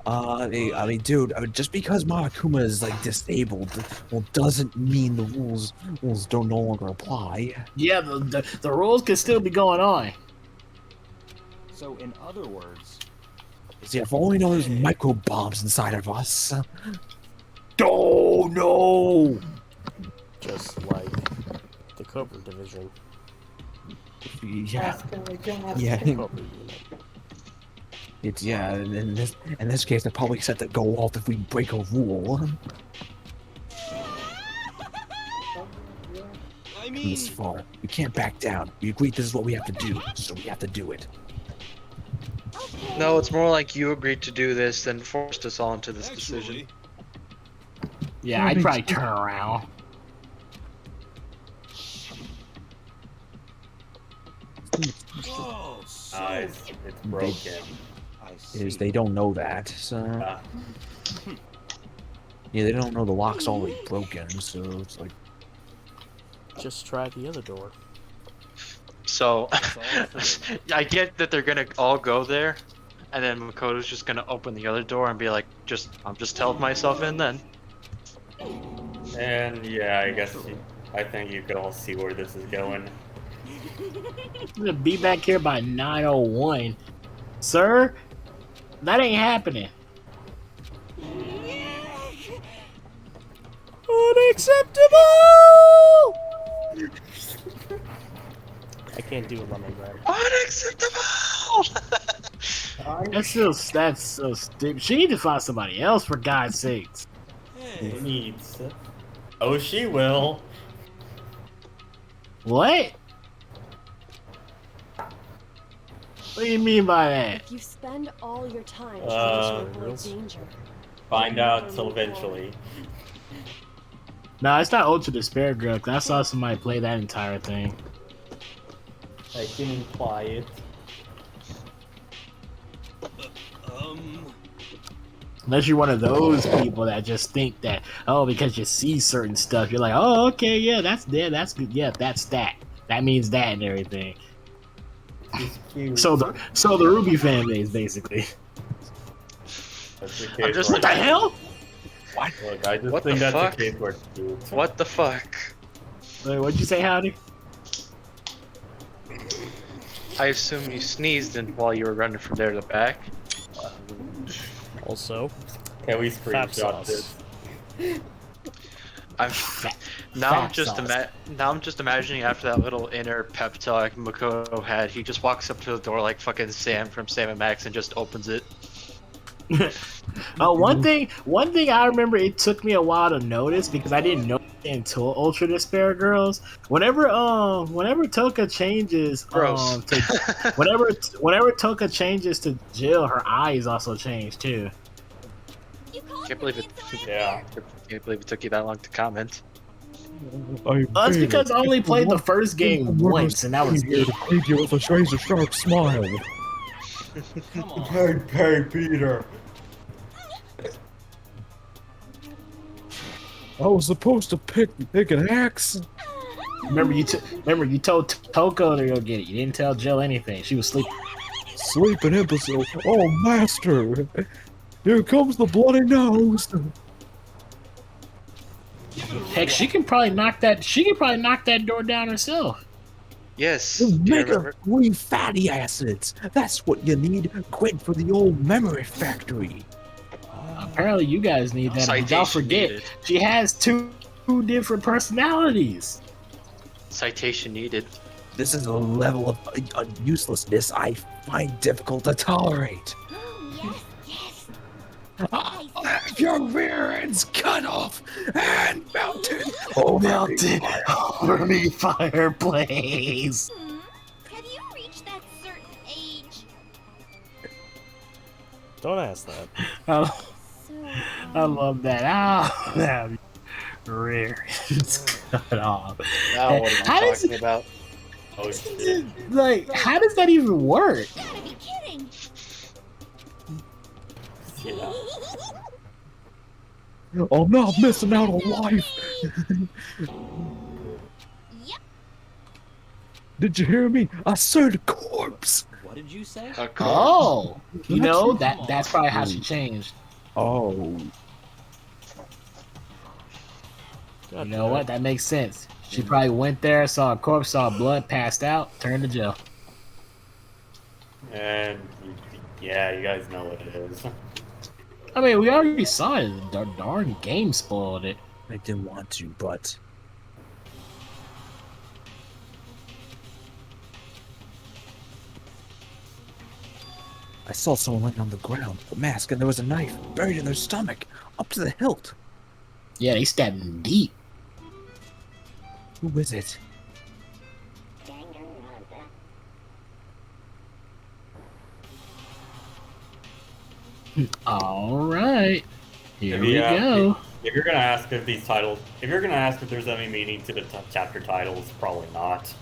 I mean, dude, just because Monokuma is like disabled, well, doesn't mean the rules don't no longer apply. Yeah, the rules can still be going on. So, in other words, See, if only know there's micro bombs inside of us. Oh no! Just like the Cobra division. Yeah, yeah. Cobra unit. It's In this case, they're probably set to go off if we break a rule. I Come mean, this far, we can't back down. We agreed this is what we have to do, so we have to do it. No, it's more like you agreed to do this, then forced us all into this decision. Yeah, I'd probably turn around. oh, so It's broken. I see. Is they don't know that, so yeah, they don't know the lock's already broken, so it's like Just try the other door. So, That's all for I get that they're gonna all go there, and then Makoto's just gonna open the other door and be like, I'm just telling myself in then. And yeah, I think you can all see where this is going. I'm gonna be back here by 9:01, sir. That ain't happening. Unacceptable! I can't do a lemon grab. Unacceptable! That's so stupid. She need to find somebody else, for God's sakes. Who needs? Oh, she will. What? What do you mean by that? If you spend all your time trying to avoid danger, Find out till eventually. No, it's not Ultra Despair Girl, 'cause I saw somebody play that entire thing. I can imply it. Unless you're one of those people that just think that, oh, because you see certain stuff, you're like, oh, okay, yeah, that's good, yeah, that's that. That means that and everything. So the Ruby fan base, basically. That's the case I'm just where- What the hell? Look, I just What think the that's fuck? the case where it's duped. What the fuck? Wait, what'd you say, Howdy? I assume you sneezed while you were running from there to the back. Also, Can we Fat screenshot sauce. this? Now I'm just imagining after that little inner pep talk Makoto had, he just walks up to the door like fucking Sam from Sam and Max and just opens it. One thing I remember, it took me a while to notice because I didn't know until Ultra Despair Girls. Whenever Toka changes, whenever Toka changes to Jill, her eyes also change too. Can't believe it. Yeah. Can't believe it took you that long to comment. That's because I only played the first game once, and that was it. Leave you with a razor sharp smile. Come on. Hey, Peter. I was supposed to pick an axe. Remember you told Toko to go get it. You didn't tell Jill anything. She was sleeping. Sleeping imbecile. Oh, master. Here comes the bloody nose. Heck, she can probably knock that door down herself. Yes. Do you Mega remember? green fatty acids. That's what you need. Quit for the old memory factory. Apparently, you guys need that. But y'all Citation forget needed. she has two different personalities. Citation needed. This is a level of uselessness I find difficult to tolerate. Have your rear ends cut off and melted over me fireplace. Have you reached that certain age? don't ask that. I love that. Ah, rear ends cut off. Now what am How I does talking about? Oh shit. Like, how does that even work? You gotta be kidding. Yeah. I'm not missing out on life. Yep. Did you hear me? I said corpse. What did you say? A corpse. Oh, you know Come that's on. probably how she changed. Oh, You know what? That makes sense. She probably went there, saw a corpse, saw blood, passed out, turned to jail. And yeah, you guys know what it is. I mean, we already saw it. The darn game spoiled it. I didn't want to, but I saw someone laying on the ground, a mask, and there was a knife buried in their stomach, up to the hilt. Yeah, they stabbed him deep. Who is it? All right, here we Yeah, go. If you're gonna ask if these titles, if you're gonna ask if there's any meaning to the chapter titles, probably not.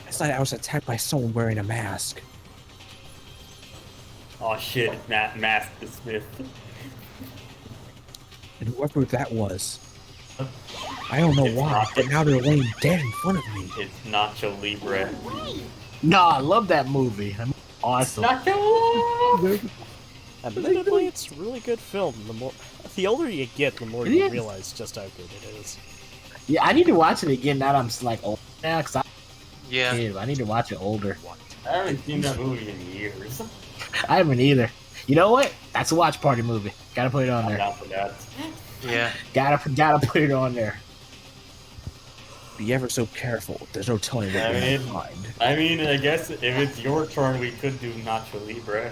Last night I was attacked by someone wearing a mask. Oh shit, Mask the Smith. And whoever that was, I don't know why, but now they're laying dead in front of me. It's Nacho Libre. No, I love that movie. Awesome. Admittedly, it's a really good film. The older you get, the more you realize just how good it is. Yeah, I need to watch it again now that I'm like old now, cause I need to watch it older. I haven't seen that movie in years. I haven't either. You know what? That's a watch party movie. Gotta put it on I'm there. down for that. Yeah. Gotta put it on there. Be ever so careful. There's no telling what you're gonna find. I mean, I guess if it's your turn, we could do Nacho Libre.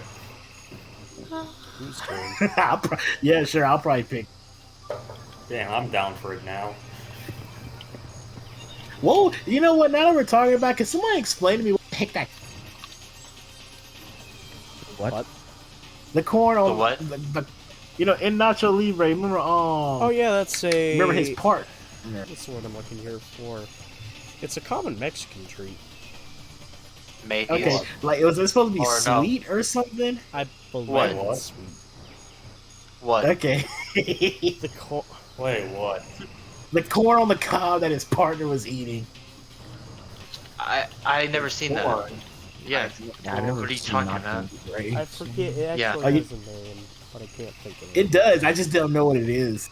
Whose turn? Yeah, sure. I'll probably pick. Damn, I'm down for it now. Whoa, you know what? Now that we're talking about, can somebody explain to me what the heck that? What? The corn on The what? The, you know, in Nacho Libre. Remember? Oh yeah, that's a. Remember his part. That's the word I'm looking here for. It's a common Mexican treat. Maybe. Okay, like was it supposed to be Or no. sweet or something? I believe What? it's sweet. What? Okay. The Wait, what? The corn on the cob that his partner was eating. I never seen that. Yeah. I've never What are you seen talking Nacho about? Libre. I forget. It actually Yeah. has a name, but I can't think of it. It does. I just don't know what it is.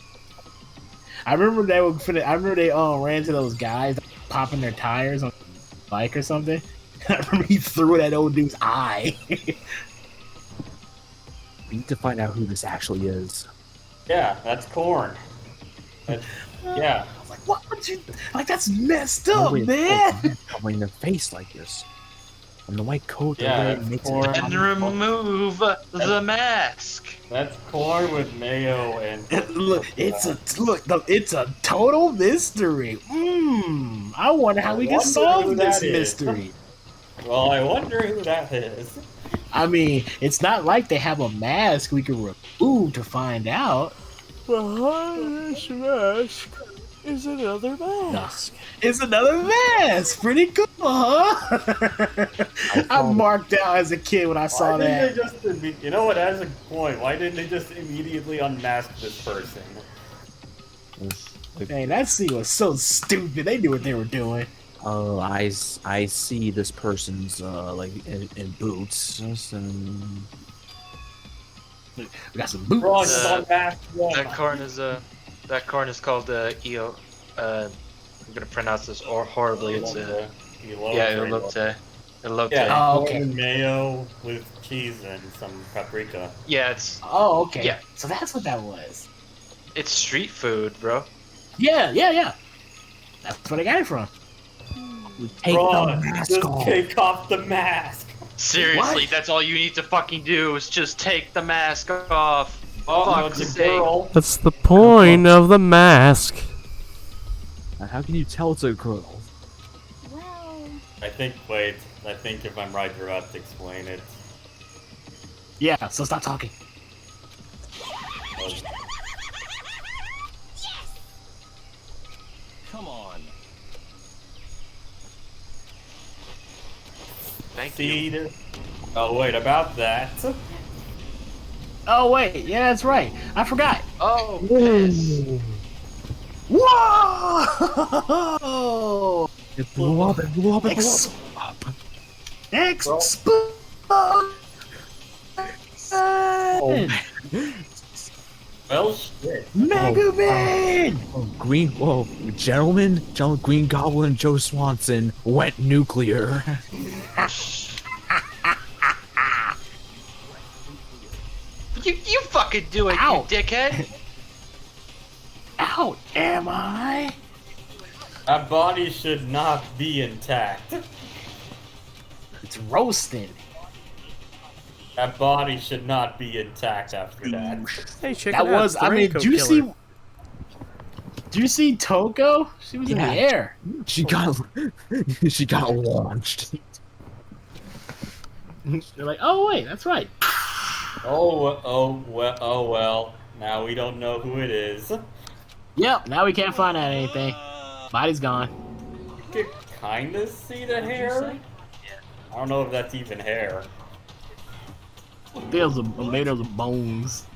I remember they were. I remember they ran to those guys popping their tires on a bike or something. I remember he threw it at old dude's eye. We need to find out who this actually is. Yeah, that's corn. Yeah. I was like, what would you like? That's messed up, Nobody man. covering their face like this. And the white coat Yeah, they're that's wearing makes corn. it And remove the mask. That's corn with mayo and. Look, it's a total mystery. I wonder how we can wonder solve who this that is. mystery. Well, I wonder who that is. I mean, it's not like they have a mask we can remove to find out. Behind this mask is another mask. It's another mask. Pretty cool, huh? I marked out as a kid when I saw Why that. didn't they just, you know what, as a point, why didn't they just immediately unmask this person? Dang, that scene was so stupid. They knew what they were doing. Oh, I see this person's like in boots. And... We got some boots. Wrong, just unmask one. That corn is called EO. I'm gonna pronounce this horribly. It's elote. Elote. Yeah, Oh, okay. Mayo with cheese and some paprika. Yeah, it's Oh, okay. Yeah. So that's what that was. it's street food, bro. Yeah. That's where I got it from. Take Ron, the mask just off. take off the mask. Seriously, What? that's all you need to fucking do is just take the mask off. Oh, no, Fuck's it's a sake. girl. That's the point of the mask. Now, how can you tell it's a girl? Well, I think if I'm right, you're about to explain it. Yeah, so stop talking. Come on. Thank you. Seed. Oh, wait, about that. Oh, wait. Yeah, that's right. I forgot. Oh, piss. Whoa! It blew up. It blew up. It blew Ex- up. Explode! Oh, Well, shit. Mega Man! Green. Whoa, gentlemen, Green Goblin and Joe Swanson went nuclear. You fucking do it, Ow. you dickhead! Out am I? That body should not be intact. It's roasting. That body should not be intact after that. Hey, check That it out. was. it's the I mean, Raincoat do you Killer. see? Do you see Toko? She was in the Yeah. air. She got launched. They're like, oh wait, that's right. Oh well. Now we don't know who it is. Yep. Now we can't find out anything. Body's gone. You can kinda see the hair. I don't know if that's even hair. Those are made of bones.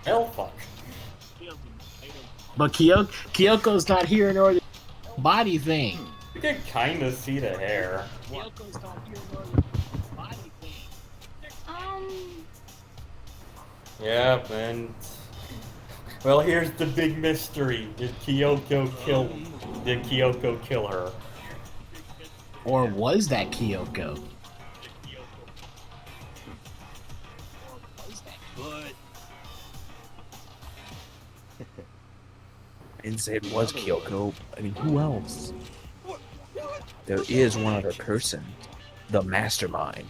Hell fuck. But Kyoko's not here in order. Body thing. You can kinda see the hair. Kyoko's not here in order. Body thing. Yep, and well, here's the big mystery: Did Kyoko kill her? Or was that Kyoko? I didn't say it was Kyoko. I mean, who else? There is one other person. The mastermind.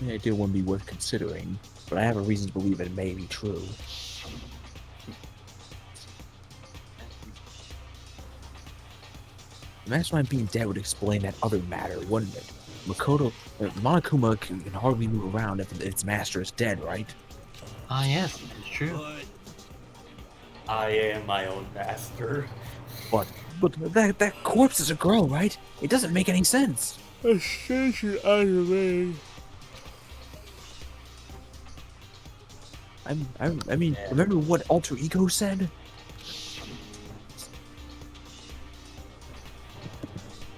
The idea wouldn't be worth considering, but I have a reason to believe it may be true. The mastermind being dead would explain that other matter, wouldn't it? Monokuma can hardly move around if its master is dead, right? Ah, yes, it's true. I am my own master. But that corpse is a girl, right? It doesn't make any sense. I mean, remember what Alter Ego said?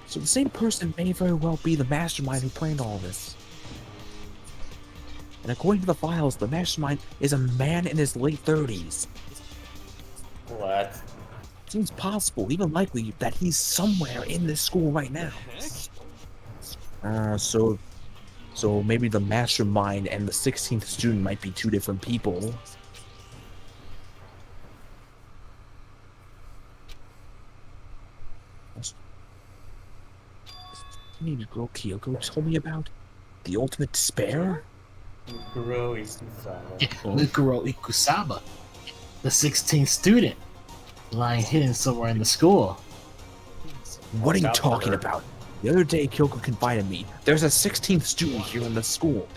So the same person may very well be the mastermind who planned all this. And according to the files, the mastermind is a man in his late 30s. What? Seems possible, even likely, that he's somewhere in this school right now. So maybe the mastermind and the 16th student might be two different people. You need to girl Kyoko told me about? The ultimate despair? Mukuro Ikusama. Mukuro Ikusaba, the 16th student, lying hidden somewhere in the school. What are you talking about? The other day, Kyoko confided me. There's a 16th student here in the school.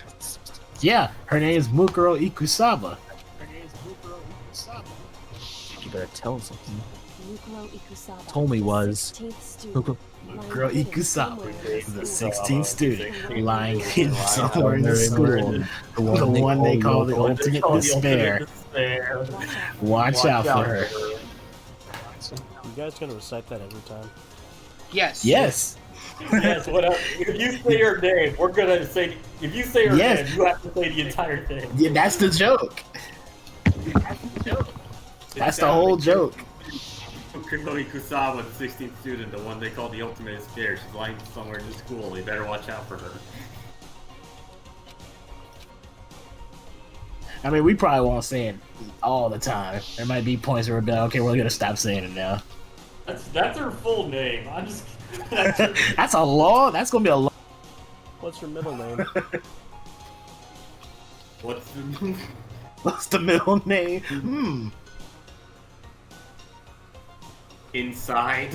Yeah, her name is Mukuro Ikusaba. You better tell us something. Mukuro Ikusaba, Told me the was 16th student, Mukuro lying hidden Ikusaba somewhere in is the the school. 16th student, lying hidden somewhere in the Somewhere school. in The one they call the ultimate despair. Watch out for her. You guys gonna recite that every time? Yes. Yes. Yes, whatever. If you say her name, we're gonna say. If you say her Yes. name, you have to say the entire thing. Yeah, that's the joke. That's the whole joke. Mukuro Ikusama, the 16th student, the one they call the ultimate despair. She's lying somewhere in the school. You better watch out for her. I mean, we probably won't say it all the time. There might be points where we'll be like, okay, we're gonna stop saying it now. That's her full name. I'm just. That's a long. That's gonna be a long. What's your middle name? What's the? What's the middle name? Inside.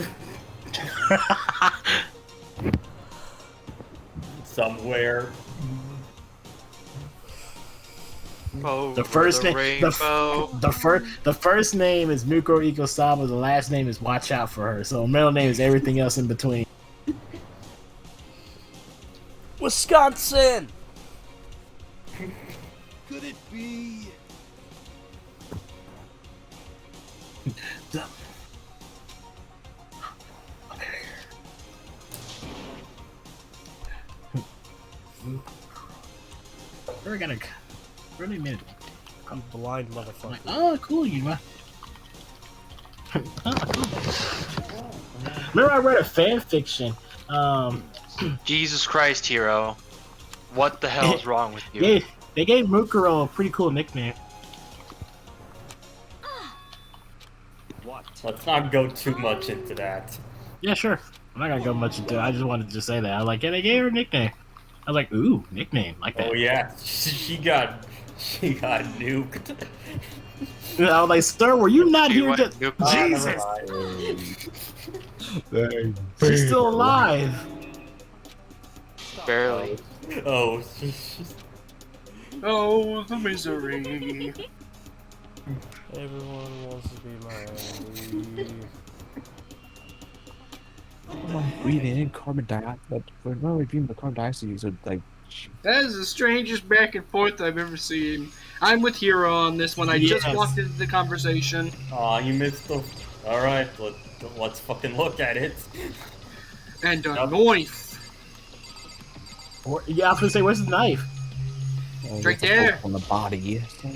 Somewhere. The first name. rainbow. The first name is Mukuro Ikusaba. The last name is Watch Out for Her. So middle name is everything else in between. Wisconsin! could it be? We're gonna really minute. I'm blind, motherfucker. Oh, cool, you man. Remember, I read a fan fiction. Jesus Christ, Hero. What the hell is wrong with you? They gave Mukuro a pretty cool nickname. What? Let's not go too much into that. Yeah, sure. I'm not gonna go much into it. I just wanted to say that. I was like, yeah, they gave her a nickname. I was like, ooh, nickname, like that. Oh yeah, she got nuked. I was like, sir, were you not She here went just... nuke. Jesus! She's still alive! Barely. Oh, Oh, the misery. Everyone wants to be my enemy. I'm breathing in carbon dioxide, but we're not breathing the carbon dioxide, so like. That is the strangest back and forth I've ever seen. I'm with Hero on this one. I just walked into the conversation. aw, you missed the. All right, let's fucking look at it. And a knife. Yeah, I was gonna say, where's the knife? It's right there. On the body. So,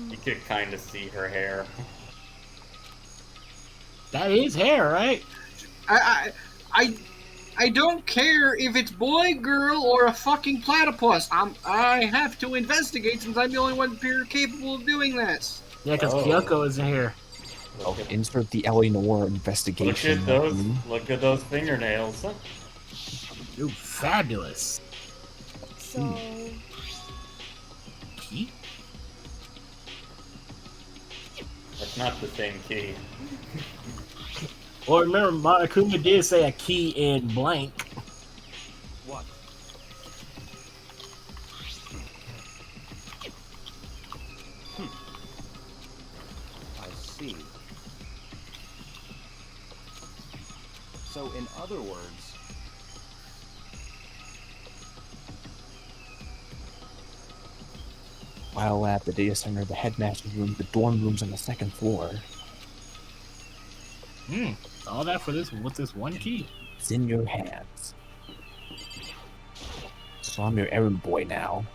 You could kind of see her hair. That is hair, right? I don't care if it's boy, girl, or a fucking platypus. I have to investigate since I'm the only one here capable of doing this. Yeah, because Kyoko isn't here. Oh, insert the Ellie Noir investigation. Look at those fingernails. Ooh, fabulous. so Key? That's not the same key. Well, remember, Monokuma did say a key in blank. What? I see. So, in other words, While at the data center, the headmaster's room, the dorm room's on the second floor. All that for this with this one key. It's in your hands. So I'm your errand boy now.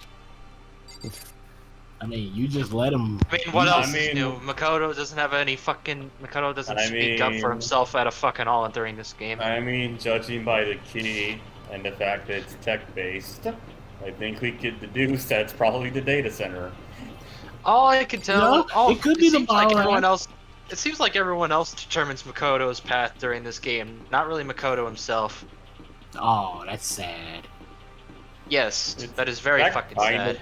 I mean, you just let him. I mean, what else is new? Makoto doesn't have any fucking. Makoto doesn't speak up for himself at a fucking all during this game. I mean, judging by the key and the fact that it's tech-based, I think we could deduce that's probably the data center. All I can tell, it could be the seems like ball everyone rack. else. It seems like everyone else determines Makoto's path during this game, not really Makoto himself. Oh, that's sad. Yes, that is very fucking sad.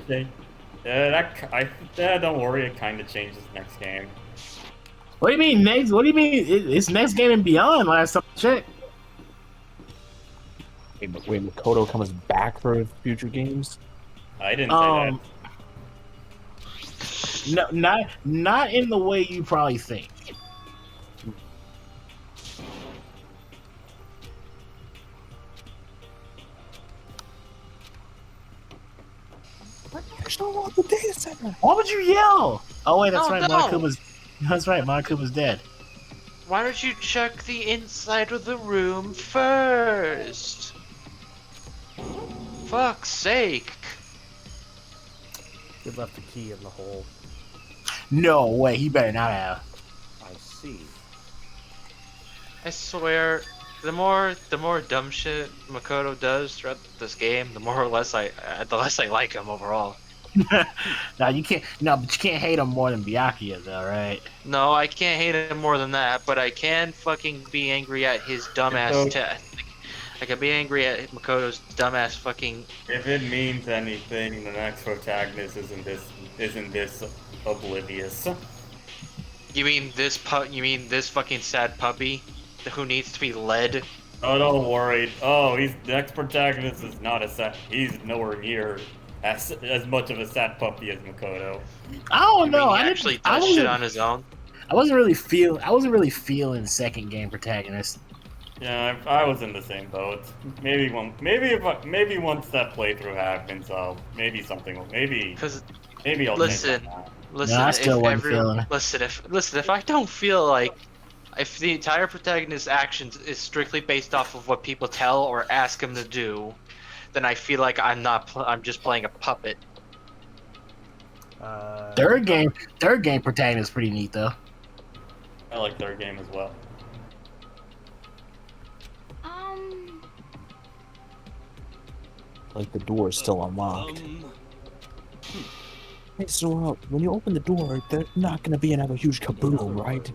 Don't worry, it kind of changes next game. What do you mean next? What do you mean? It's next game and beyond. Last time I checked. Wait, Makoto comes back for future games? I didn't say that. No, not in the way you probably think. There's no wrong with the data center. Why would you yell? Oh wait, that's Oh, right. no. Monokuma's dead. Why don't you check the inside of the room first? Fuck's sake. He left the key in the hole. No way, he better not have. I see. I swear, the more dumb shit Makoto does throughout this game, the less I like him overall. Now you can't. No, but you can't hate him more than Byakuya, though, right? No, I can't hate him more than that, but I can fucking be angry at his dumbass I can be angry at Makoto's dumbass fucking. If it means anything, the next protagonist isn't this oblivious. You mean this fucking sad puppy who needs to be led? Oh, don't worry. Oh, the next protagonist is not a sad. He's nowhere near as much of a sad puppy as Makoto. I don't know. He actually does shit on his own. I wasn't really feeling second game protagonist. Yeah, I was in the same boat. Maybe once that playthrough happens, maybe something will, Because maybe I'll change listen, my mind. No, I still wasn't feeling it. listen, if I don't feel like if the entire protagonist's actions is strictly based off of what people tell or ask him to do, then I feel like I'm just playing a puppet. Third game protagonist is pretty neat though. I like third game as well. Like the door is still unlocked. Hey, so when you open the door, there's not gonna be another huge kaboom, right?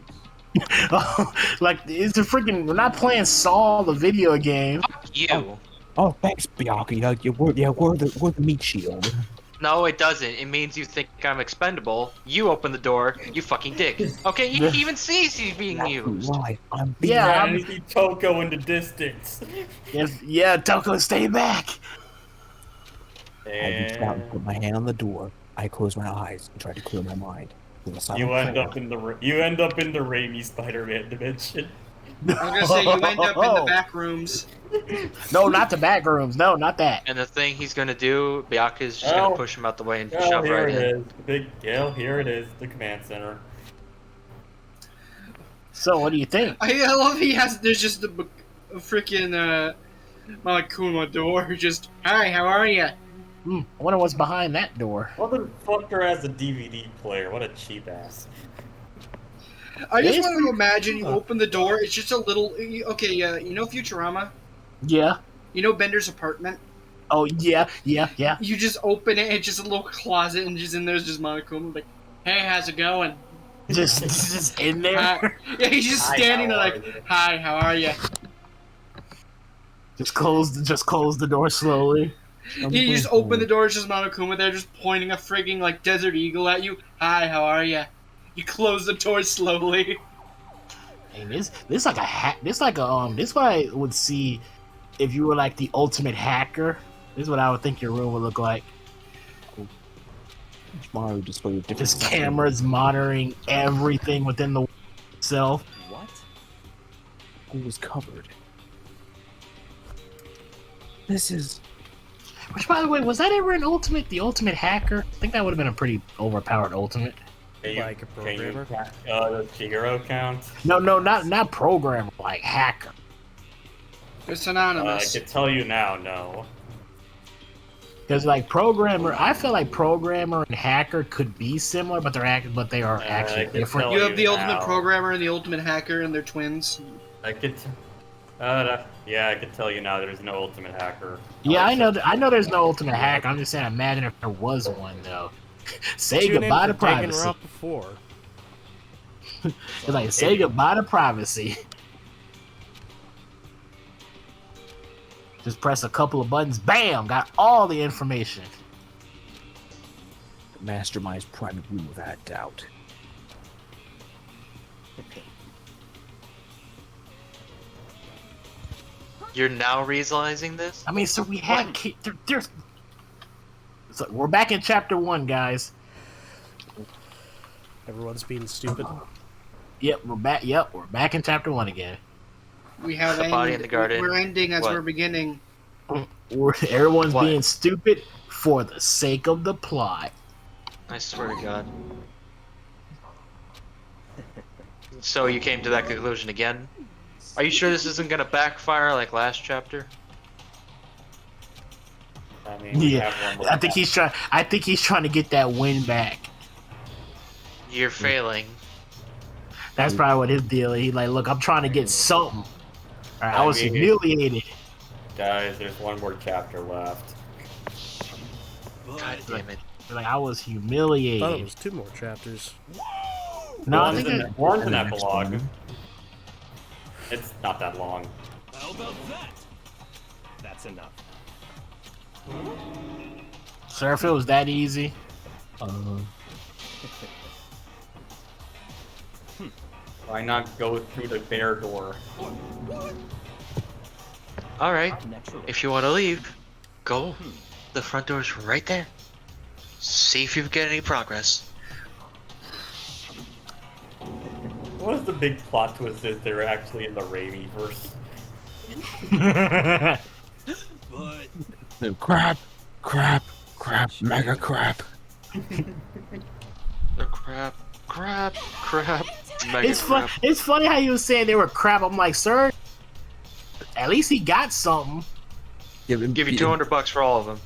Like it's a freaking. We're not playing Saw the video game. You. Oh, thanks, Byakuya. We're the meat shield. No, it doesn't. It means you think I'm expendable. You open the door, you fucking dick. Okay, he even sees he's being used. Why? I'm I see Toko in the distance. Yeah, Toko, stay back. I reached out and put my hand on the door. I closed my eyes and tried to clear my mind. You end up in the Raimi Spider-Man dimension. I was gonna say you end up in the back rooms. No, not the back rooms. No, not that. And the thing he's gonna do, Byakuya's just gonna push him out the way and shove here right it in. is. Here it is, the command center. So, what do you think? I love there's just a freaking Monokuma door. Just, hi, how are you? I wonder what's behind that door. Motherfucker has a DVD player. What a cheap ass. I just want to imagine you open the door. It's just a little. Okay, you know Futurama? Yeah. You know Bender's apartment? Oh yeah. You just open it. It's just a little closet, and just in there's just Monokuma. Like, hey, how's it going? Just in there. Yeah, he's just standing there like, hi, how are you? Just close the door slowly. You just open the door. It's just Monokuma there, just pointing a frigging like desert eagle at you. Hi, how are you? You close the door slowly. Hey, this like a hack. This like a This what I would see if you were like the ultimate hacker. This is what I would think your room would look like. Mario display of different. This camera's monitoring everything within the itself. What? It was covered. This is. Which, by the way, was that ever an ultimate? The ultimate hacker? I think that would have been a pretty overpowered ultimate. Like a programmer? The Chihiro count? No, not programmer, like hacker. It's anonymous. I can tell you now, no. Because like programmer, I feel like programmer and hacker could be similar, but they are actually different. You have the ultimate programmer and the ultimate hacker, and they're twins. I could. Yeah, I can tell you now. There's no ultimate hacker. Yeah, I know. There's no ultimate hacker. I'm just saying, imagine if there was one though. Say goodbye to privacy. Danganronpa 4. It's like say goodbye to privacy. Just press a couple of buttons, bam, got all the information. Mastermind's private room without doubt. You're now realizing this? I mean, so we had there's. So we're back in chapter 1, guys. Everyone's being stupid. Yep, we're back. Yep, we're back in chapter 1 again. We have The body in the garden. We're ending as What? we're beginning. Everyone's What? being stupid for the sake of the plot. I swear to God. So you came to that conclusion again? Are you sure this isn't gonna backfire like last chapter? I mean, we Yeah, have one more I think he's trying. I think he's trying to get that win back. You're failing. That's probably what his deal is. He's like, look, I'm trying to get something. All right, I was humiliated. Guys, there's one more chapter left. God damn it. Like I was I thought it humiliated. was 2 more chapters. No, I think One's an epilogue. It's not that long. How about that? That's enough. sir, if it was that easy. Why not go through the bear door? Alright, if you want to leave, go. The front door's right there. See if you get any progress. What is the big plot twist if they're actually in the Raimi verse? But Crap, crap, crap, mega crap. The crap, mega It's crap. It's funny how you were saying they were crap. I'm like, sir, at least he got something. Give you $200 for all of them.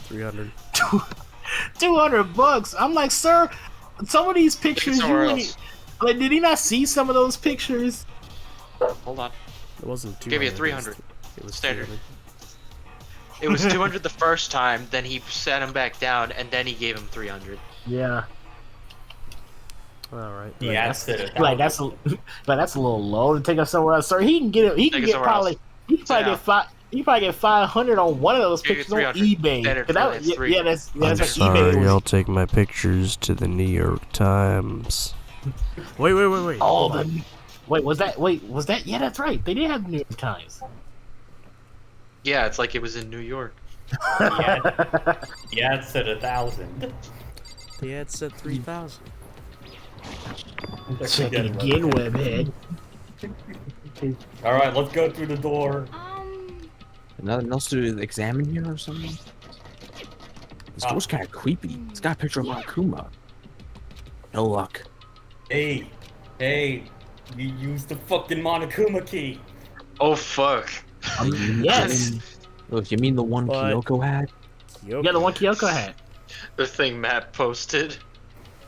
300. $200. I'm like, sir, some of these pictures, somewhere you else. like, did he not see some of those pictures? Hold on. It wasn't 200. Give you 300. It was Standard. 300. It was 200 the first time, then he sat him back down, and then he gave him 300. Yeah. All right. Yeah, that's it. That's a little low to take us somewhere else, sir. He can get it. He can Take it get somewhere probably. else. He can probably Yeah. get five. He probably get 500 on one of those Give you pictures on 300. eBay. Standard 'Cause that for was- that, it's yeah, that's I'm what sorry, eBay was. I'll take my pictures to the New York Times. Wait. Oh, wait, was that? Yeah, that's right. They did have the New York Times. Yeah, it's like it was in New York. Yeah, it said 1,000. Yeah, it said 3,000. Check it again, webhead. All right, let's go through the door. Nothing else to examine here or something? This door's kind of creepy. It's got a picture of Akuma. No luck. Hey, you used the fucking Monokuma key. Oh, fuck. Yes. Oh, you mean the one But- Kyoko had? Yeah, the one Kyoko had. The thing Matt posted.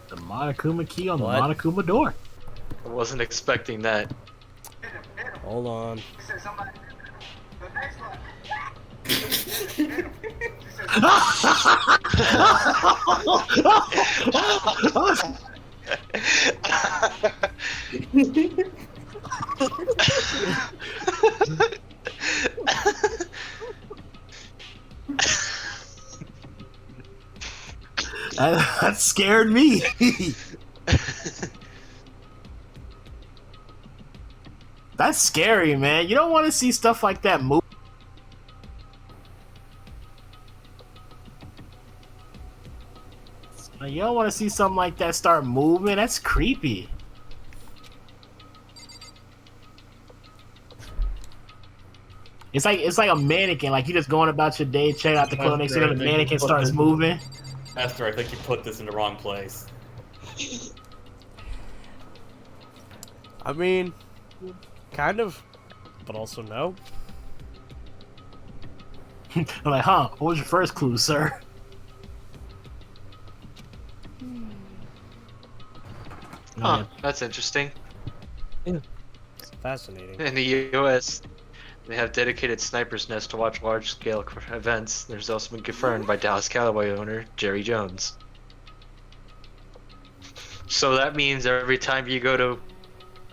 The Monokuma key on What? the Monokuma door. I wasn't expecting that. Hold on. That scared me. That's scary, man. You don't want to see stuff like that move. You don't want to see something like that start moving. That's creepy. It's like a mannequin. Like you just going about your day, check out the clothes, next thing you know, the mannequin starts moving. Esther, I think you put this in the wrong place. I mean, kind of, but also no. I'm like, huh? What was your first clue, sir? Huh, that's interesting. It's fascinating. In the U.S., they have dedicated sniper's nests to watch large-scale events. There's also been confirmed by Dallas Cowboy owner Jerry Jones. So that means every time you go to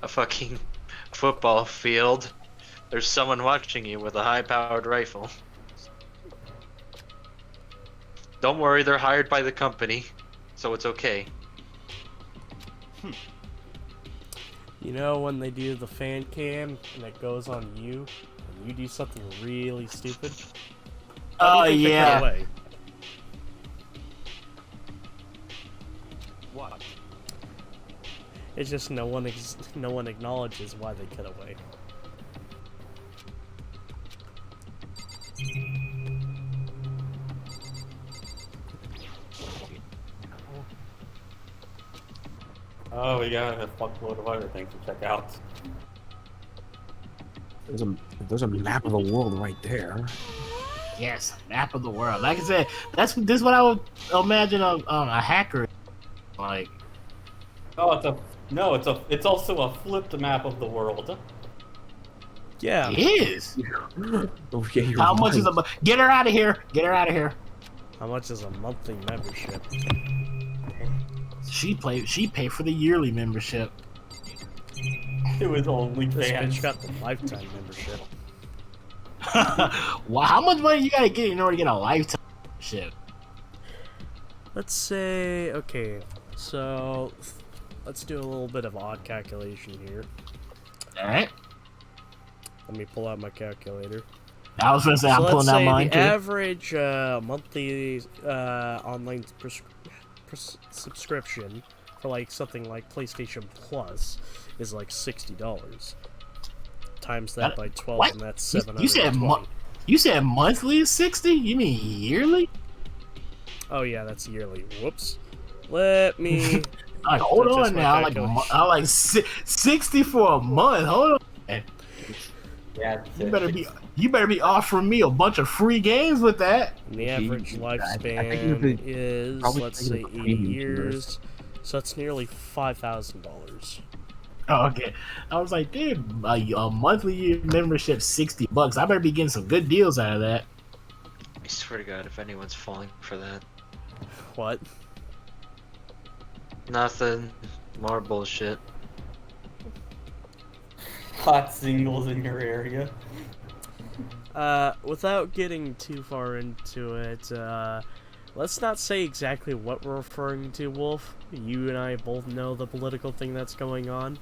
a fucking football field, there's someone watching you with a high-powered rifle. Don't worry, they're hired by the company, so it's okay. You know when they do the fan cam and it goes on you, and you do something really stupid? Oh, How do you think they cut yeah. away? what? It's just no one acknowledges why they cut away. Oh, we got a fuckload of other things to check out. There's a map of the world right there. Yes, map of the world. Like I said, this is what I would imagine a hacker. Like, Oh, it's also a flipped map of the world. Yeah. it is. Oh, yeah, you're How much right. is a? Get her out of here! Get her out of here! How much is a monthly membership? She paid for the yearly membership. It was only This bitch fans. got the lifetime membership. Wow, how much money you gotta get in order to get a lifetime membership? Let's say, okay, so let's do a little bit of odd calculation here. All right. Let me pull out my calculator. I was gonna say I'm So pulling let's out say mine the too. average monthly online subscription for like something like PlayStation Plus is like $60. times that by 12, What? and that's You 720. you said monthly is 60? You mean yearly? Oh yeah, that's yearly. Whoops. Let me. Like, hold adjust on my now. Like, calculation. I like 60 for a month. Hold on. Yeah, You better be offering me a bunch of free games with that. And the average I think lifespan the- is, probably let's take say, the 80 premium years. So that's nearly $5,000. Oh, okay. I was like, dude, a monthly membership, $60. I better be getting some good deals out of that. I swear to God, if anyone's falling for that. What? Nothing. More bullshit. Hot singles in your area. Without getting too far into it, let's not say exactly what we're referring to, Wolf. You and I both know the political thing that's going on.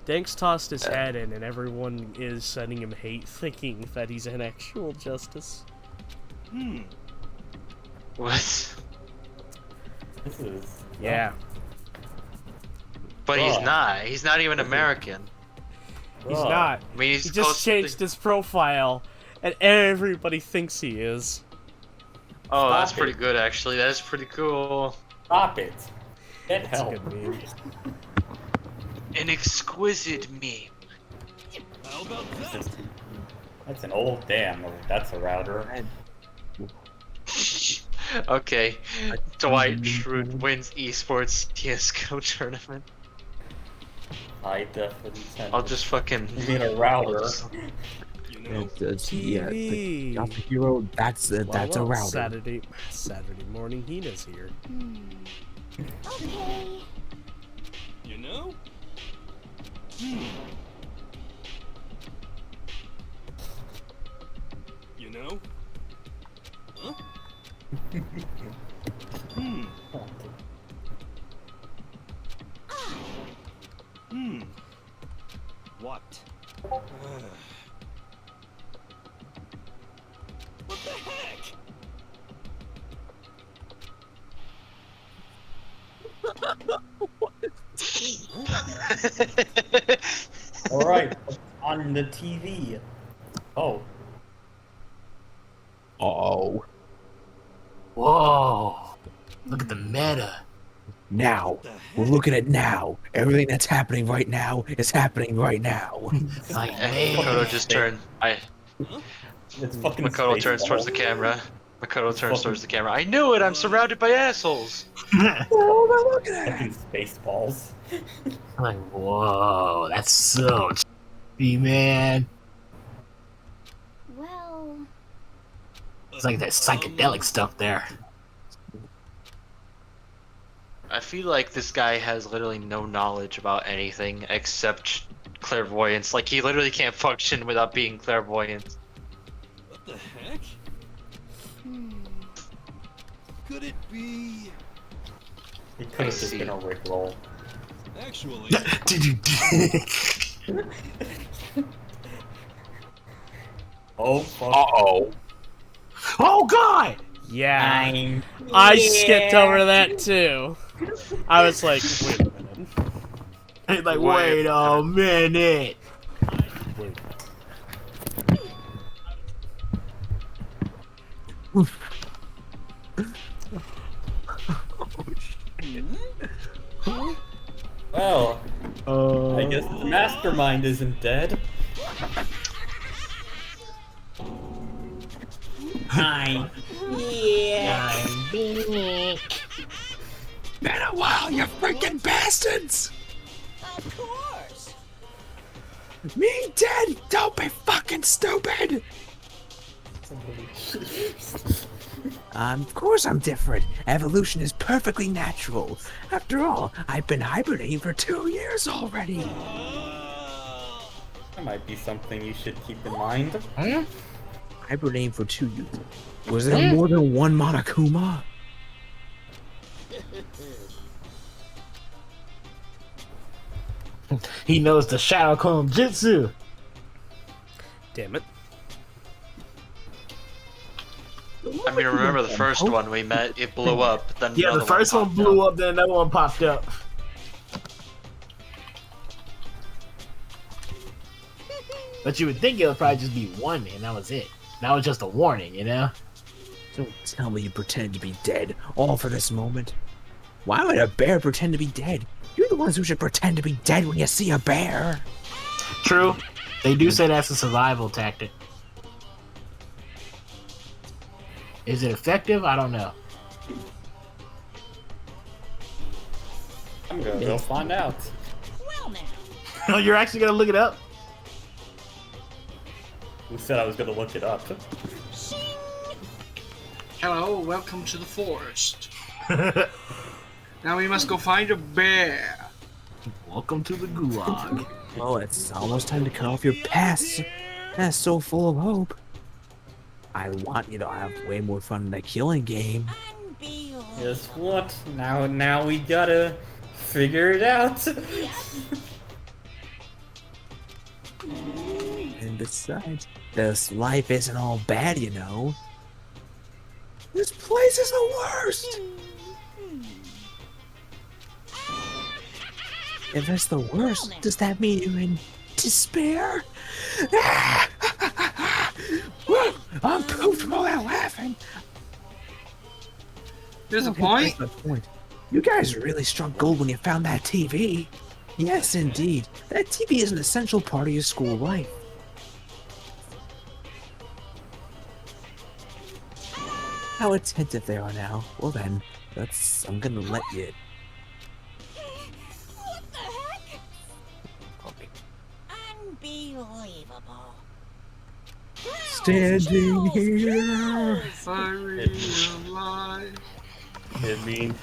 Danks tossed his hat in, and everyone is sending him hate, thinking that he's an actual justice. What? This is... Yeah. But he's not. He's not even American. He's not. I mean, He just changed his profile, and everybody thinks he is. Oh, that's Stop pretty it. good, actually. That is pretty cool. Stop it. Get That's a help. good meme. An exquisite meme. How about that? That's an old damn. That's a router. Okay. Dwight Schrute wins esports CS:GO tournament. High definition. I'll just fucking. You mean a router? You know, Yeah, TV. the hero. That's a Well, router. Saturday morning, Hina's here. Okay. you know. You know. Huh? What? What the heck? Alright, on the TV. Oh. Oh. Whoa. Look at the meta. Now. We're looking at now. Everything that's happening right now is happening right now. It's like, And man. Makoto just turned. It's fucking Makoto turns towards the camera. Makoto turns towards the camera. I knew it! I'm surrounded by assholes! Fucking space balls. Like, whoa, that's so trippy, man. Well, It's like that psychedelic stuff there. I feel like this guy has literally no knowledge about anything except clairvoyance. Like, he literally can't function without being clairvoyant. What the heck? Could it be? It could have just been a Rickroll. Actually, Did you? Oh fuck. Uh-oh. Oh God! Yeah. I skipped over that too. I was like, wait a minute. It's like, wait a minute. Wait. Well, I guess the mastermind isn't dead. Hi. Been a while, you freaking bastards! of course. Me dead! Don't be fucking stupid! Of course I'm different. Evolution is perfectly natural. After all, I've been hibernating for 2 years already. That might be something you should keep in mind. Hibernating for 2 years. Was there more than one Monokuma? He knows the Shadow Clone Jutsu. Damn it. I mean, remember the first one we met? It blew up. Then Yeah, the another first one popped blew up. up, then another one popped up. But you would think it would probably just be one, and that was it. That was just a warning, you know? Don't tell me you pretend to be dead, all for this moment. Why would a bear pretend to be dead? You're the ones who should pretend to be dead when you see a bear. True. They do say that's a survival tactic. Is it effective? I don't know. I'm gonna go find out. Well now. Oh, you're actually gonna look it up? Who said I was gonna look it up? Hello, welcome to the forest. Now we must go find a bear. Welcome to the gulag. Well, it's almost time to cut off your past. That's so full of hope. I want you to have way more fun in the killing game. Guess what? Now we gotta figure it out. And besides, this life isn't all bad, you know. This place is the worst! If it's the worst, does that mean you're in despair? I'm pooped from all that laughing. There's a point. That's the point. You guys really struck gold when you found that TV. Yes, indeed. That TV is an essential part of your school life. How attentive they are now. Well then, I'm gonna let you. What the heck? Okay. Unbelievable. Standing here. I realize. It means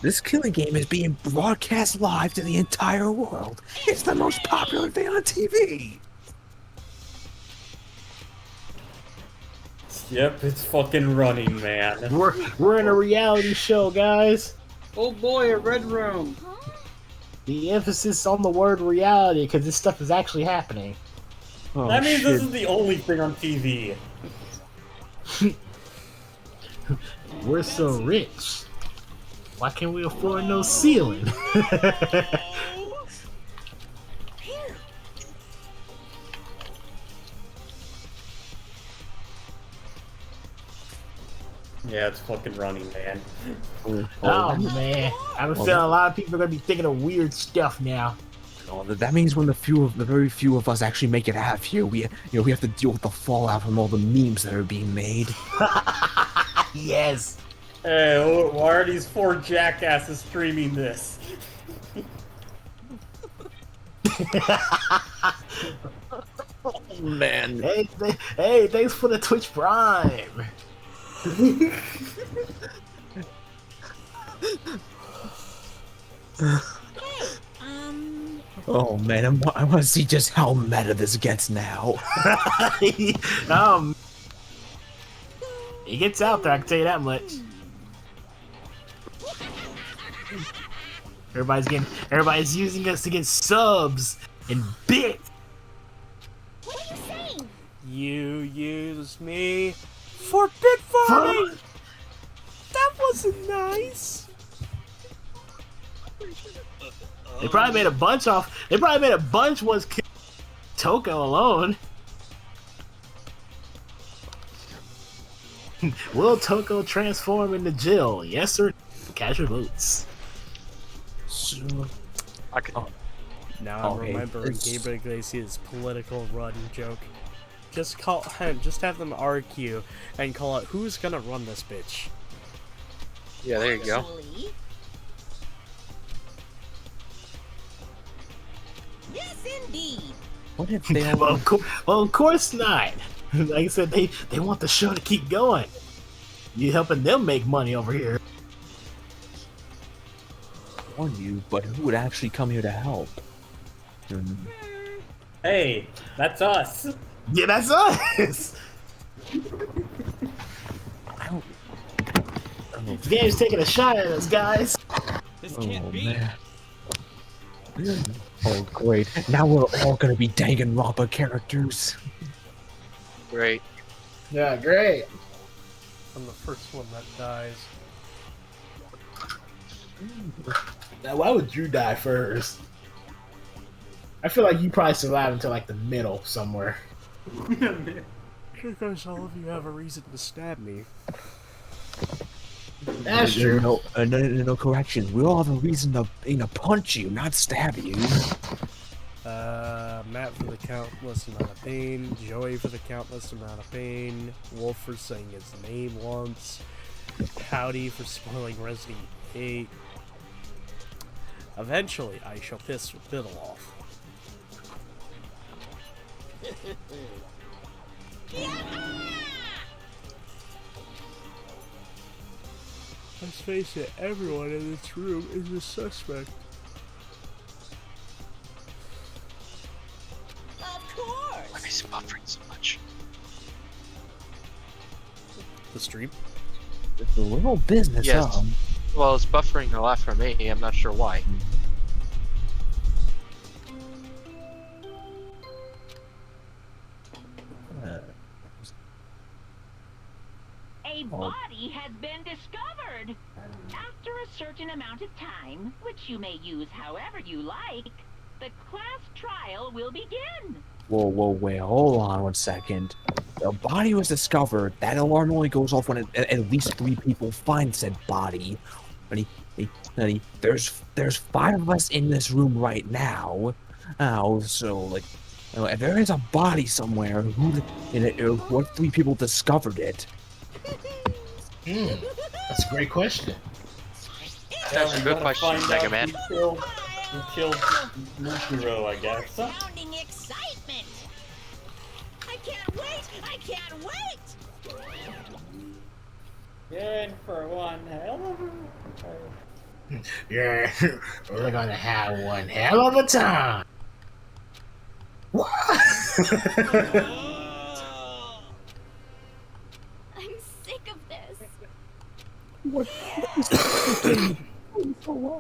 This killing game is being broadcast live to the entire world. It's the most popular thing on TV. yep, it's fucking running, man. We're in a reality show, guys. Oh boy, a red room. The emphasis on the word reality, because this stuff is actually happening. Oh, That means shit. this is the only thing on TV. We're so rich. Why can't we afford no ceiling? Yeah, it's fucking running, man. Oh man, I have a feeling a lot of people are gonna be thinking of weird stuff now. Oh, that means when the very few of us actually make it out here, we have to deal with the fallout from all the memes that are being made. Yes. Hey, why are these 4 jackasses streaming this? Oh, man. Hey, thanks for the Twitch Prime. Oh man, I want to see just how meta this gets now. It gets out there, I can tell you that much. Everybody's using us to get subs and bits. What are you saying? You used me for bit farming. That wasn't nice. They probably made a bunch off. They probably made a bunch once Toko alone. Will Toko transform into Jill? Yes or no? Cast your votes. I could. Now I'm Okay, remembering it's- Gabriel Iglesias' political run joke. Just have them argue and call it who's gonna run this bitch. Yeah, there you go. Actually, yes, indeed. What if they all... Well, of course not. Like I said, they want the show to keep going. You helping them make money over here. on you, but who would actually come here to help? Hey, that's us. Yeah, that's us. I don't... The game's taking a shot at us, guys. This Oh, can't be. man. Oh, great. Now we're all gonna be Danganronpa characters. Great. Yeah, great. I'm the first one that dies. Now, why would you die first? I feel like you probably survived until like the middle somewhere. Because all of you have a reason to stab me. That's true. No correction. We all have a reason to, punch you, not stab you. Matt for the countless amount of pain, Joey for the countless amount of pain, Wolf for saying his name once, Howdy for spoiling Resident Evil 8. Eventually, I shall piss Biddle off. Let's face it, everyone in this room is a suspect. Of course. Why is it buffering so much? The stream? It's a little business, Yes. Well, it's buffering a lot for me. I'm not sure why. A body has been discovered. After a certain amount of time, which you may use however you like, the class trial will begin. Whoa, wait, hold on 1 second. The body was discovered. That alarm only goes off when at least 3 people find said body. But there's 5 of us in this room right now. So like, if there is a body somewhere, what 3 people discovered it? That's a great question. That's a good question, Mega Man. Who killed Mukuro, I guess. Sounding excitement. I can't wait. I can't wait. You're in for one hell of a... Yeah, we're gonna have one hell of a time. What? I'm sick of this.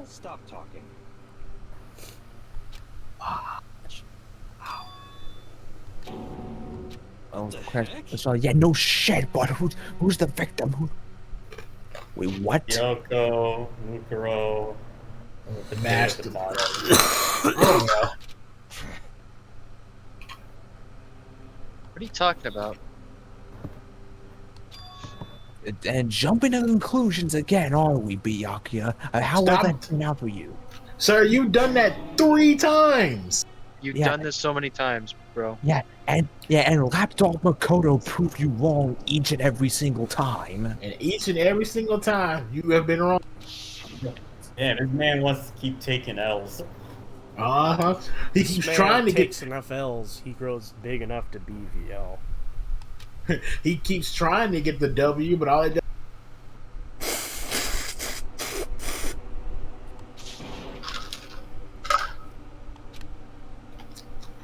Stop talking. Oh crap! So yeah, no shit. But who's the victim? Wait, what? Yoko, Mukuro, The master. What are you talking about? And jumping to conclusions again, are we, Byakuya? How will Stop. that turn out for you? Sir, you've done that 3 times. You've Yeah. done this so many times, bro. And Lapdog Makoto proved you wrong each and every single time. And each and every single time, you have been wrong. Yeah, this man wants to keep taking L's. Uh-huh. He This keeps man trying to takes get. enough L's, he grows big enough to BVL. He keeps trying to get the W, but all it does.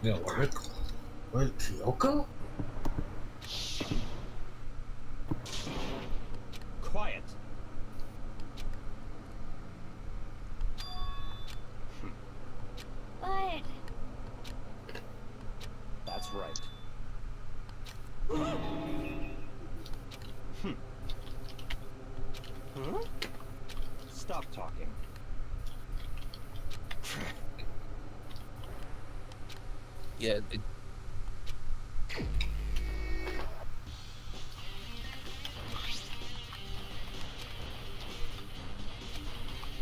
No work. What, Kyoko? Quiet. But That's right. Stop talking. Yeah.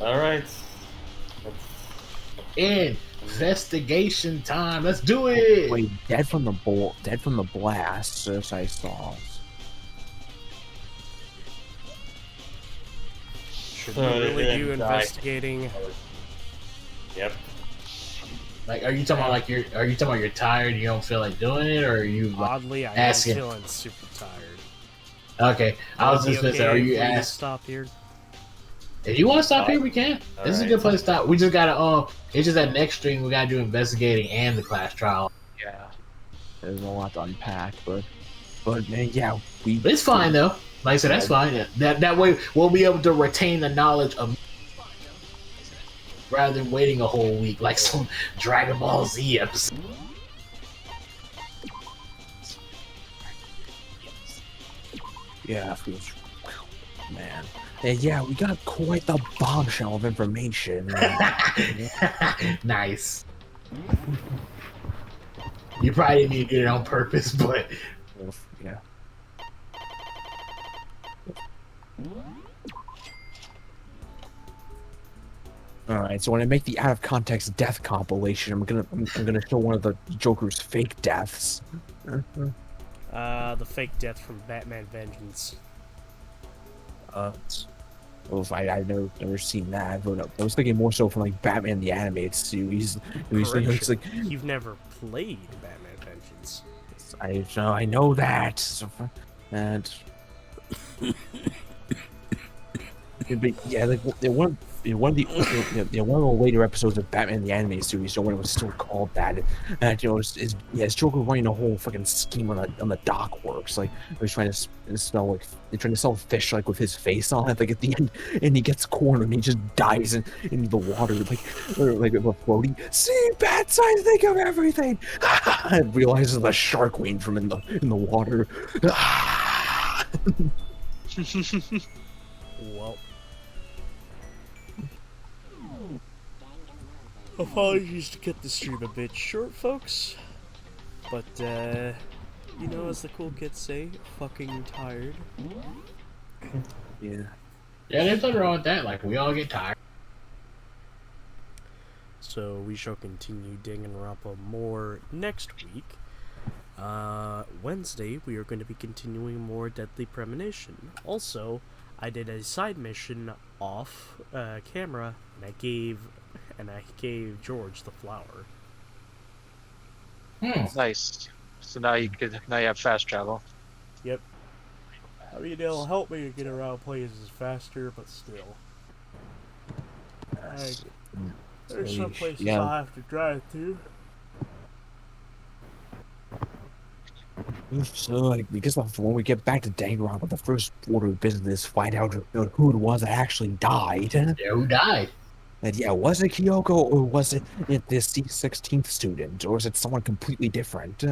Alright. Investigation time. Let's do it. Wait, dead from the blast. As I saw. Should So we they really didn't do die. investigating? Yep. Like, are you talking about you're tired, you don't feel like doing it, or are you like, Oddly, I am asking? feeling super tired. Okay, I was Would it just be gonna say, are okay you if we asking? stop here? If you want to stop here, we can. This is a Alright. good place to stop. We just gotta it's just that next stream we gotta do investigating and the class trial. Yeah. There's a lot to unpack, but man, yeah, we. It's fine though. Like I said, that's fine. That way we'll be able to retain the knowledge of rather than waiting a whole week like some Dragon Ball Z episode. Yeah, feels. Man. Yeah, we got quite the bombshell of information. Nice. You probably didn't even get it on purpose, but Yeah. All right, so when I make the out of context death compilation, I'm gonna show one of the Joker's fake deaths. The fake death from Batman Vengeance. Well, I've never seen that, but I was thinking more so from like Batman the Animated Series. It's like You've never played Batman Vengeance. I know that. And but yeah, like one of the later episodes of Batman the Animated Series, when it was still called that, and it's Joker running a whole fucking scheme on the dock works. Like he's trying to they're trying to sell fish like with his face on it. Like at the end, and he gets cornered and he just dies into the water like a floaty. See, bad side, think of everything. And realizes the shark wing from in the water. Well. Apologies to cut the stream a bit short, folks. But, you know, as the cool kids say, fucking tired. Yeah. Yeah, there's nothing wrong with that. Like, we all get tired. So, we shall continue Danganronpa more next week. Wednesday, we are going to be continuing more Deadly Premonition. Also, I did a side mission off camera, and I gave George the flower. Nice. So now you have fast travel. Yep. I mean, it'll help me to get around places faster, but still. There's some places I have to drive to. So, like, because when we get back to Danganronpa, the first order of business, find out who it was that actually died. Yeah, who died? And yeah, was it Kyoko or was it this 16th student, or is it someone completely different?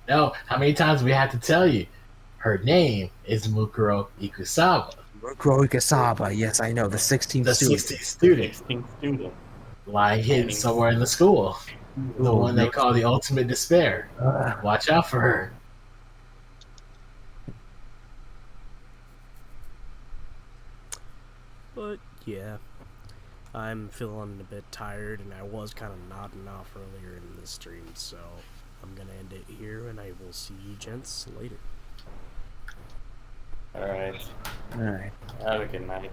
No, how many times we have to tell you? Her name is Mukuro Ikusaba. Mukuro Ikusaba, yes, I know, the 16th student. The 16th student. Lying hidden somewhere in the school. The one they call the ultimate despair. Watch out for her. But, yeah. I'm feeling a bit tired, and I was kind of nodding off earlier in the stream, so I'm gonna end it here, and I will see you gents later. Alright. Alright. Have a good night.